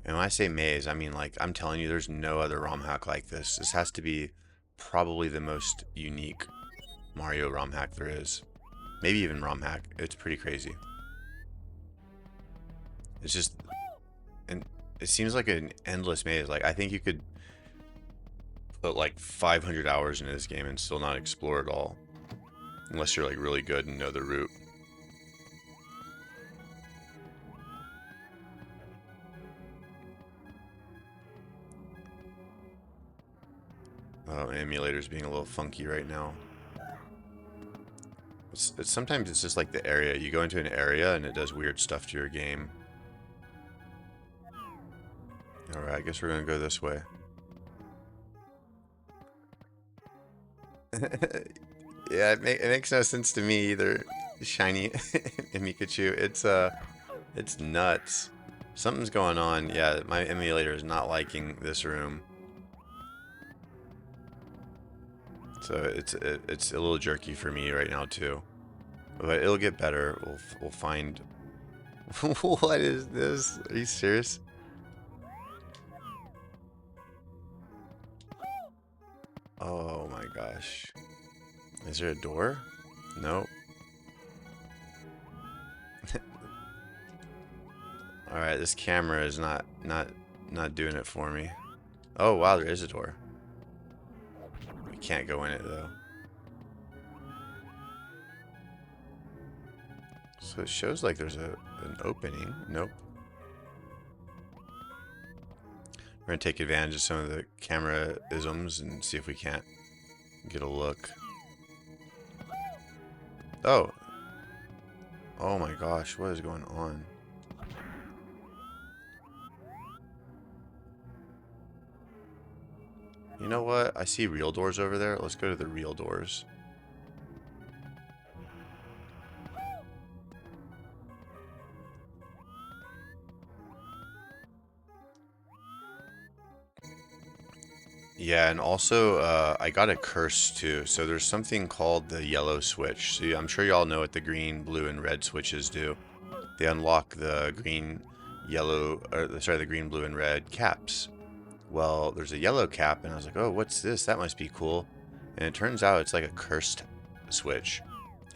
And when I say maze, I mean like I'm telling you, there's no other ROM hack like this. This has to be probably the most unique Mario ROM hack there is. Maybe even ROM hack. It's pretty crazy. It's just, and it seems like an endless maze. Like I think you could put like 500 hours into this game and still not explore it all, unless you're like really good and know the route. Oh, emulator's being a little funky right now. Sometimes it's just like the area. You go into an area and it does weird stuff to your game. Alright, I guess we're gonna go this way. Yeah, it makes no sense to me either. Shiny Mikachu. It's nuts. Something's going on. Yeah, my emulator is not liking this room. So it's a little jerky for me right now too. But it'll get better. We'll find. What is this? Are you serious? Oh my gosh. Is there a door? Nope. Alright, this camera is not doing it for me. Oh wow, there is a door. We can't go in it though. So it shows like there's an opening. Nope. We're gonna take advantage of some of the camera isms and see if we can't get a look. Oh. Oh my gosh, what is going on? You know what? I see real doors over there. Let's go to the real doors. Yeah, and also I got a curse too. So there's something called the yellow switch. So I'm sure y'all know what the green, blue, and red switches do. They unlock the green, yellow, or sorry, the green, blue, and red caps. Well, there's a yellow cap, and I was like, oh, what's this? That must be cool. And it turns out it's like a cursed switch,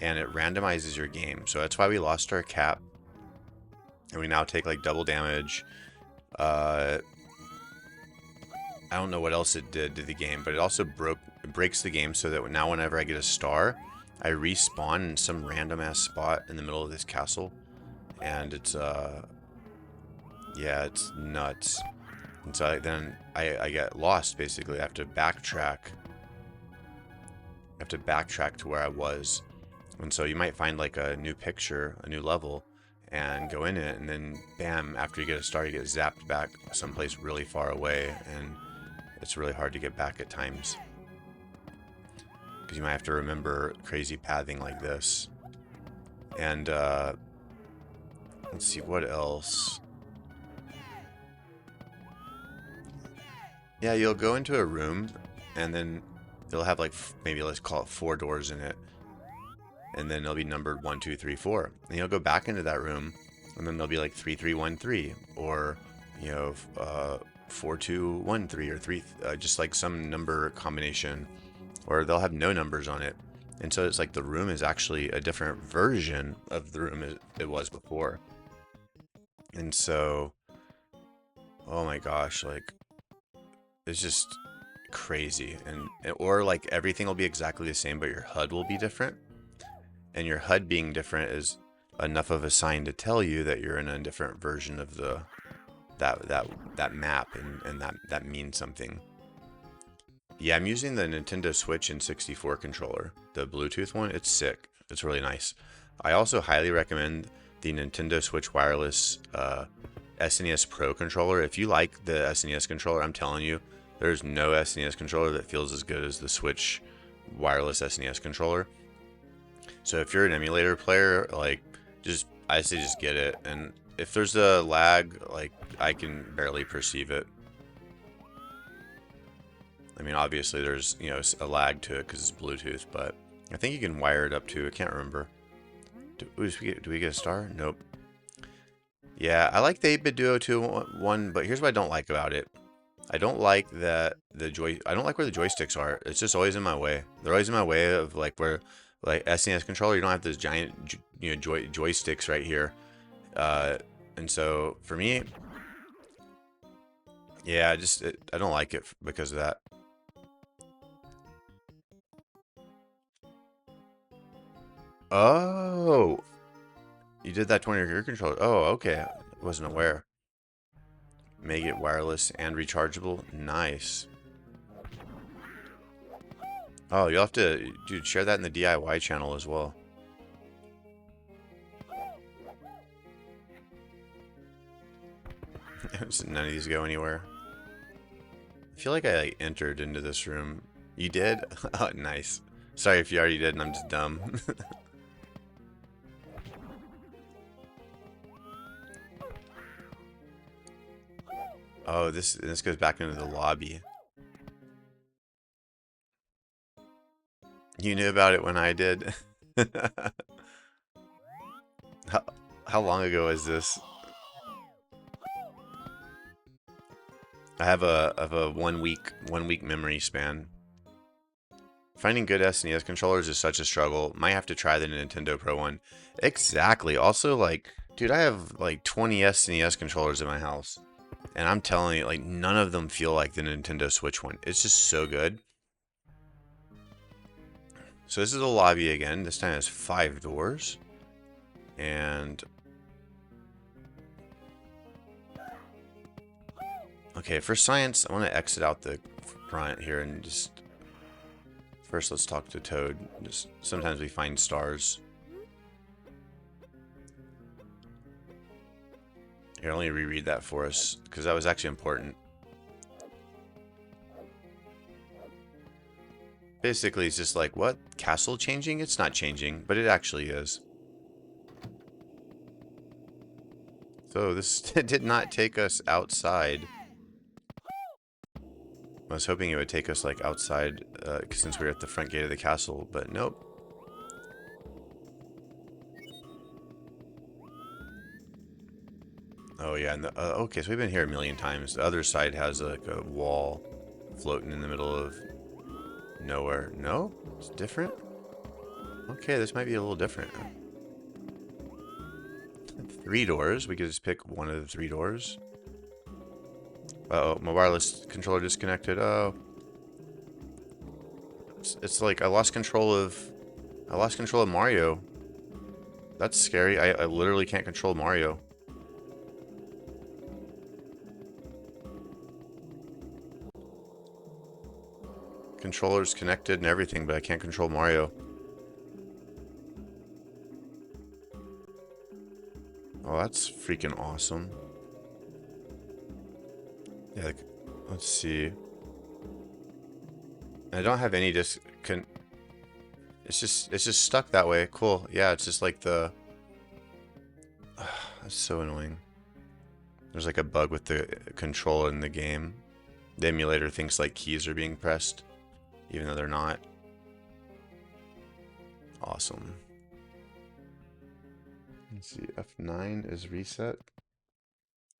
and it randomizes your game. So that's why we lost our cap, and we now take like double damage. I don't know what else it did to the game, but it also breaks the game so that now whenever I get a star, I respawn in some random ass spot in the middle of this castle, and it's yeah, it's nuts. And so then I get lost basically. I have to backtrack. I have to backtrack to where I was, and so you might find like a new picture, a new level, and go in it, and then bam, after you get a star, you get zapped back someplace really far away, and it's really hard to get back at times because you might have to remember crazy pathing like this. And let's see what else. Yeah, you'll go into a room and then you'll have like maybe let's call it 4 doors in it, and then they'll be numbered 1, 2, 3, 4. And you'll go back into that room, and then they'll be like 3313, or you know 4213 or 3, just like some number combination, or they'll have no numbers on it. And so it's like the room is actually a different version of the room it was before. And so, oh my gosh, like it's just crazy. And or like everything will be exactly the same, but your HUD will be different. And your HUD being different is enough of a sign to tell you that you're in a different version of the that map, and that means something. Yeah, I'm using the Nintendo Switch and 64 controller, the Bluetooth one. It's sick. It's really nice. I also highly recommend the Nintendo Switch wireless SNES Pro controller. If you like the SNES controller, I'm telling you, there's no SNES controller that feels as good as the Switch wireless SNES controller. So if you're an emulator player, like I say just get it. And if there's a lag, like I can barely perceive it. I mean, obviously there's, you know, a lag to it because it's Bluetooth, but I think you can wire it up too. I can't remember. Do we get a star? Nope. Yeah, I like the 8-bit Duo 2 one, but here's what I don't like about it. I don't like that I don't like where the joysticks are. It's just always in my way. They're always in my way of like where like SNES controller, you don't have those giant joysticks right here. Uh and so for me, yeah, I don't like it because of that. Oh, you did that to one of your controllers. Oh, okay. I wasn't aware. Make it wireless and rechargeable. Nice. Oh, you'll have to, dude, share that in the DIY channel as well. None of these go anywhere. I feel like I like entered into this room. You did? Oh, nice. Sorry if you already did and I'm just dumb. Oh, this goes back into the lobby. You knew about it when I did. how, how long ago is this? I have a 1 week memory span. Finding good SNES controllers is such a struggle. Might have to try the Nintendo Pro one. Exactly. Also, like, dude, I have like 20 SNES controllers in my house. And I'm telling you, like, none of them feel like the Nintendo Switch one. It's just so good. So this is a lobby again. This time it has 5 doors. And... okay, for science, I want to exit out the front here and just... first, let's talk to Toad. Just sometimes we find stars. Here, let me reread that for us, because that was actually important. Basically, it's just like, what? Castle changing? It's not changing, but it actually is. So this did not take us outside. I was hoping it would take us like outside since we were at the front gate of the castle, but nope. Oh yeah, and okay, so we've been here a million times. The other side has like a wall floating in the middle of nowhere. No? It's different? Okay, this might be a little different. 3 doors. We could just pick one of the 3 doors. Uh-oh, my wireless controller disconnected. Oh. It's like I lost control of Mario. That's scary. I literally can't control Mario. Controller's connected and everything, but I can't control Mario. Oh, that's freaking awesome. Yeah, like, let's see. I don't have any it's just stuck that way. Cool. Yeah, it's just like the that's so annoying. There's like a bug with the control in the game. The emulator thinks like keys are being pressed, even though they're not. Awesome. Let's see, F9 is reset.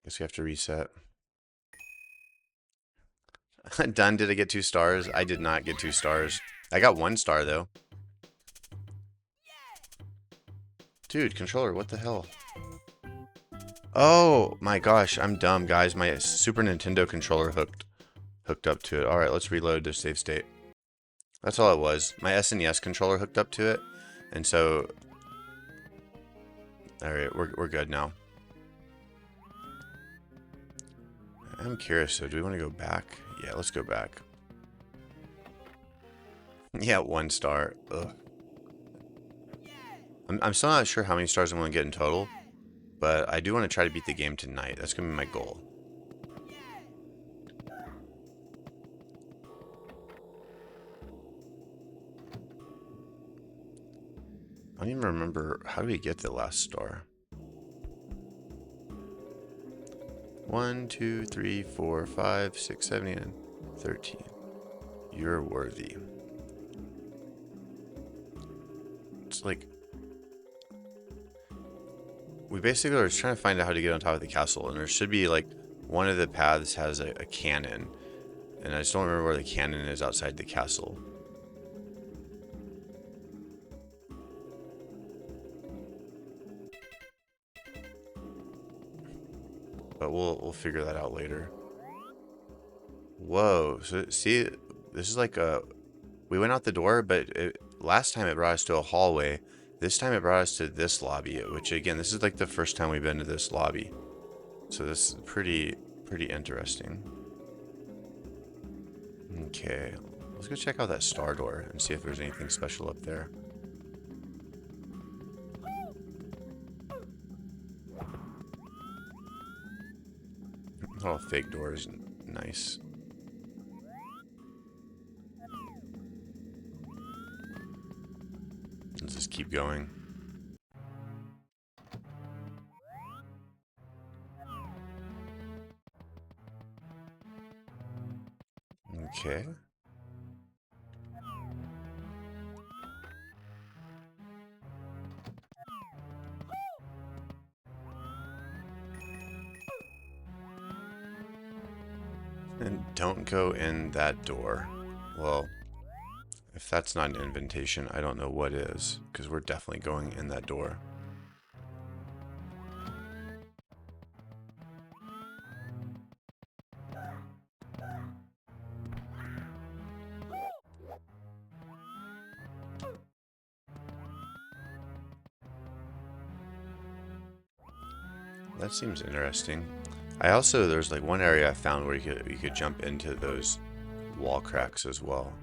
Guess we have to reset. Done. Did I get 2 stars? I did not get 2 stars. I got 1 star though. Dude, controller, what the hell? Oh my gosh, I'm dumb, guys. My Super Nintendo controller hooked up to it. All right, let's reload to save state. That's all it was. My SNES controller hooked up to it, and so all right, we're good now. I'm curious. So, do we want to go back? Yeah, let's go back. Yeah, 1 star. Ugh. I'm still not sure how many stars I'm going to get in total, but I do want to try to beat the game tonight. That's going to be my goal. I don't even remember, how do we get the last star? 1, 2, 3, 4, 5, 6, 7, 8, 9, 13. You're worthy. It's like... we basically are trying to find out how to get on top of the castle, and there should be like one of the paths has a cannon, and I just don't remember where the cannon is outside the castle. But we'll figure that out later. Whoa! So see, this is like a we went out the door, but last time it brought us to a hallway. This time it brought us to this lobby, which again, this is like the first time we've been to this lobby. So this is pretty interesting. Okay, let's go check out that star door and see if there's anything special up there. Oh, fake doors, nice. Let's just keep going. Okay. And don't go in that door. Well, if that's not an invitation, I don't know what is, because we're definitely going in that door. That seems interesting. There's like one area I found where you could jump into those wall cracks as well.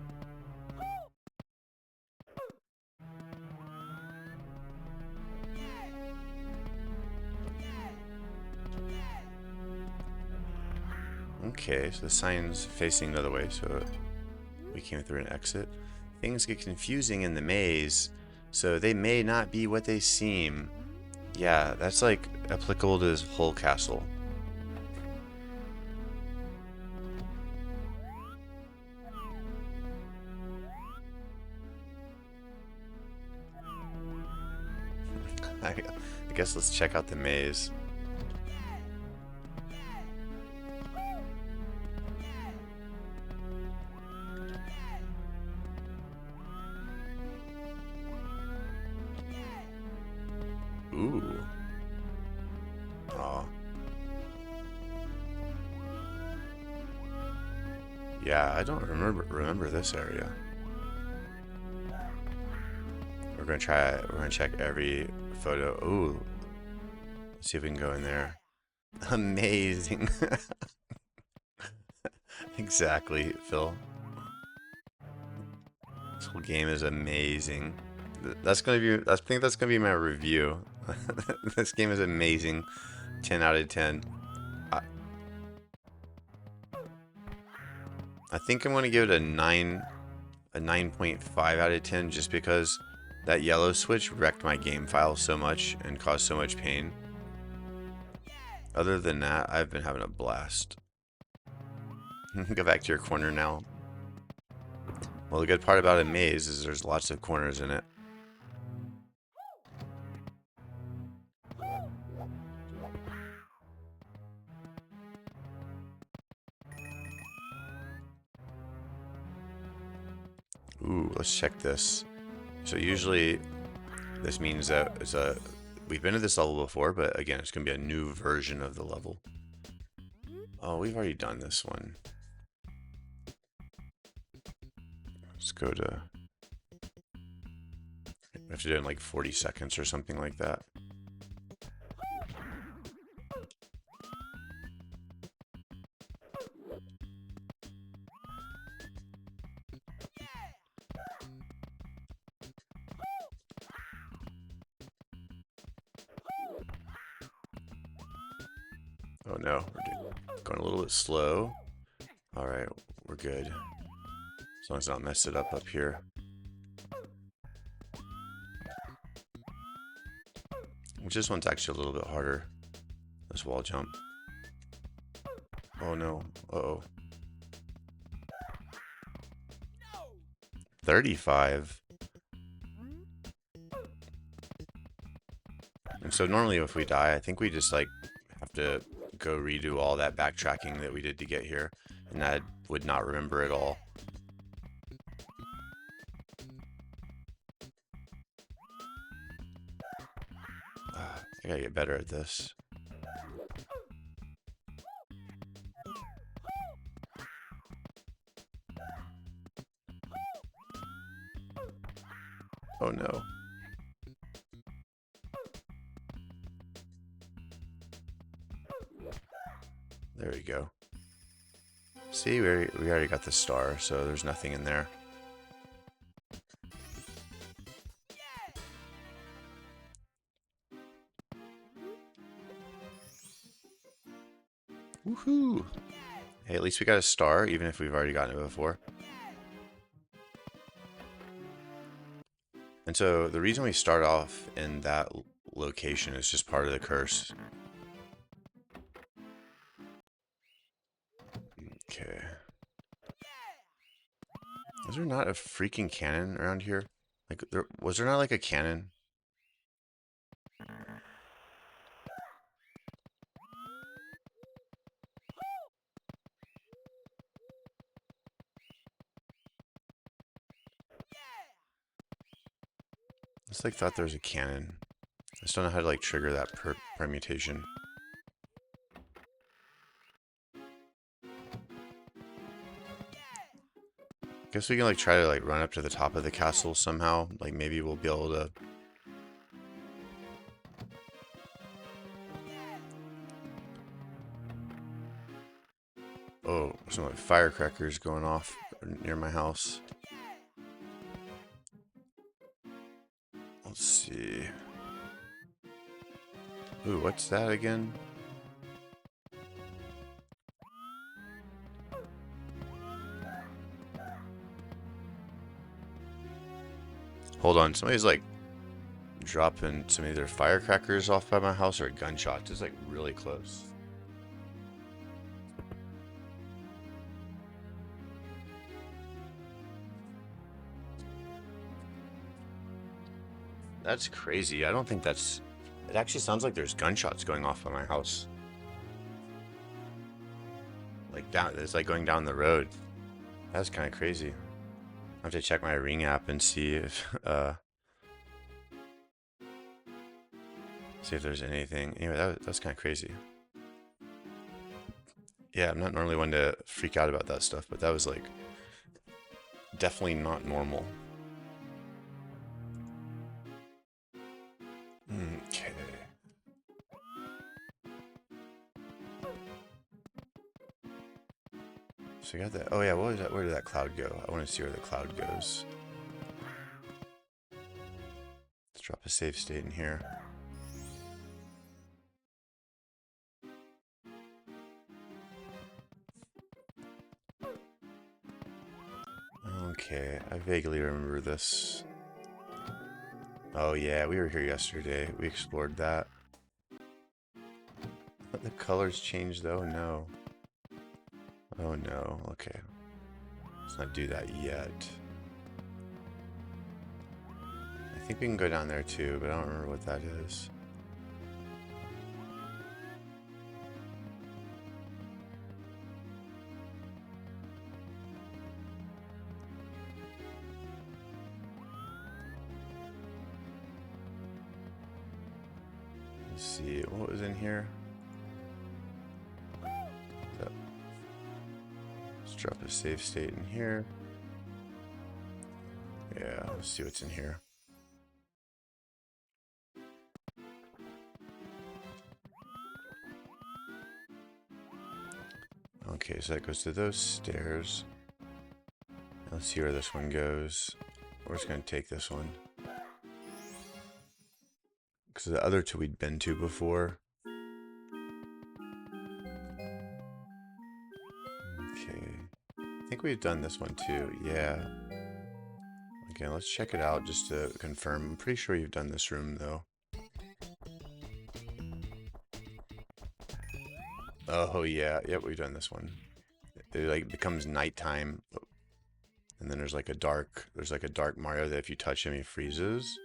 Okay, so the sign's facing another way, so we came through an exit. Things get confusing in the maze, so they may not be what they seem. Yeah, that's like applicable to this whole castle. I guess let's check out the maze. Ooh. Aw. Yeah, I don't remember this area. We're gonna check every photo. Ooh. Let's see if we can go in there. Amazing. Exactly, Phil. This whole game is amazing. I think that's gonna be my review. This game is amazing. 10 out of 10. I, I think I'm gonna give it a 9.5 out of 10 just because that yellow switch wrecked my game file so much and caused so much pain. Other than that, I've been having a blast. Go back to your corner now. Well, the good part about a maze is there's lots of corners in it. Ooh, let's check this. So usually this means that we've been to this level before, but again, it's going to be a new version of the level. Oh, we've already done this one. Let's go to... We have to do it in like 40 seconds or something like that. Oh no, we're going a little bit slow. Alright, we're good. As long as I don't mess it up here. Which this one's actually a little bit harder. This wall jump. Oh no. Uh-oh. 35. So normally if we die, I think we just like have to go redo all that backtracking that we did to get here, and I would not remember at all. I gotta get better at this. Oh no. There we go. See, we already got the star, so there's nothing in there. Woohoo! Hey, at least we got a star, even if we've already gotten it before. And so the reason we start off in that location is just part of the curse. Okay. Is there not a freaking cannon around here? Like, was there not like a cannon? I just like thought there was a cannon. I just don't know how to like trigger that permutation. Guess we can like try to like run up to the top of the castle somehow. Like maybe we'll be able to. Oh, some like firecrackers going off near my house. Let's see. Ooh, what's that again? Hold on, somebody's like dropping some either firecrackers off by my house or gunshots. It's like really close. That's crazy. I don't think that's... It actually sounds like there's gunshots going off by my house. Like down, it's like going down the road. That's kind of crazy. I have to check my Ring app and see if there's anything. Anyway, that's kind of crazy. Yeah, I'm not normally one to freak out about that stuff, but that was like definitely not normal. Okay. So we got that. Oh yeah, what was that? Where did that cloud go? I want to see where the cloud goes. Let's drop a save state in here. Okay, I vaguely remember this. Oh yeah, we were here yesterday. We explored that. But the colors changed though? No. Oh no, okay. Let's not do that yet. I think we can go down there too, but I don't remember what that is. Let's see, what was in here? Let's drop a save state in here. Yeah, let's see what's in here. Okay, so that goes to those stairs. Let's see where this one goes. We're just going to take this one. Because the other two we'd been to before. Okay. I think we've done this one too. Yeah. Okay, let's check it out just to confirm. I'm pretty sure you've done this room though. Oh yeah, yep, we've done this one. It like becomes nighttime, and then there's like a dark Mario that if you touch him he freezes.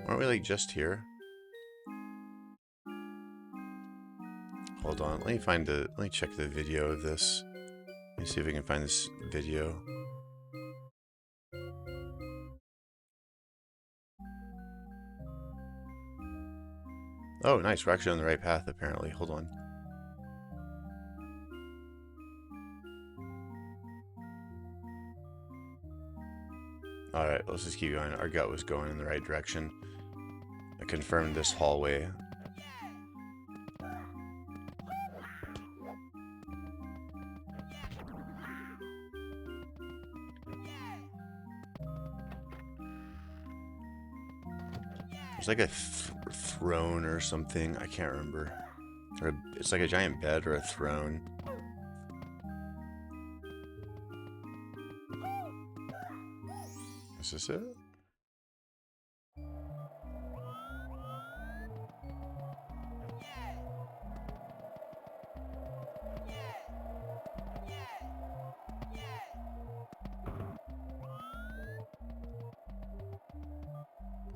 Aren't we like just here? Hold on, let me check the video of this. Let me see if we can find this video. Oh, nice, we're actually on the right path apparently. Hold on. Alright, let's just keep going. Our gut was going in the right direction. I confirmed this hallway. There's like a throne or something. I can't remember. Or it's like a giant bed or a throne. Is this it?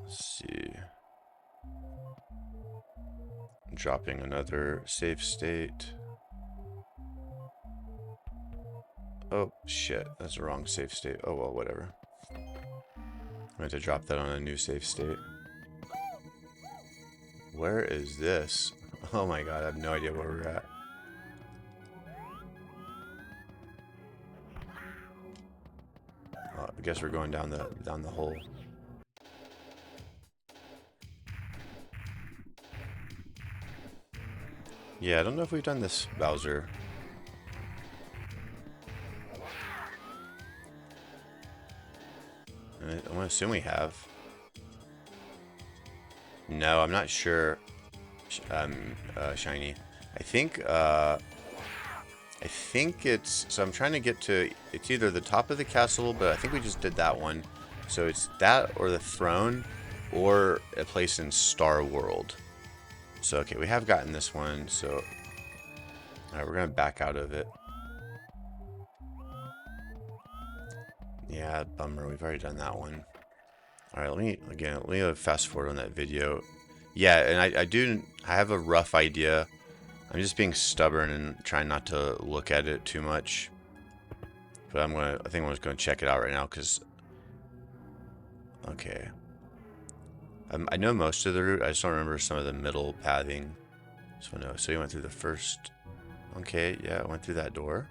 Let's see. I'm dropping another save state. Oh, shit. That's the wrong save state. Oh, well, whatever. I'm going to drop that on a new save state. Where is this? Oh my god, I have no idea where we're at. I guess we're going down the hole. Yeah, I don't know if we've done this Bowser. I'm gonna assume we have. No, I'm not sure. Shiny. I think it's, so I'm trying to get to, it's either the top of the castle, but I think we just did that one. So it's that or the throne or a place in Star World. So, okay, we have gotten this one, so, alright, we're gonna back out of it. Yeah, bummer, we've already done that one. Alright, let me fast forward on that video. Yeah, and I have a rough idea. I'm just being stubborn and trying not to look at it too much. But I think I'm just gonna check it out right now, because, okay. I know most of the route, I just don't remember some of the middle pathing. So no, so you went through the first, okay, yeah, I went through that door.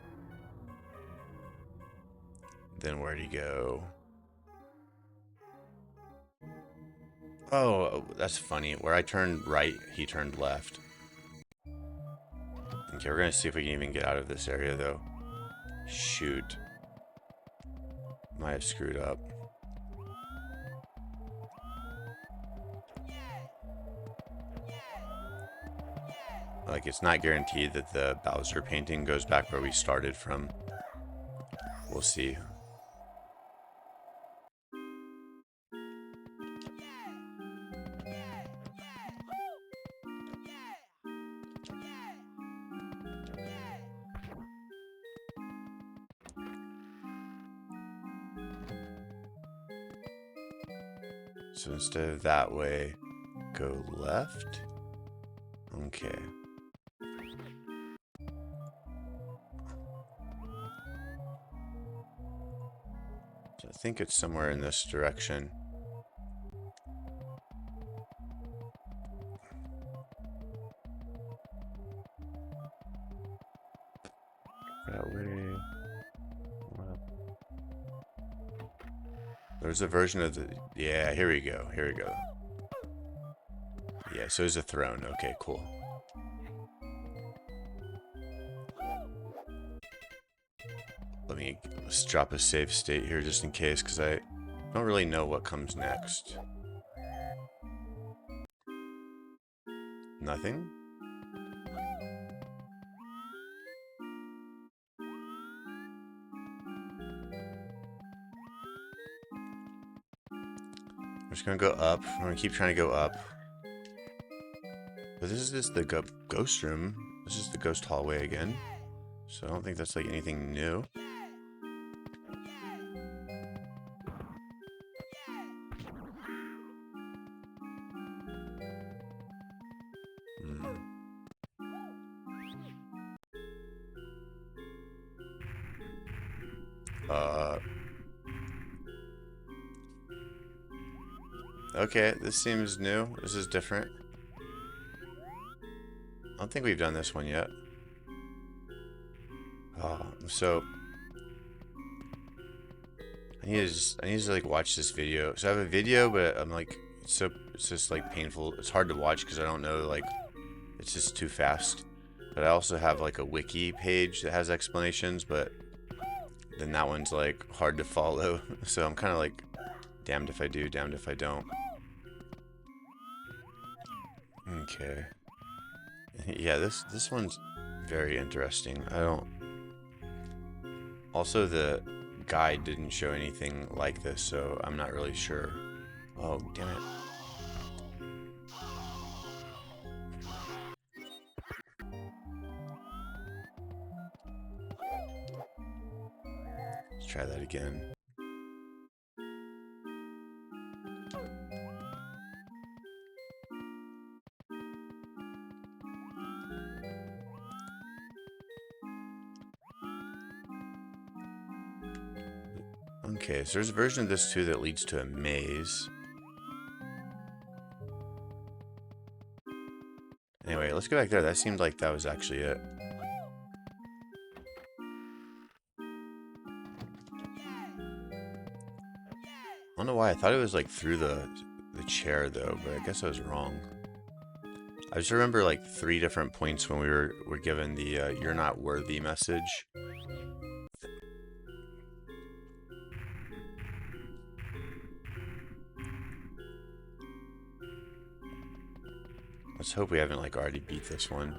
Then where'd he go? Oh, that's funny. Where I turned right, he turned left. Okay, we're gonna see if we can even get out of this area, though. Shoot. Might have screwed up. Like, it's not guaranteed that the Bowser painting goes back where we started from. We'll see. So instead of that way, go left. Okay. So I think it's somewhere in this direction. That way. There's a version of the... Yeah, here we go. Here we go. Yeah, so there's a throne. Okay, cool. Let's drop a save state here just in case, because I don't really know what comes next. Nothing? We're just gonna go up. We're gonna keep trying to go up. But this is just the ghost room. This is the ghost hallway again. So I don't think that's like anything new. Okay, this seems new. This is different. I don't think we've done this one yet. So I need to like watch this video. So I have a video, but I'm like, it's just like painful. It's hard to watch because I don't know, like, it's just too fast. But I also have like a wiki page that has explanations, but then that one's like hard to follow. So I'm kind of like, damned if I do, damned if I don't. Okay. Yeah, this one's very interesting. I don't. Also, the guide didn't show anything like this, so I'm not really sure. Oh, damn it. Let's try that again. Okay, so there's a version of this too that leads to a maze. Anyway, let's go back there. That seemed like that was actually it. I don't know why. I thought it was like through the chair though, but I guess I was wrong. I just remember like 3 different points when we were given the "you're not worthy" message. Let's hope we haven't like already beat this one.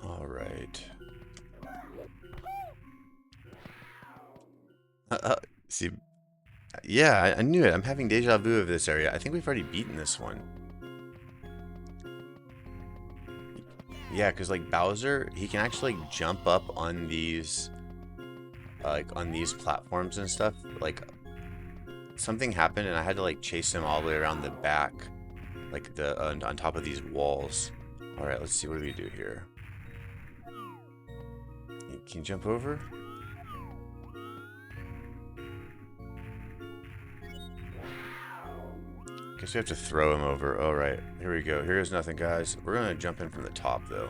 All right. See, yeah, I knew it. I'm having deja vu of this area. I think we've already beaten this one. Yeah, because like Bowser, he can actually like, jump up on these, like on these platforms and stuff. Like something happened, and I had to like chase him all the way around the back, like the on top of these walls. All right, let's see what do we do here. Can you jump over? Guess we have to throw him over. All right, here we go. Here's nothing, guys. We're gonna jump in from the top, though.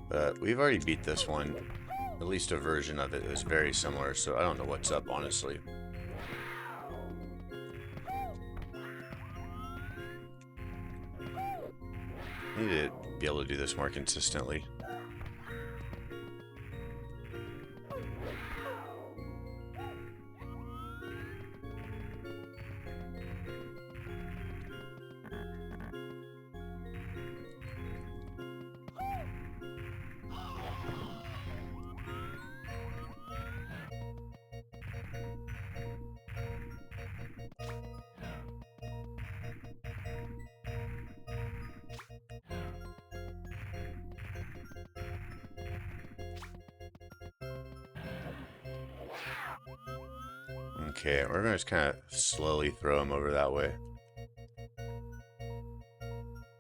But we've already beat this one. At least a version of it is very similar, so I don't know what's up, honestly. I need to be able to do this more consistently. Okay, we're gonna just kind of slowly throw him over that way.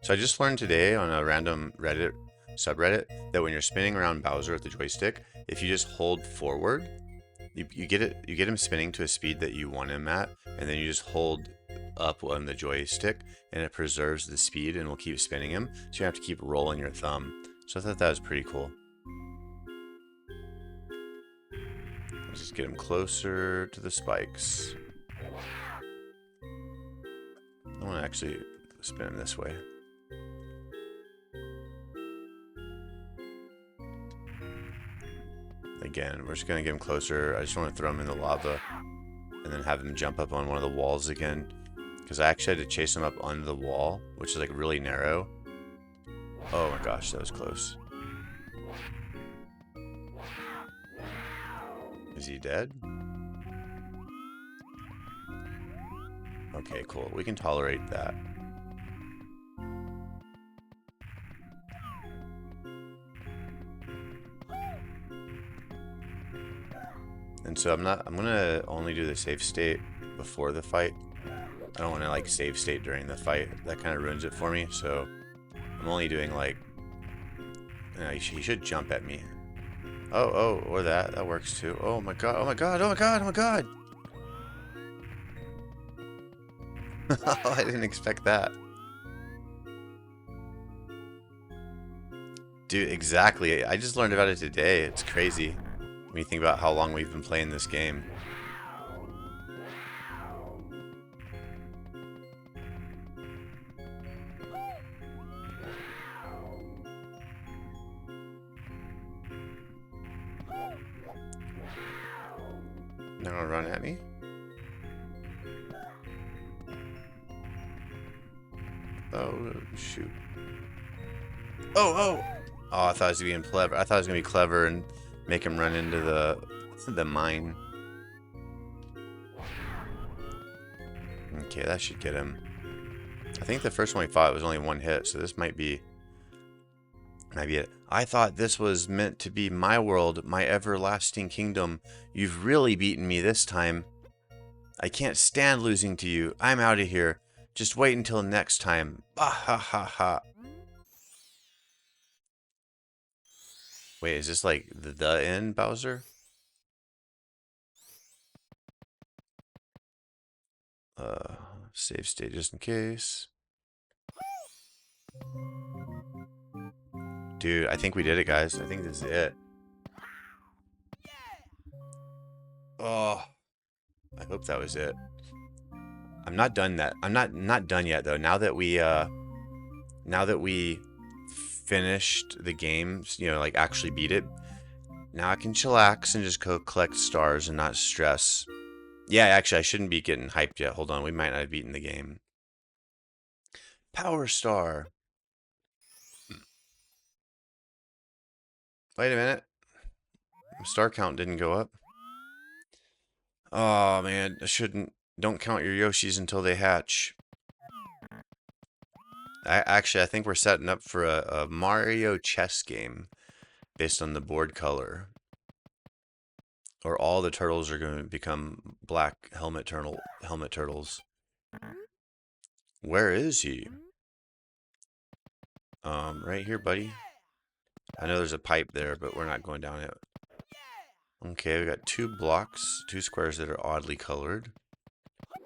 So I just learned today on a random Reddit subreddit that when you're spinning around Bowser with the joystick, if you just hold forward, you get him spinning to a speed that you want him at, and then you just hold up on the joystick, and it preserves the speed and will keep spinning him. So you have to keep rolling your thumb. So I thought that was pretty cool. Let's just get him closer to the spikes. I want to actually spin him this way. Again, we're just going to get him closer. I just want to throw him in the lava and then have him jump up on one of the walls again. Because I actually had to chase him up onto the wall, which is like really narrow. Oh my gosh, that was close. Is he dead? Okay, cool. We can tolerate that. And so I'm gonna only do the save state before the fight. I don't want to like save state during the fight. That kind of ruins it for me. So I'm only doing like, he should jump at me. Oh, or that works too. Oh my god, oh my god, oh my god, oh my god. I didn't expect that. Dude, exactly. I just learned about it today. It's crazy when you think about how long we've been playing this game. They're gonna run at me? Oh, shoot. Oh, I thought it was being clever. I thought it was gonna be clever and make him run into the mine. Okay, that should get him. I think the first one we fought was only one hit, so this might be it. I thought this was meant to be my world, my everlasting kingdom. You've really beaten me this time. I can't stand losing to you. I'm out of here. Just wait until next time. Ah ha ha ha. Wait, is this like the end, Bowser? Save state just in case. Dude, I think we did it, guys. I think this is it. Oh, I hope that was it. I'm not done that. I'm not done yet though. Now that we finished the games, you know, like actually beat it. Now I can chillax and just go collect stars and not stress. Yeah, actually, I shouldn't be getting hyped yet. Hold on, we might not have beaten the game. Power Star. Wait a minute. Star count didn't go up. Oh, man. I shouldn't. Don't count your Yoshis until they hatch. I think we're setting up for a Mario chess game based on the board color. Or all the turtles are going to become black helmet turtles. Where is he? Right here, buddy. I know there's a pipe there, but we're not going down it. Okay, we got 2 blocks, 2 squares that are oddly colored.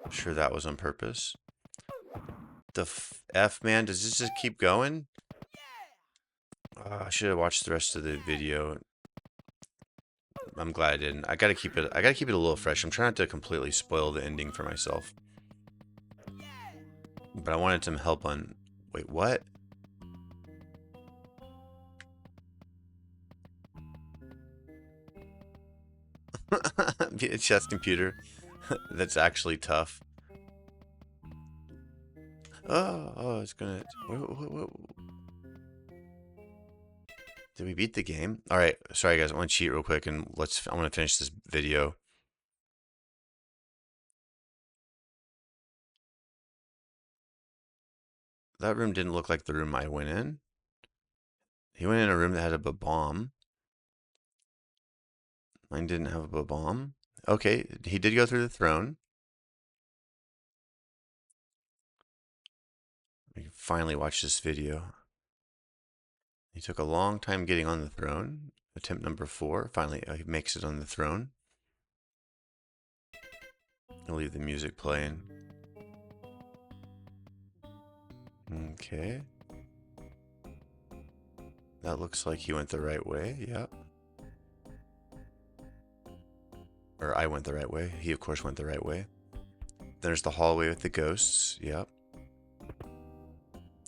I'm sure that was on purpose. The F, man, does this just keep going? I should have watched the rest of the video. I'm glad I didn't. I gotta keep it a little fresh. I'm trying not to completely spoil the ending for myself. But I wanted some help on... Wait, what? Be a chess computer. That's actually tough. Oh, it's gonna... What? Did we beat the game? Alright, sorry guys, I want to cheat real quick and I want to finish this video. That room didn't look like the room I went in. He went in a room that had a bomb. Mine didn't have a bomb. Okay, he did go through the throne. We can finally watch this video. He took a long time getting on the throne. Attempt number 4. Finally, he makes it on the throne. I'll leave the music playing. Okay. That looks like he went the right way. Yep. Or I went the right way. He, of course, went the right way. There's the hallway with the ghosts. Yep.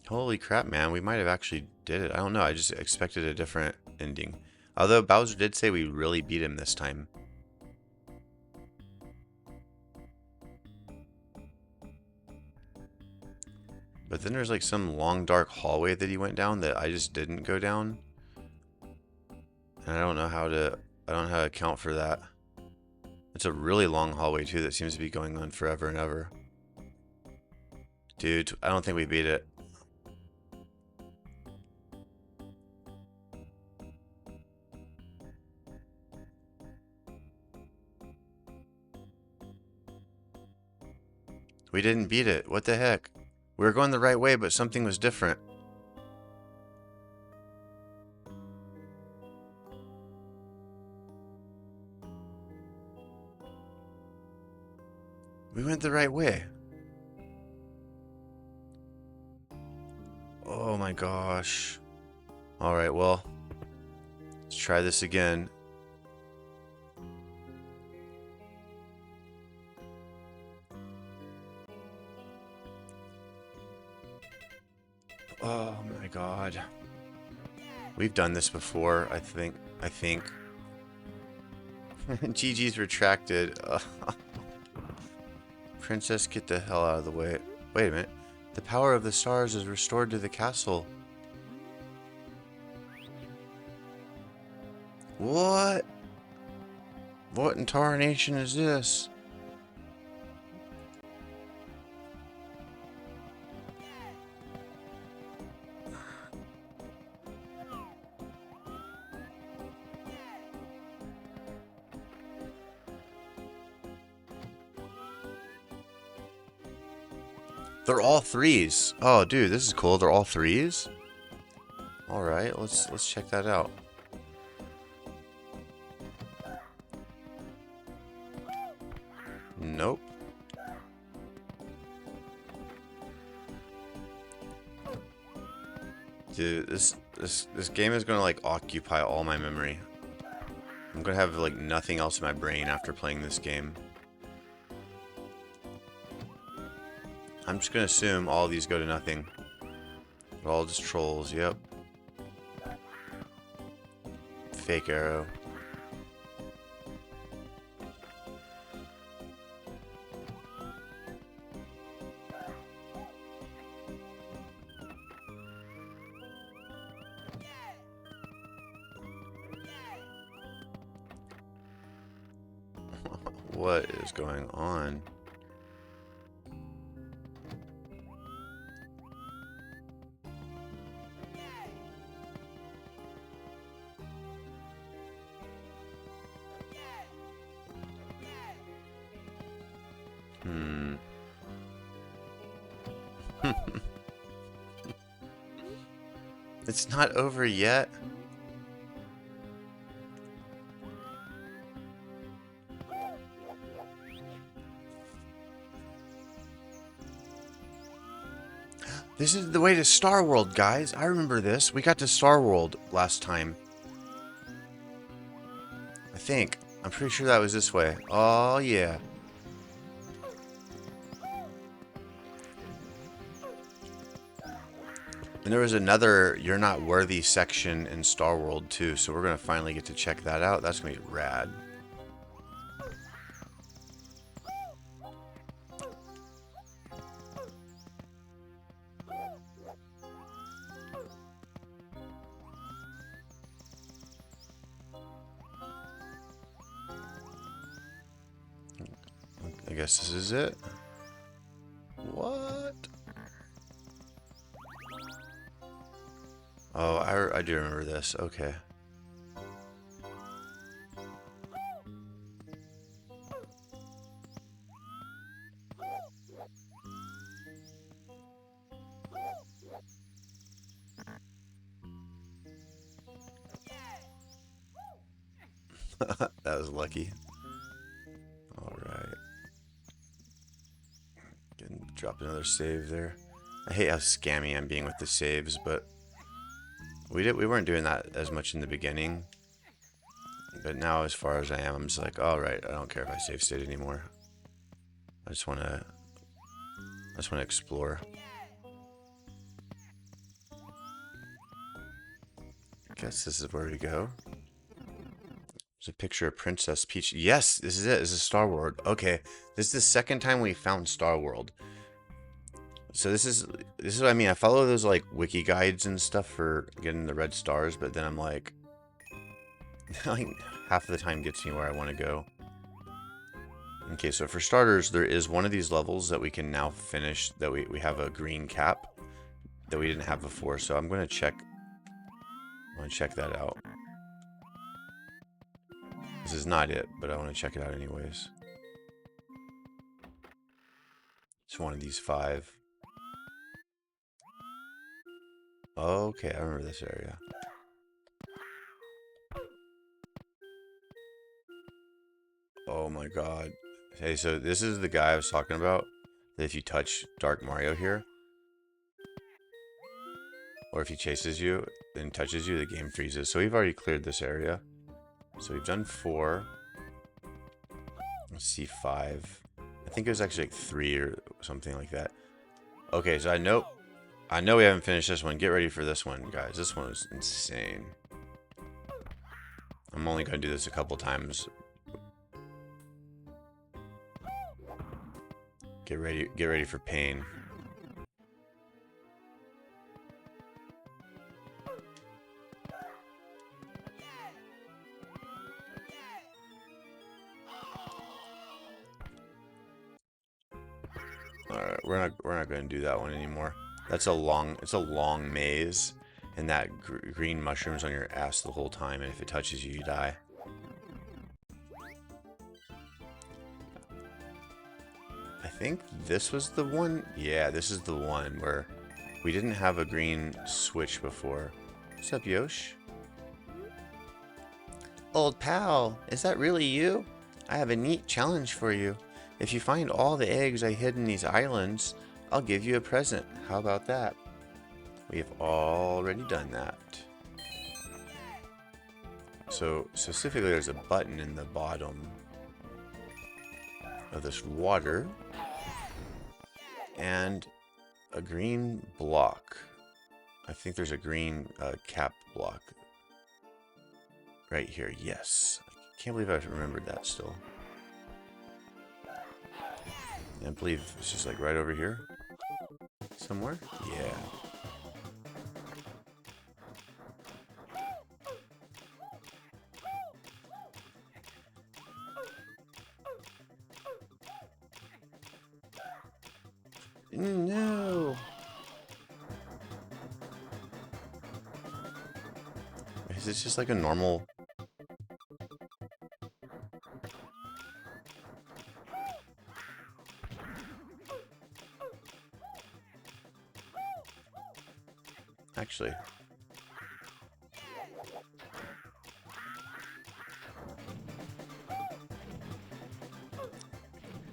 Holy crap, man. We might have actually did it. I don't know. I just expected a different ending. Although Bowser did say we really beat him this time. But then there's like some long dark hallway that he went down that I just didn't go down. And I don't know how to account for that. It's a really long hallway too that seems to be going on forever and ever. Dude, I don't think we beat it. We didn't beat it. What the heck? We were going the right way, but something was different. We went the right way. Oh my gosh. Alright, well, let's try this again. Oh my god. We've done this before, I think. GG's retracted. Princess, get the hell out of the way. Wait a minute. The power of the stars is restored to the castle. What? What in tarnation is this? They're all threes. Oh, dude, this is cool. They're all threes? Alright, let's check that out. Nope. Dude, this game is gonna like occupy all my memory. I'm gonna have like nothing else in my brain after playing this game. I'm just gonna assume all of these go to nothing. They're all just trolls, yep. Fake arrow. What is going on? It's not over yet. This is the way to Star World, guys. I remember this. We got to Star World last time. I think. I'm pretty sure that was this way. Oh, yeah. And there was another You're Not Worthy section in Star World too, so we're going to finally get to check that out. That's going to be rad. I guess this is it. What? Oh, I do remember this. Okay. That was lucky. Alright. Drop another save there. I hate how scammy I'm being with the saves, but we weren't doing that as much in the beginning. But now, as far as I am, I'm just like, alright, I don't care if I save state anymore. I just wanna explore. I guess this is where we go. There's a picture of Princess Peach. Yes, this is it. This is Star World. Okay, this is the second time we found Star World. So this is what I mean. I follow those like wiki guides and stuff for getting the red stars, but then I'm like half of the time gets me where I want to go. Okay, so for starters, there is one of these levels that we can now finish, that we have a green cap that we didn't have before. So I'm going to check that out. This is not it, but I want to check it out anyways. It's one of these 5. Okay, I remember this area. Oh my god. Hey, so this is the guy I was talking about. That if you touch Dark Mario here, or if he chases you and touches you, the game freezes. So we've already cleared this area. So we've done 4. Let's see, 5. I think it was actually like 3 or something like that. Okay, so I know we haven't finished this one. Get ready for this one, guys. This one was insane. I'm only going to do this a couple times. Get ready for pain. Alright, we're not going to do that one anymore. It's a long maze, and that green mushroom's on your ass the whole time, and if it touches you, you die. I think this was the one. Yeah, this is the one where we didn't have a green switch before. What's up, Yosh? Old pal, is that really you? I have a neat challenge for you. If you find all the eggs I hid in these islands, I'll give you a present. How about that? We have already done that. So specifically, there's a button in the bottom of this water and a green block. I think there's a green cap block right here. Yes. I can't believe I remembered that still. I believe it's just like right over here somewhere. Yeah. No. Is this just like a normal? Actually.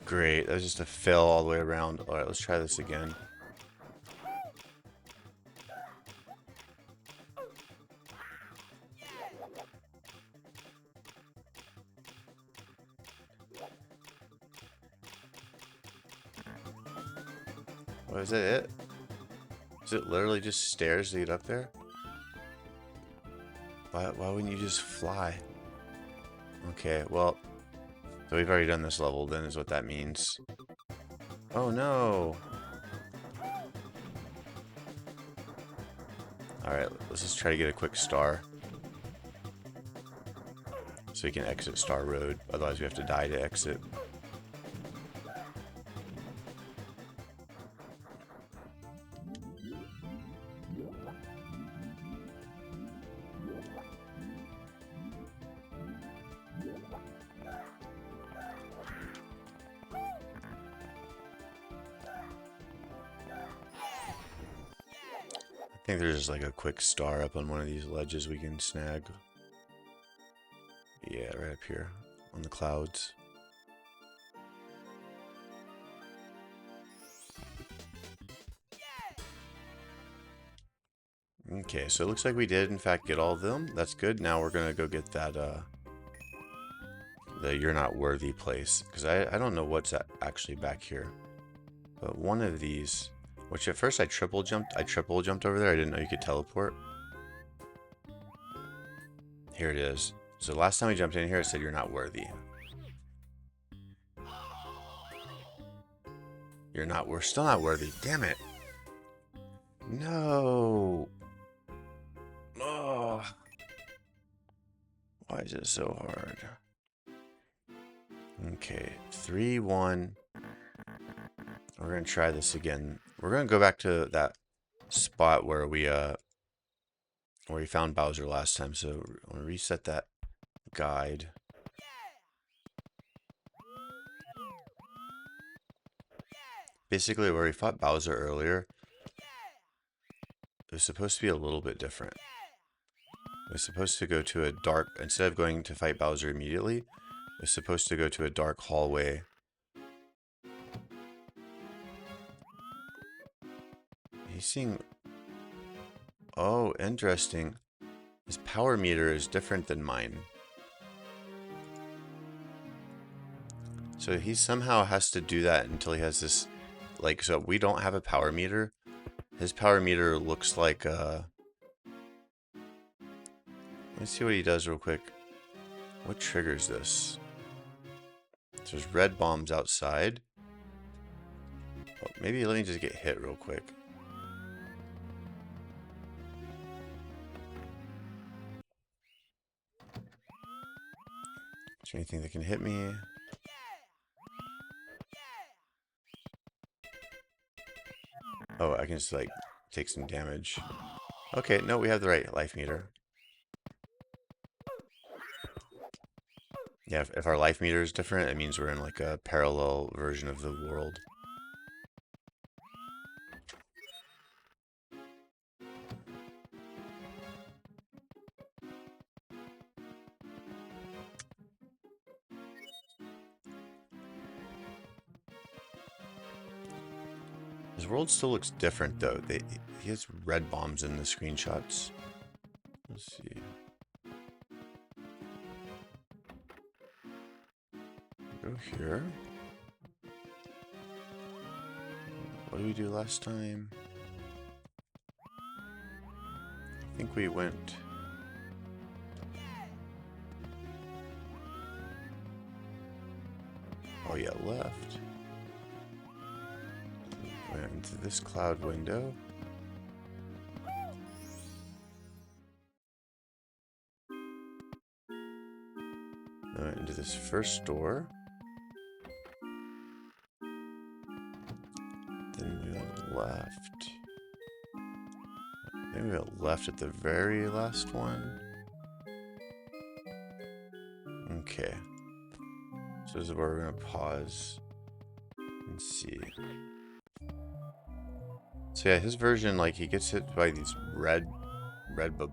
Great, that was just a fail all the way around. Alright, let's try this again. What is it? Is it literally just stairs to get up there? Why wouldn't you just fly? Okay, well, so we've already done this level, then is what that means. Oh no! Alright, let's just try to get a quick star. So we can exit Star Road, otherwise we have to die to exit. I think there's just like a quick star up on one of these ledges we can snag. Yeah, right up here on the clouds. Okay, so it looks like we did in fact get all of them. That's good. Now we're gonna go get that the You're Not Worthy place, because I don't know what's actually back here. But one of these, which at first I triple jumped over there. I didn't know you could teleport. Here it is. So last time we jumped in here, it said you're not worthy. We're still not worthy. Damn it. No. Oh. Why is it so hard? Okay, 3, 1. We're gonna try this again. We're gonna go back to that spot where we found Bowser last time. So I'm gonna reset that guide. Basically, where we fought Bowser earlier, it was supposed to be a little bit different. It was supposed to go to a dark, instead of going to fight Bowser immediately, it was supposed to go to a dark hallway. He's seeing, oh, interesting. His power meter is different than mine. So he somehow has to do that until he has this, like, so we don't have a power meter. His power meter looks like, let's see what he does real quick. What triggers this? So there's red bombs outside. Oh, maybe let me just get hit real quick. Is there anything that can hit me? Oh, I can just like take some damage. Okay, no, we have the right life meter. Yeah, if our life meter is different, it means we're in like a parallel version of the world. His world still looks different though. He has red bombs in the screenshots. Let's see. Go here. What did we do last time? I think we went... Oh yeah, left. Went into this cloud window. Went into this first door. Then we went left. Then we went left at the very last one. Okay. So this is where we're gonna pause and see. So yeah, his version, like, he gets hit by these red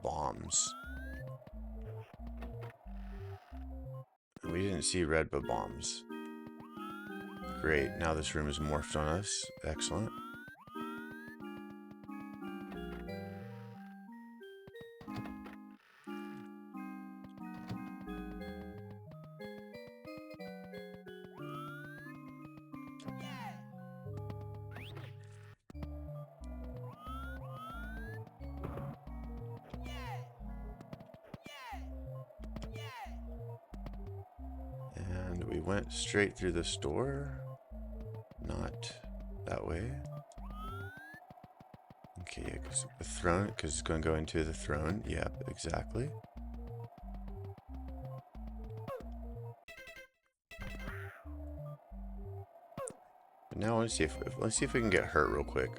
bombs. And we didn't see red bombs. Great, now this room is morphed on us. Excellent. And we went straight through this door. Not that way. Okay, yeah, because the throne, because it's going to go into the throne. Yep, exactly. But now I want to see if let's see if we can get hurt real quick.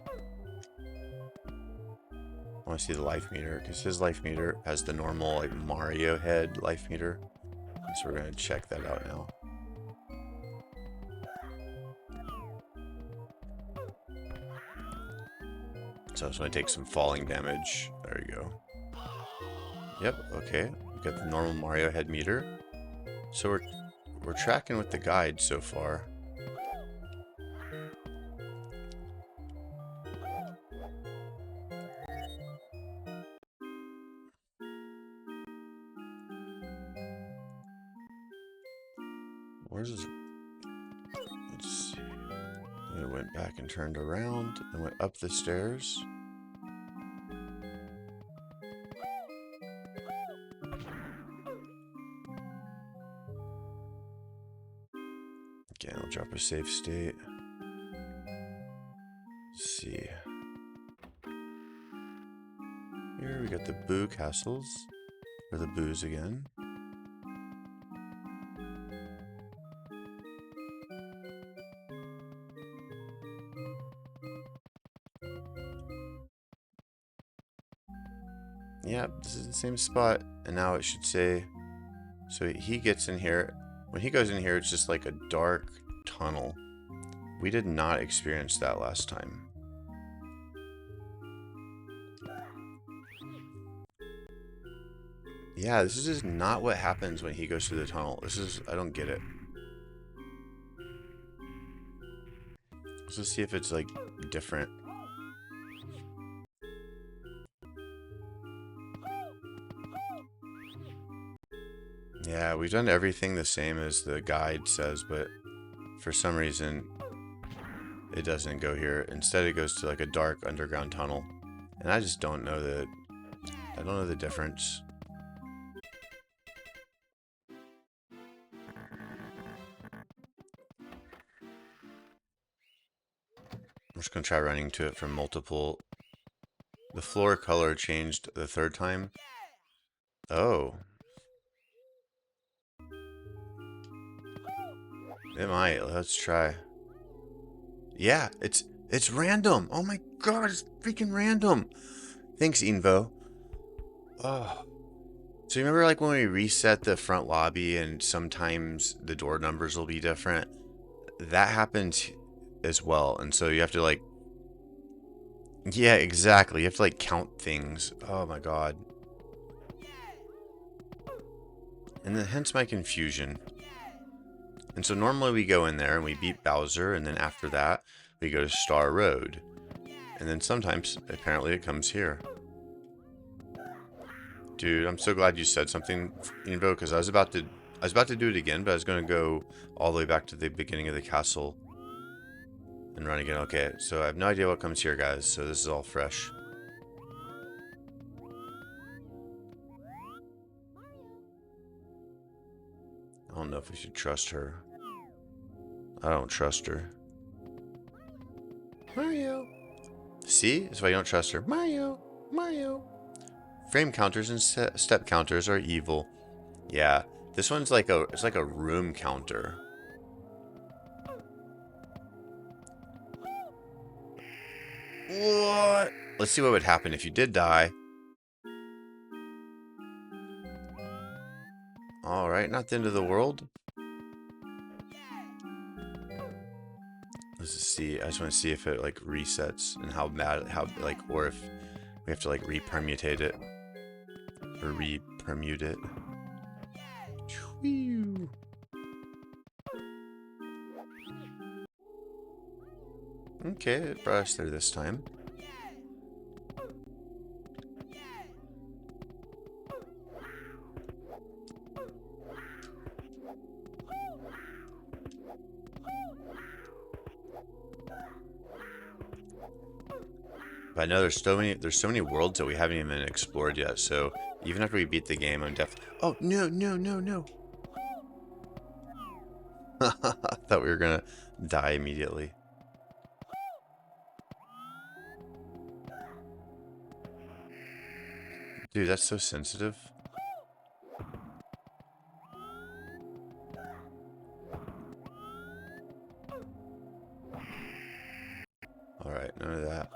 I want to see the life meter, because his life meter has the normal, like, Mario head life meter. So we're going to check that out now. So I just want to take some falling damage. There you go. Yep, okay. We got the normal Mario head meter. So we're tracking with the guide so far. Where's this? Let's see. It went back and turned around and went up the stairs. Again, I'll drop a save state. Let's see. Here we got the Boo Castles. Or the Boos again. Yeah, this is the same spot. And now it should say... So he gets in here. When he goes in here, it's just like a dark tunnel. We did not experience that last time. Yeah, this is just not what happens when he goes through the tunnel. This is... I don't get it. Let's just see if it's, like, different. Yeah, we've done everything the same as the guide says, but for some reason, it doesn't go here. Instead, it goes to, like, a dark underground tunnel. And I just don't know the... I don't know the difference. I'm just going to try running to it from multiple... The floor color changed the third time. Oh. It might. Let's try. Yeah, it's random. Oh my god, it's freaking random. Thanks, Invo. Oh. So you remember like when we reset the front lobby and sometimes the door numbers will be different? That happens as well. And so you have to like... Yeah, exactly. You have to like count things. Oh my god. And then hence my confusion. And so normally we go in there and we beat Bowser, and then after that we go to Star Road. And then sometimes apparently it comes here. Dude, I'm so glad you said something, Invo, because I was about to do it again, but I was going to go all the way back to the beginning of the castle and run again. Okay, so I have no idea what comes here, guys, so this is all fresh. I don't know if we should trust her. I don't trust her. Mario! See? That's why you don't trust her. Mario! Mario! Frame counters and step counters are evil. Yeah, this one's like it's like a room counter. What? Let's see what would happen if you did die. Alright, not the end of the world. Let's just see. I just want to see if it like resets and how bad, like, or if we have to like re-permutate it. Or re-permute it. Whew. Okay, it brought us there this time. But I know there's so many worlds that we haven't even explored yet, so even after we beat the game, I'm definitely... Oh, no, no, no, no. I thought we were gonna die immediately. Dude, that's so sensitive. Alright, none of that.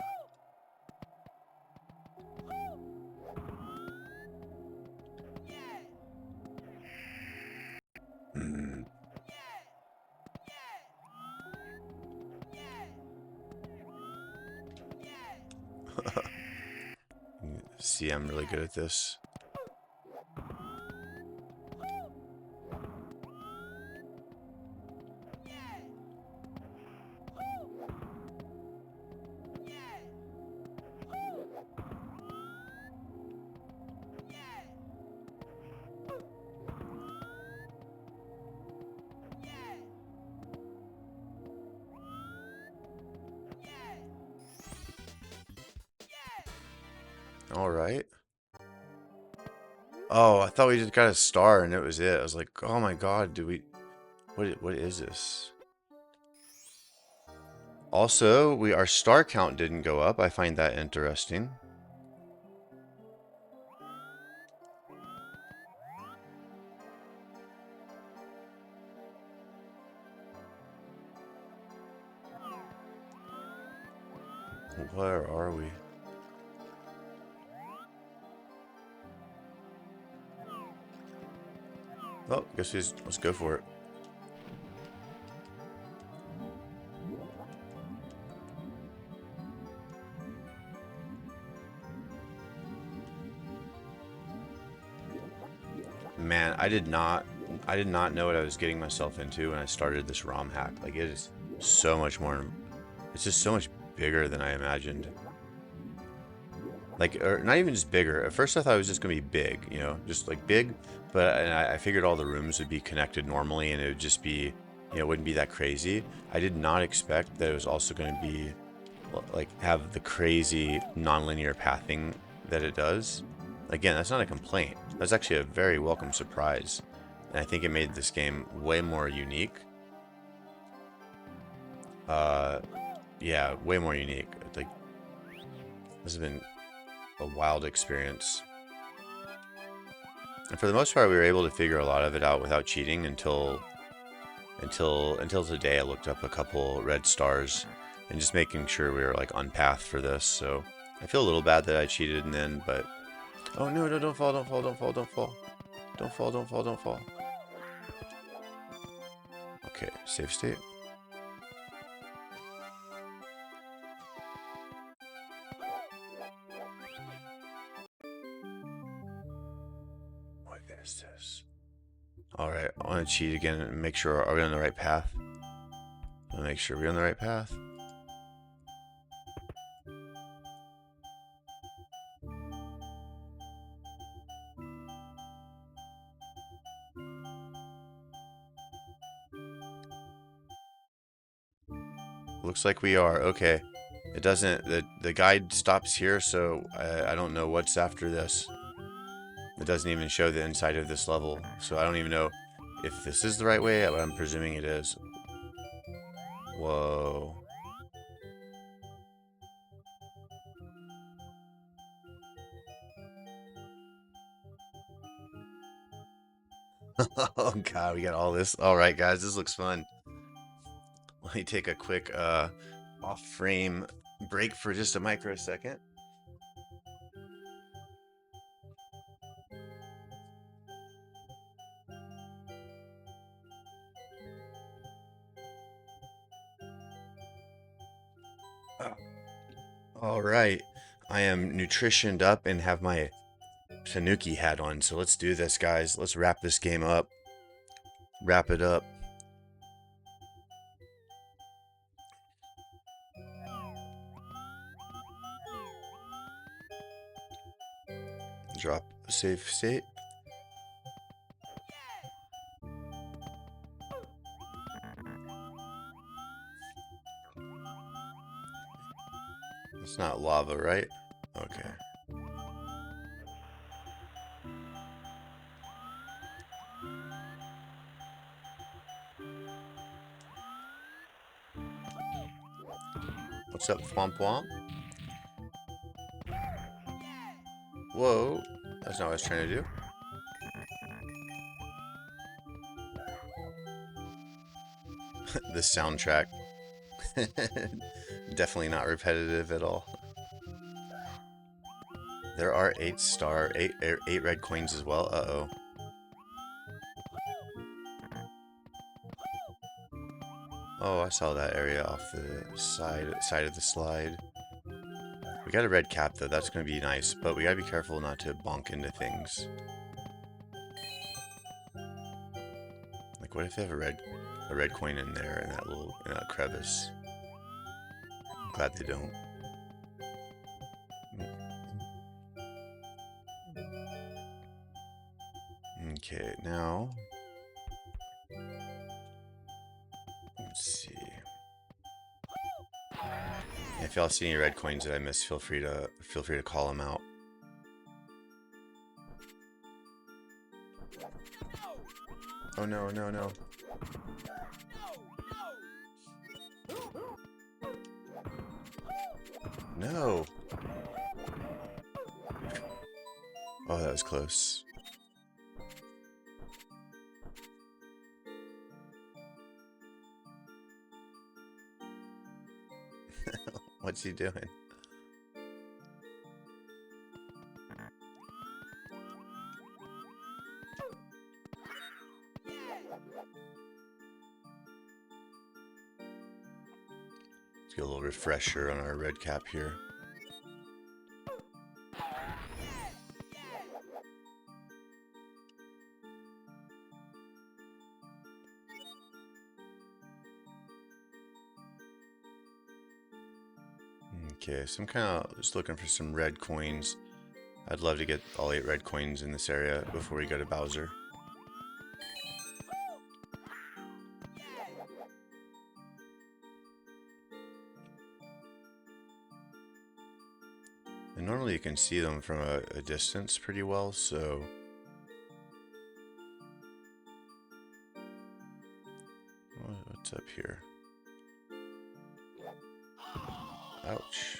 See, I'm really good at this. Alright. Oh, I thought we just got a star and it was it. I was like, oh my god, do we... What is this? Also, our star count didn't go up. I find that interesting. Where are we? Oh, guess let's go for it. Man, I did not know what I was getting myself into when I started this ROM hack. Like, it is so much more, it's just so much bigger than I imagined. Like, or not even just bigger. At first I thought it was just gonna be big, you know, just like big, but I figured all the rooms would be connected normally and it would just be, you know, it wouldn't be that crazy. I did not expect that it was also gonna be, like, have the crazy non-linear pathing that it does. Again, that's not a complaint. That's actually a very welcome surprise. And I think it made this game way more unique. Yeah, way more unique. Like, this has been a wild experience. And for the most part, we were able to figure a lot of it out without cheating until today. I looked up a couple red stars and just making sure we were like on path for this. So I feel a little bad that I cheated in the end, but oh no, no, don't fall, don't fall, don't fall, don't fall. Don't fall, don't fall, don't fall. Okay, save state. What is this? Alright, I want to cheat again and make sure, are we on the right path? I want to make sure we're on the right path. Looks like we are. Okay. It doesn't, the guide stops here, so I don't know what's after this. It doesn't even show the inside of this level, so I don't even know if this is the right way, but I'm presuming it is. Whoa. Oh god, we got all this. Alright guys, this looks fun. Let me take a quick off-frame break for just a microsecond. Alright, I am nutritioned up and have my Tanuki hat on, so let's do this, guys. Let's wrap this game up. Wrap it up. Drop a save state. It's not lava, right? Okay. What's up, Thwomp Womp? Whoa. That's not what I was trying to do. The soundtrack. Definitely not repetitive at all. There are 8 red coins as well. Uh-oh. Oh, I saw that area off the side of the slide. We got a red cap though, that's gonna be nice, but we gotta be careful not to bonk into things. Like, what if they have a red coin in there in that little crevice? I'm glad they don't. Okay, now let's see. If y'all see any red coins that I missed, feel free to call them out. Oh no, no, no. No. Oh, that was close. What's he doing? refresher on our red cap here. Okay, so I'm kind of just looking for some red coins. I'd love to get all 8 red coins in this area before we go to Bowser. And normally you can see them from a distance pretty well, so... What's up here? Ouch.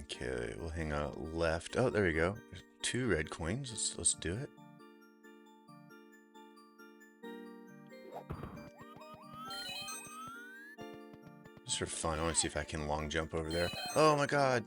Okay, we'll hang out left. Oh, there we go. There's 2 red coins. Let's do it. Just for fun, I want to see if I can long jump over there. Oh my god!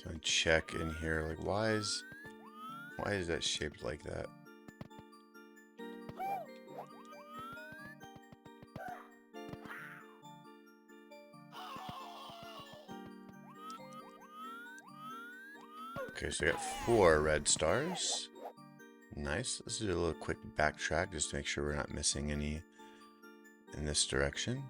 Can I check in here? Like, why is that shaped like that? Okay, so we got 4 red stars. Nice. Let's do a little quick backtrack just to make sure we're not missing any in this direction.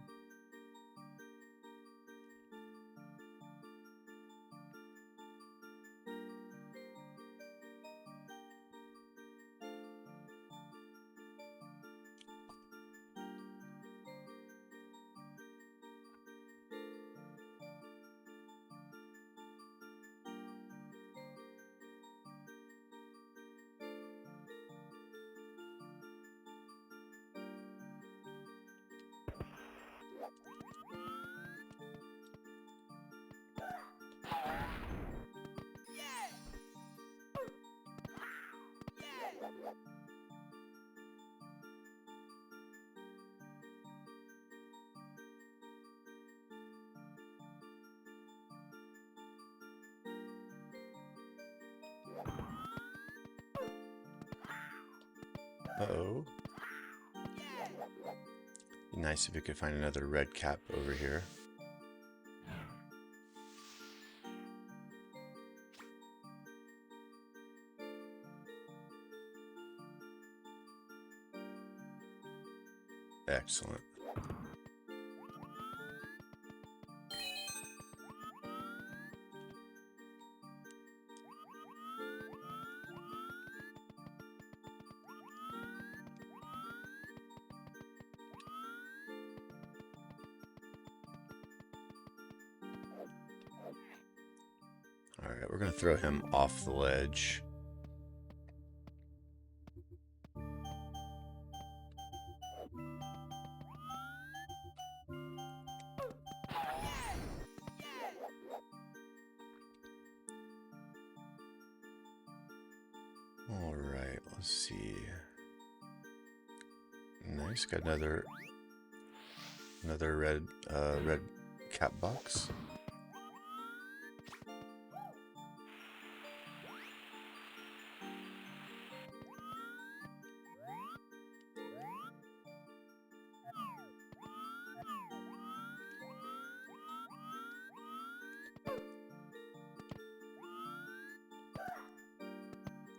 Uh-oh. Be nice if we could find another red cap over here. Excellent. Alright, we're going to throw him off the ledge. Alright, let's see. Nice, got another red cap box.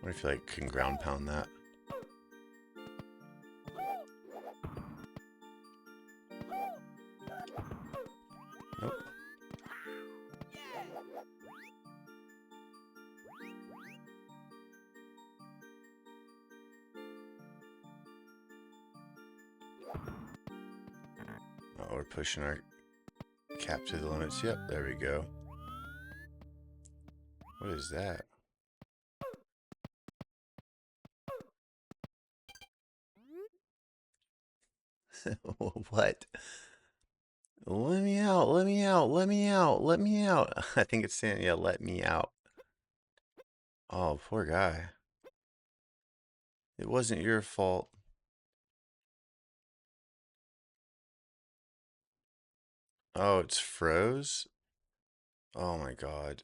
I feel like I can ground pound that. Nope. Oh, we're pushing our cap to the limits. Yep, there we go. What is that? What? Let me out, let me out, let me out, let me out. I think it's saying, yeah, let me out. Oh, poor guy. It wasn't your fault. Oh, it's froze? Oh my god.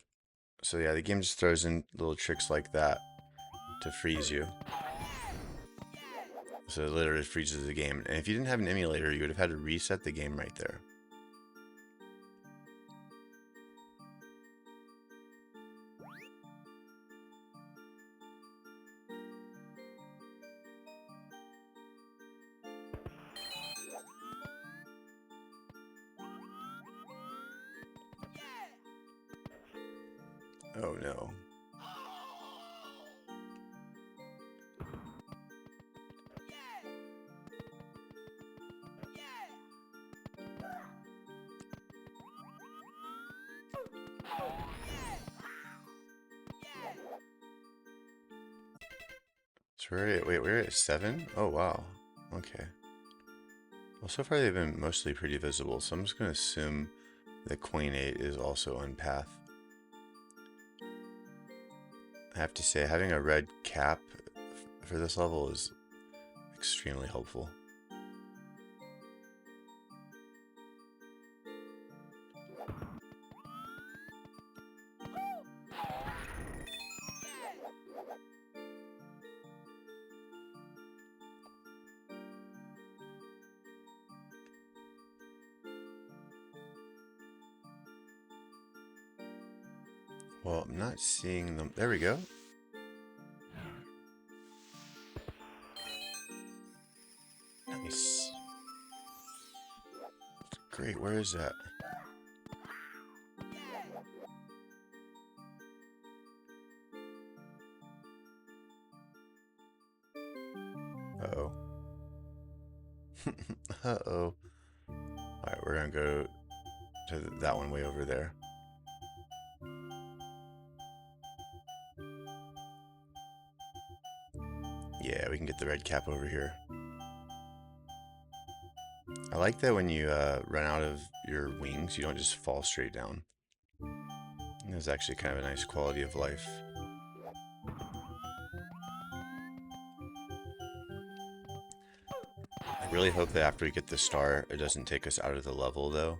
So yeah, the game just throws in little tricks like that to freeze you. So it literally freezes the game. And if you didn't have an emulator, you would have had to reset the game right there. Oh no. So we're at 7? Oh wow. Okay. Well, so far they've been mostly pretty visible, so I'm just going to assume that Coin 8 is also on path. I have to say, having a red cap for this level is extremely helpful. Well, I'm not seeing them. There we go. Nice. Great, where is that? Uh-oh. Uh-oh. Alright, we're gonna go to that one way over there. Yeah, we can get the red cap over here. I like that when you run out of your wings, you don't just fall straight down. It's actually kind of a nice quality of life. I really hope that after we get the star, it doesn't take us out of the level, though,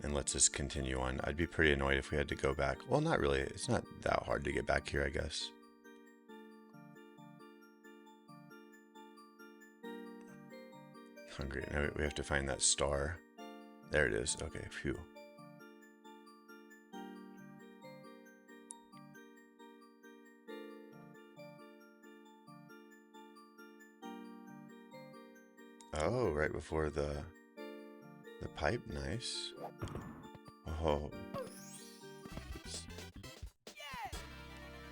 and lets us continue on. I'd be pretty annoyed if we had to go back. Well, not really. It's not that hard to get back here, I guess. Hungry. Now we have to find that star. There it is. Okay, phew. Oh, right before the pipe. Nice. Oh.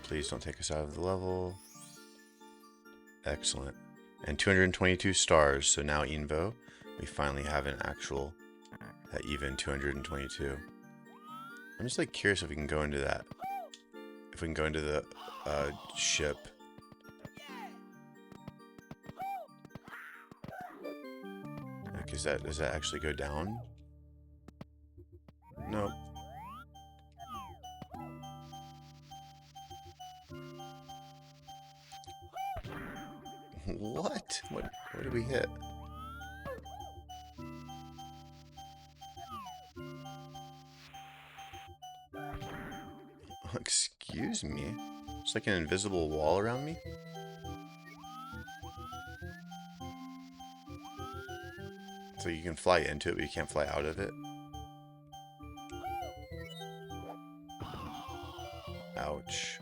Please don't take us out of the level. Excellent. And 222 stars, so now Invo, we finally have an actual even 222. I'm just like curious if we can go into that. If we can go into the ship. Like, does that actually go down? Nope. What? What did we hit? Excuse me? It's like an invisible wall around me? So you can fly into it, but you can't fly out of it? Ouch.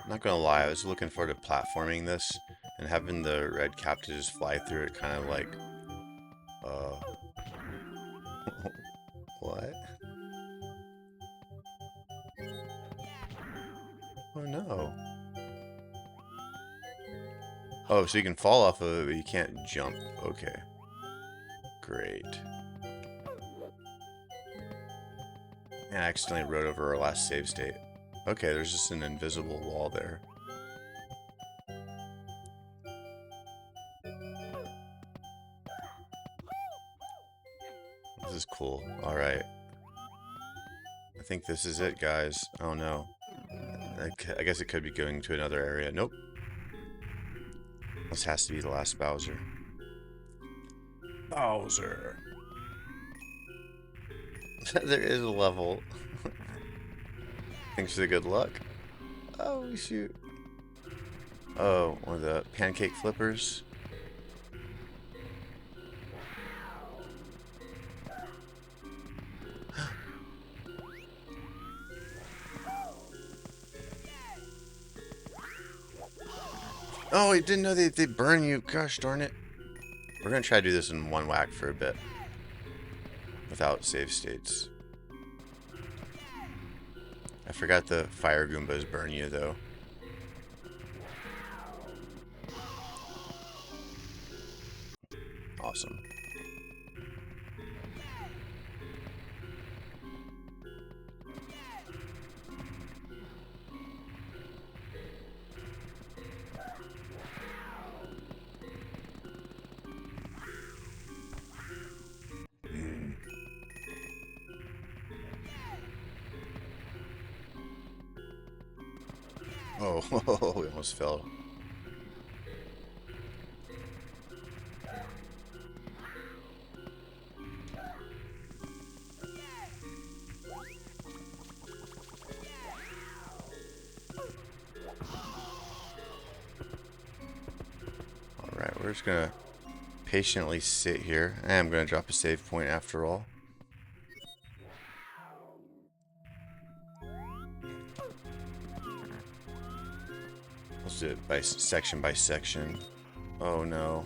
I'm not gonna lie, I was looking forward to platforming this and having the red cap to just fly through it, kind of like, what? Oh no. Oh, so you can fall off of it, but you can't jump. Okay. Great. Man, I accidentally wrote over our last save state. Okay, there's just an invisible wall there. This is cool. Alright. I think this is it, guys. Oh no. I guess it could be going to another area. Nope. This has to be the last Bowser. Bowser. There is a level. Thanks for the good luck. Oh, shoot. Oh, one of the pancake flippers. Oh, I didn't know they burn you. Gosh darn it. We're going to try to do this in one whack for a bit. Without save states. I forgot the fire Goombas burn you, though. Awesome. Oh, we almost fell. Alright, we're just gonna patiently sit here. I am gonna drop a save point after all. Let's do it by section. Oh no.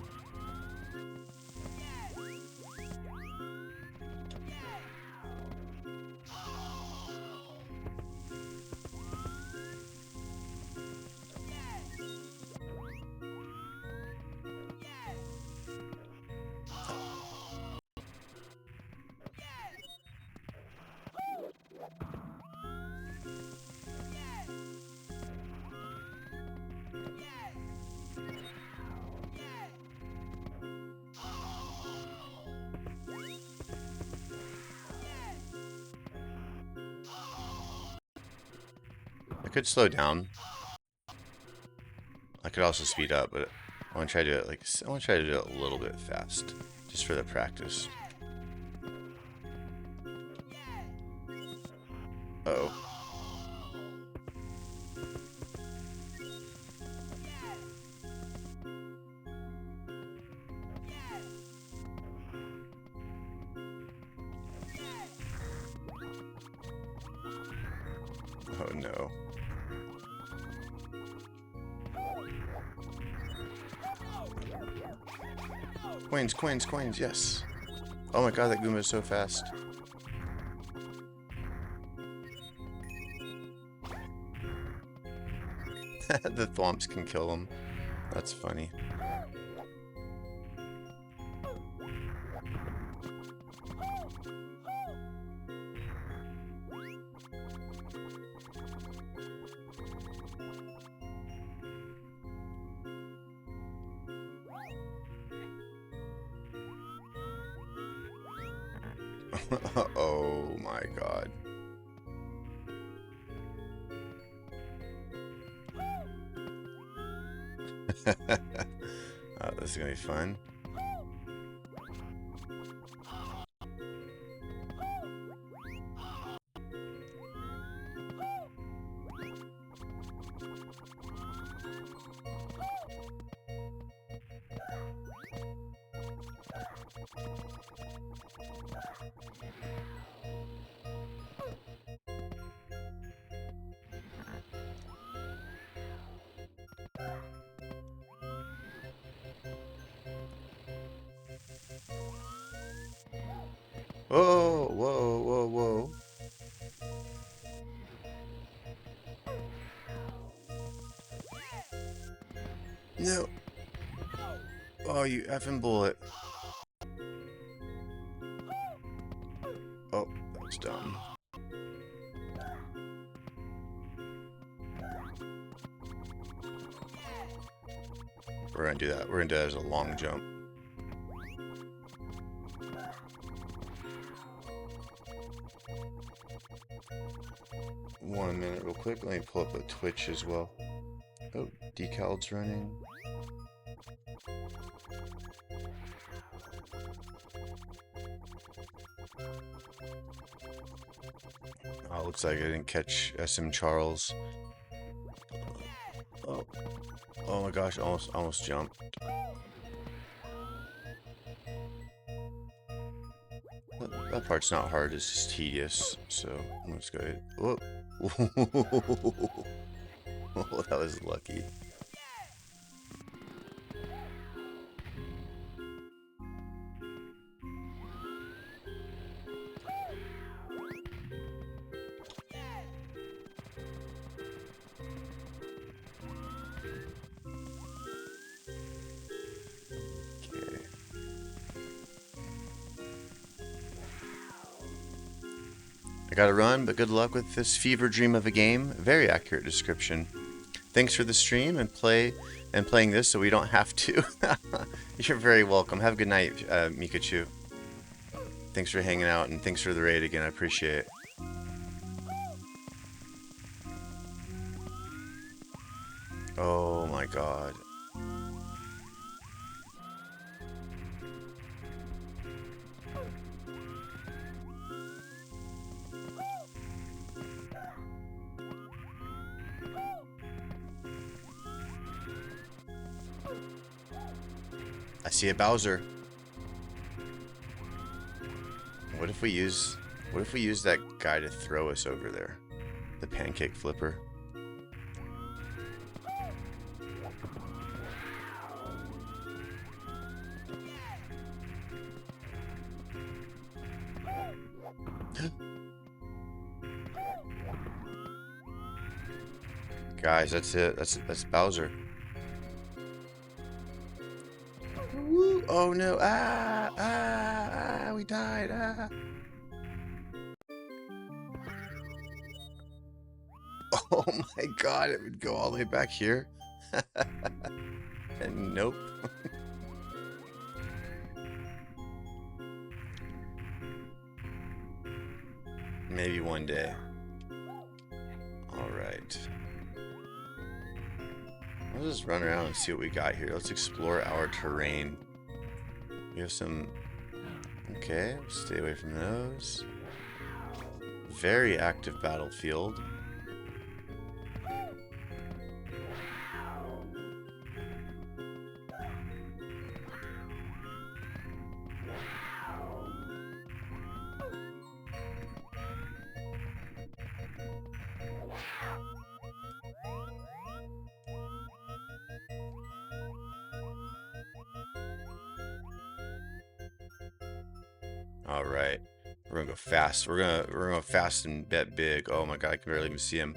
I could slow down. I could also speed up, but I want to try to do it I want to try to do it a little bit fast, just for the practice. Uh-oh. Oh no. Coins, yes. Oh my god, that Goomba is so fast. The thwomps can kill him. That's funny. Oh my god. This is gonna be fun. Whoa, whoa, whoa, whoa. No. Oh, you effing bullet. Oh, that was dumb. We're gonna do that. We're gonna do that as a long jump. One minute real quick. Let me pull up a Twitch as well. Oh, decal's running. Oh, looks like I didn't catch SM Charles. Oh, oh my gosh, almost jumped. That part's not hard, it's just tedious. So let's go ahead. Whoa. Oh, that was lucky. I gotta run, but good luck with this fever dream of a game. Very accurate description. Thanks for the stream and playing this so we don't have to. You're very welcome. Have a good night, Mikachu. Thanks for hanging out and thanks for the raid again. I appreciate it. Oh my god. I see a Bowser. What if we use that guy to throw us over there? The pancake flipper. Guys, that's it. That's Bowser. Woo. Oh no! We died! Oh my god! It would go all the way back here. And nope. Maybe one day. All right. Let's just run around and see what we got here. Let's explore our terrain. We have some... Okay, stay away from those. Very active battlefield. All right, we're gonna go fast. We're gonna go fast and bet big. Oh my god, I can barely even see him.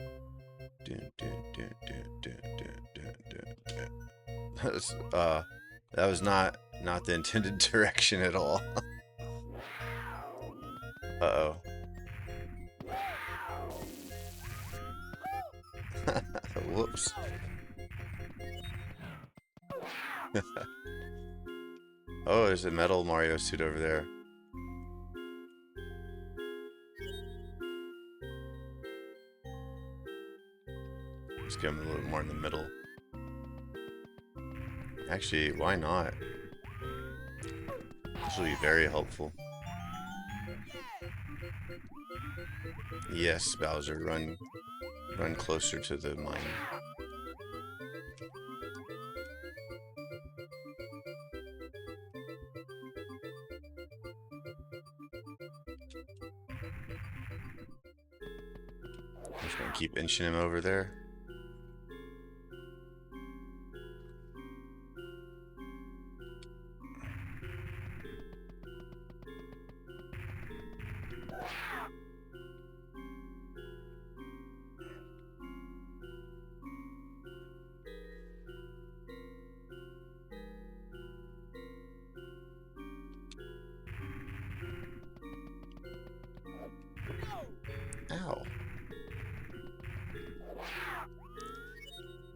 That was not the intended direction at all. Uh-oh. Whoops. Oh, there's a metal Mario suit over there. Let's get him a little more in the middle. Actually, why not? This will be very helpful. Yes, Bowser, run closer to the mine. I'm just gonna keep inching him over there. Ow.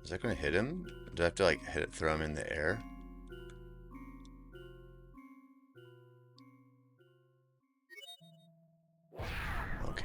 Is that gonna hit him? Do I have to like throw them in the air? Okay.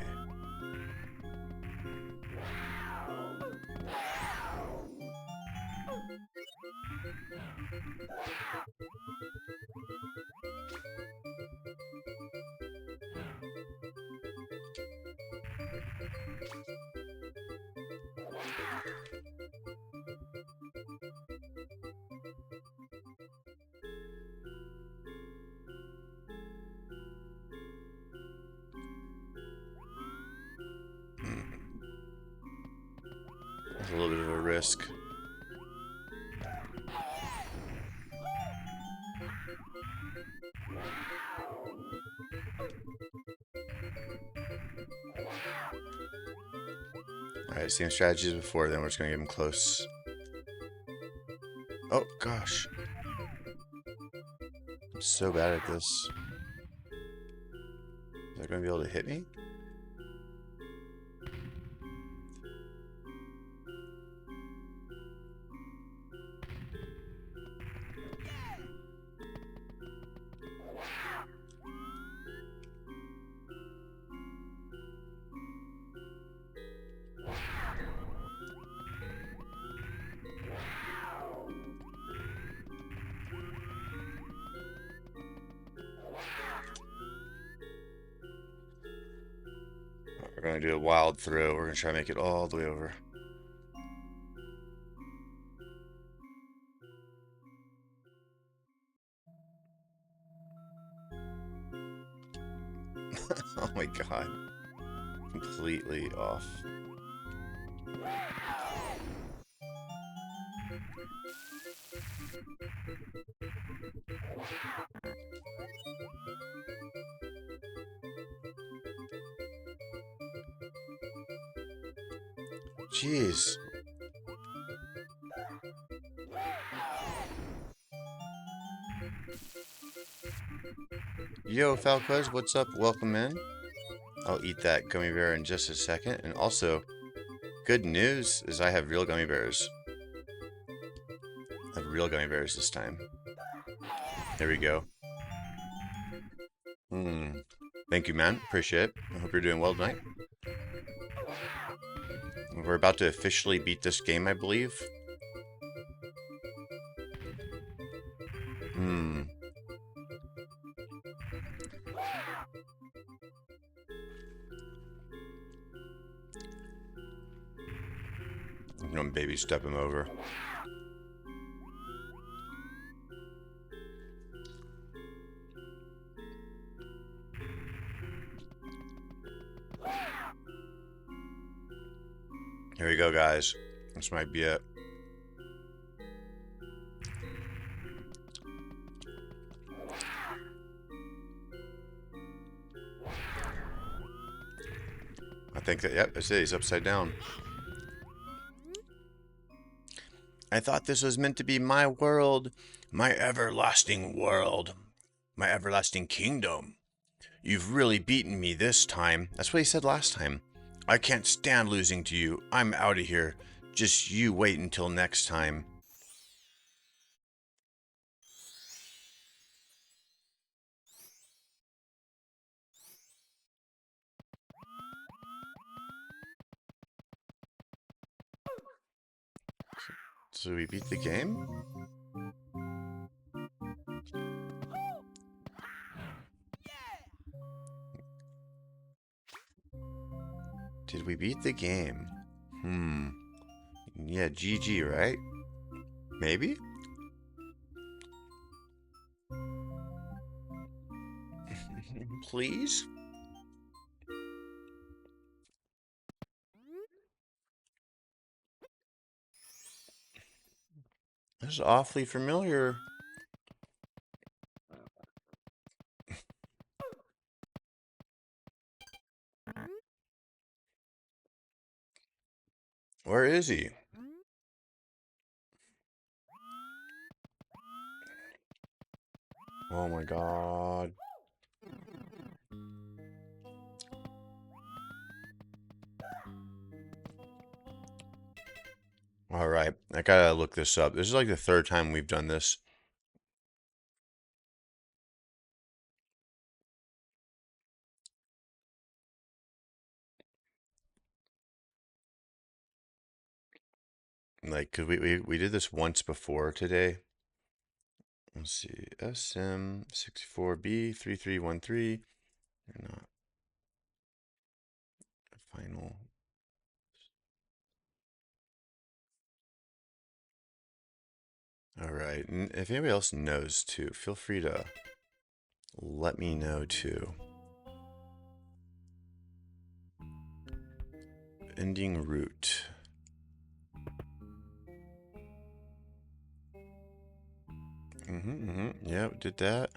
That's a little bit of a risk. Alright, same strategy as before, then we're just gonna get him close. Oh, gosh. I'm so bad at this. Is that gonna be able to hit me? We're gonna do a wild throw. We're gonna try to make it all the way over. Oh my god. Completely off. Jeez. Yo, Falquez, what's up? Welcome in. I'll eat that gummy bear in just a second. And also, good news is I have real gummy bears. I have real gummy bears this time. There we go. Thank you, man. Appreciate it. I hope you're doing well tonight. We're about to officially beat this game, I believe. I'm gonna baby step him over. Here we go, guys. This might be it. I think that, yep, that's it. He's upside down. I thought this was meant to be my world, my everlasting world, my everlasting kingdom. You've really beaten me this time. That's what he said last time. I can't stand losing to you. I'm out of here. Just you wait until next time. So we beat the game? Did we beat the game? Yeah, GG, right? Maybe? Please? This is awfully familiar. Where is he? Oh my god. All right, I gotta look this up. This is like the third time we've done this. Like, 'cause we did this once before today. Let's see, SM64B3313. You're not final. All right, and if anybody else knows too, feel free to let me know too. Ending route. Yep, did that.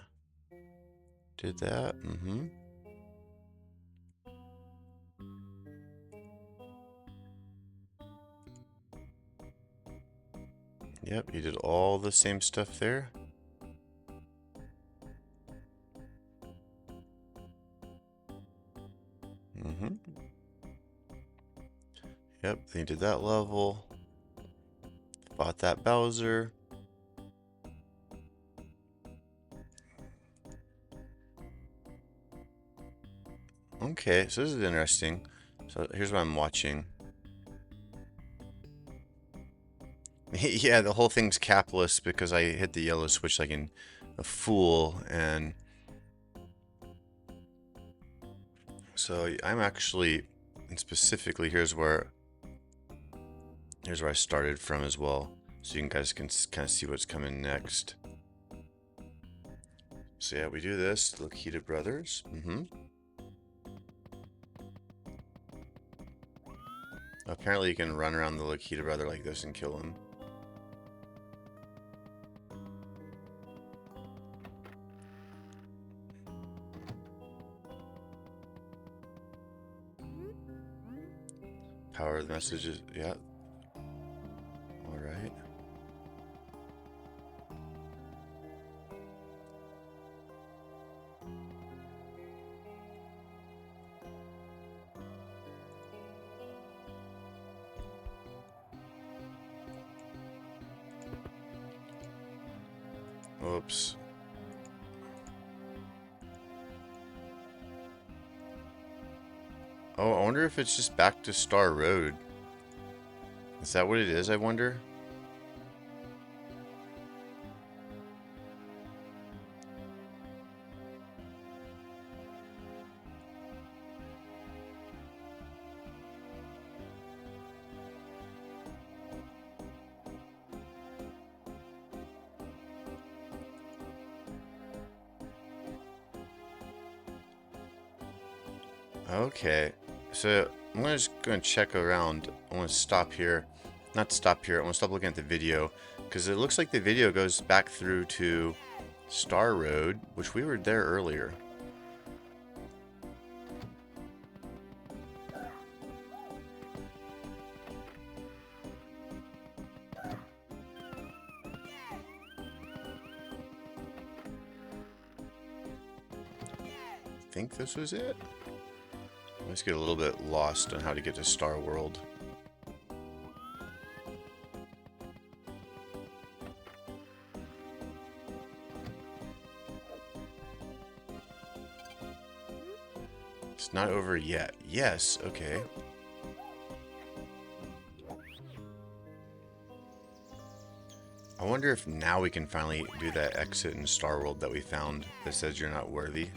Did that. Yep, you did all the same stuff there. Yep, they did that level. Fought that Bowser. Okay, so this is interesting. So here's what I'm watching. Yeah, the whole thing's capless because I hit the yellow switch like a fool, and so I'm actually, and specifically here's where I started from as well, so you guys can kind of see what's coming next. So yeah, we do this, the Lakita brothers. Apparently you can run around the Lakita brother like this and kill him. Power of the messages, yeah. Alright. Oops. Oh, I wonder if it's just back to Star Road. Is that what it is, I wonder? Okay, so I'm just gonna check around. I want to stop here. Not stop here, I want to stop looking at the video, because it looks like the video goes back through to Star Road, which we were there earlier. I think this was it. Let's get a little bit lost on how to get to Star World. It's not over yet. Yes, okay. I wonder if now we can finally do that exit in Star World that we found that says you're not worthy.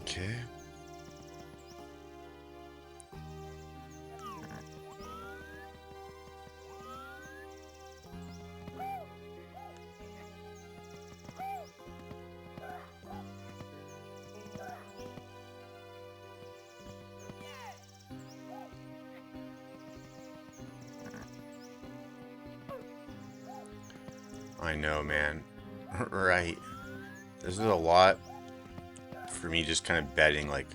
Okay. I know, man. Right. This is a lot for me just kind of betting, like,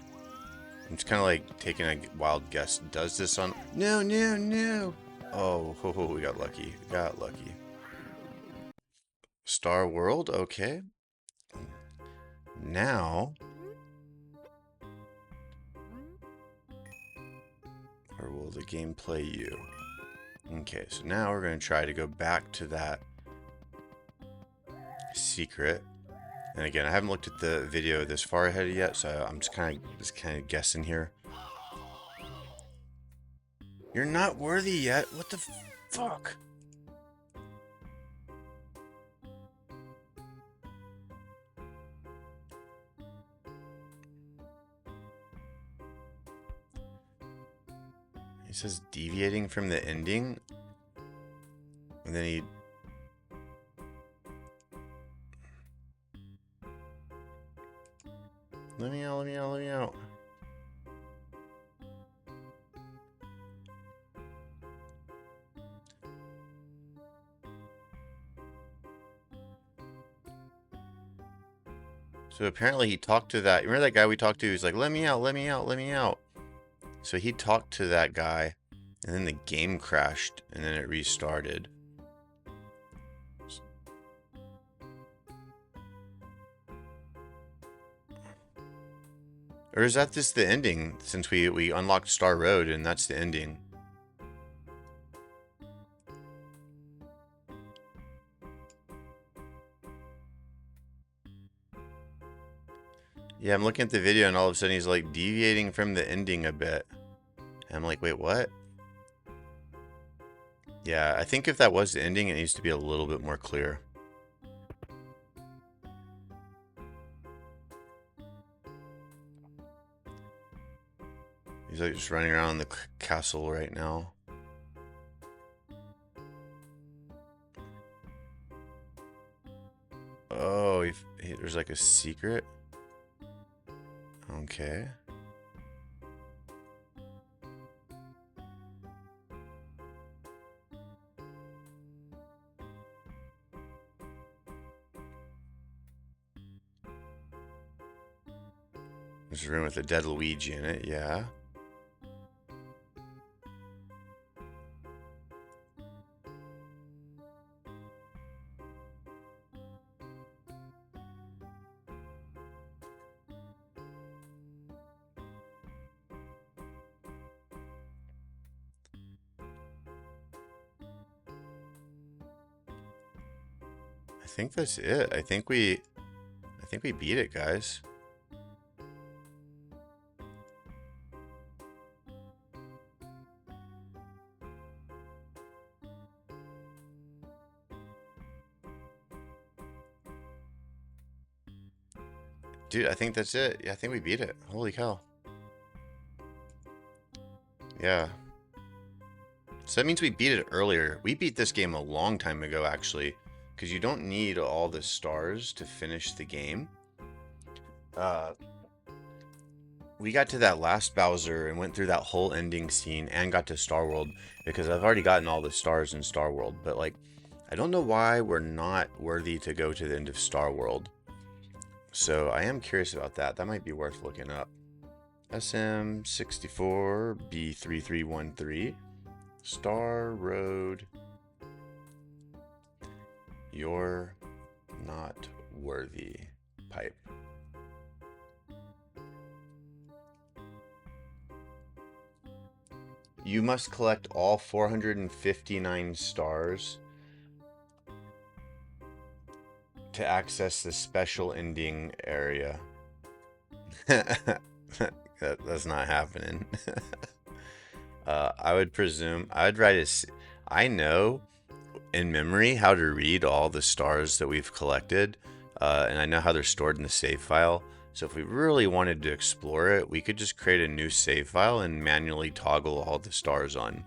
I'm just kind of like taking a wild guess. Does this on... No, no, no! Oh, ho, ho, we got lucky. Got lucky. Star World, okay. Now, or will the game play you? Okay, so now we're going to try to go back to that secret. And again, I haven't looked at the video this far ahead yet, so I'm just kind of guessing here. You're not worthy yet. What the fuck? He says deviating from the ending, and then he. Let me out, let me out, let me out. So apparently he talked to that. Remember that guy we talked to? He's like, let me out, let me out, let me out. So he talked to that guy, and then the game crashed, and then it restarted. Or is that just the ending, since we unlocked Star Road, and that's the ending? Yeah, I'm looking at the video, and all of a sudden he's like deviating from the ending a bit. And I'm like, wait, what? Yeah, I think if that was the ending, it needs to be a little bit more clear. He's like just running around the castle right now. Oh, there's like a secret. Okay. There's a room with a dead Luigi in it, yeah. I think that's it. I think we beat it, guys. Dude, I think that's it. Yeah, I think we beat it. Holy cow. Yeah. So that means we beat it earlier. We beat this game a long time ago, actually, because you don't need all the stars to finish the game. We got to that last Bowser and went through that whole ending scene and got to Star World because I've already gotten all the stars in Star World, but like, I don't know why we're not worthy to go to the end of Star World. So I am curious about that. That might be worth looking up. SM64 B3313 Star Road. You're not worthy. Pipe. You must collect all 459 stars to access the special ending area. That's not happening. I would presume I would write a. I know in memory how to read all the stars that we've collected, and I know how they're stored in the save file. So if we really wanted to explore it, we could just create a new save file and manually toggle all the stars on.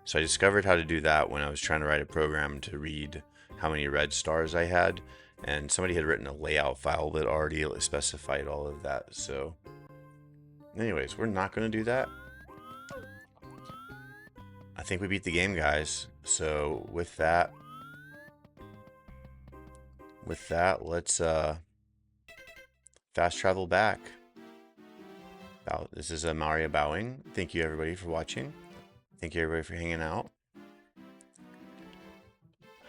So I discovered how to do that when I was trying to write a program to read how many red stars I had, and somebody had written a layout file that already specified all of that. So anyways, we're not going to do that. I think we beat the game, guys. So with that, let's fast travel back. This is Mario bowing. Thank you everybody for watching. Thank you everybody for hanging out.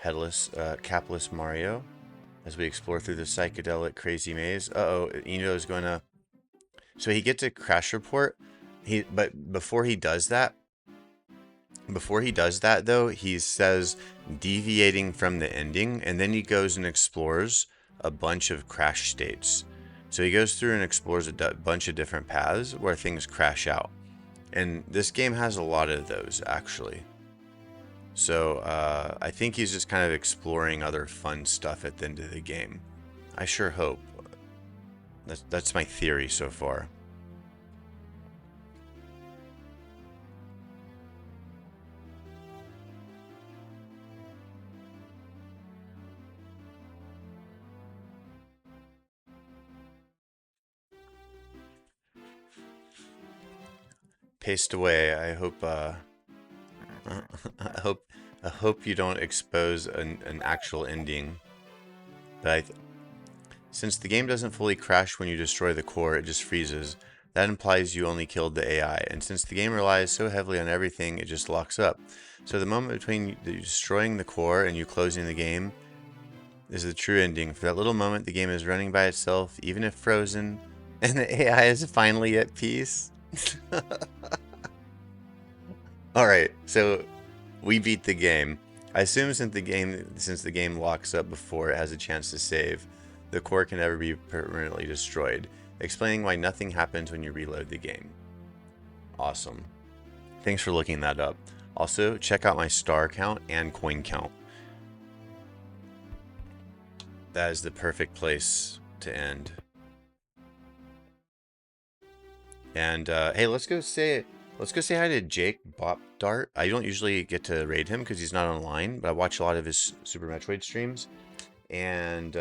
Headless, capless Mario. as we explore through the psychedelic crazy maze. Uh-oh, Eno's going to... So he gets a crash report. But before he does that though, he says deviating from the ending, and then he goes and explores a bunch of crash states. So he goes through and explores a bunch of different paths where things crash out. And this game has a lot of those, actually. So I think he's just kind of exploring other fun stuff at the end of the game. I sure hope. That's my theory so far. Paste away. I hope. I hope. I hope you don't expose an actual ending. But since the game doesn't fully crash when you destroy the core, it just freezes. That implies you only killed the AI, and since the game relies so heavily on everything, it just locks up. So the moment between you destroying the core and you closing the game is the true ending. For that little moment, the game is running by itself, even if frozen, and the AI is finally at peace. Alright, so we beat the game. I assume since the game locks up before it has a chance to save, the core can never be permanently destroyed, explaining why nothing happens when you reload the game. Awesome. Thanks for looking that up. Also, check out my star count and coin count. That is the perfect place to end. And hey, let's go say hi to Jake Bop Dart. I don't usually get to raid him because he's not online, but I watch a lot of his Super Metroid streams, and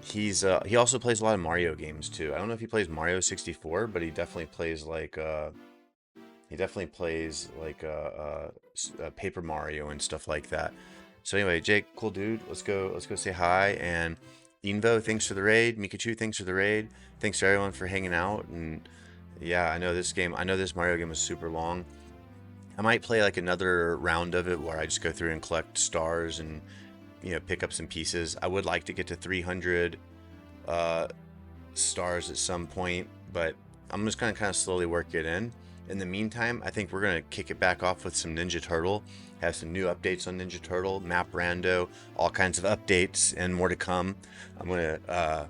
he also plays a lot of Mario games too. I don't know if he plays Mario 64, but he definitely plays like Paper Mario and stuff like that. So anyway, Jake, cool dude. Let's go say hi. And Invo, thanks for the raid. Mikachu, thanks for the raid. Thanks to everyone for hanging out. And yeah, I know this Mario game was super long. I might play like another round of it where I just go through and collect stars and pick up some pieces. I would like to get to 300 stars at some point, but I'm just gonna kind of slowly work it in. In the meantime, I think we're gonna kick it back off with some Ninja Turtle. Have some new updates on Ninja Turtle, map rando, all kinds of updates, and more to come. I'm gonna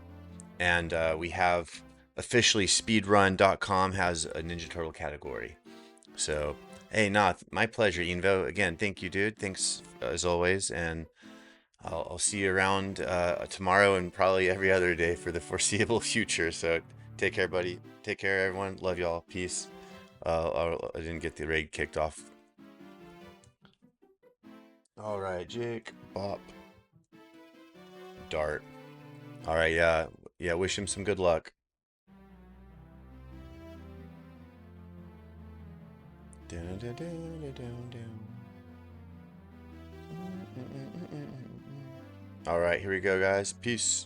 we have officially speedrun.com has a Ninja Turtle category. So hey, nah, my pleasure, Invo. Again, thank you, dude. Thanks as always, and I'll see you around tomorrow and probably every other day for the foreseeable future. So take care, buddy. Take care, everyone. Love y'all. Peace. I didn't get the raid kicked off. All right, Jake. Bop. Dart. All right, yeah. Yeah, wish him some good luck. Dun, dun, dun, dun, dun, dun. All right, here we go, guys. Peace.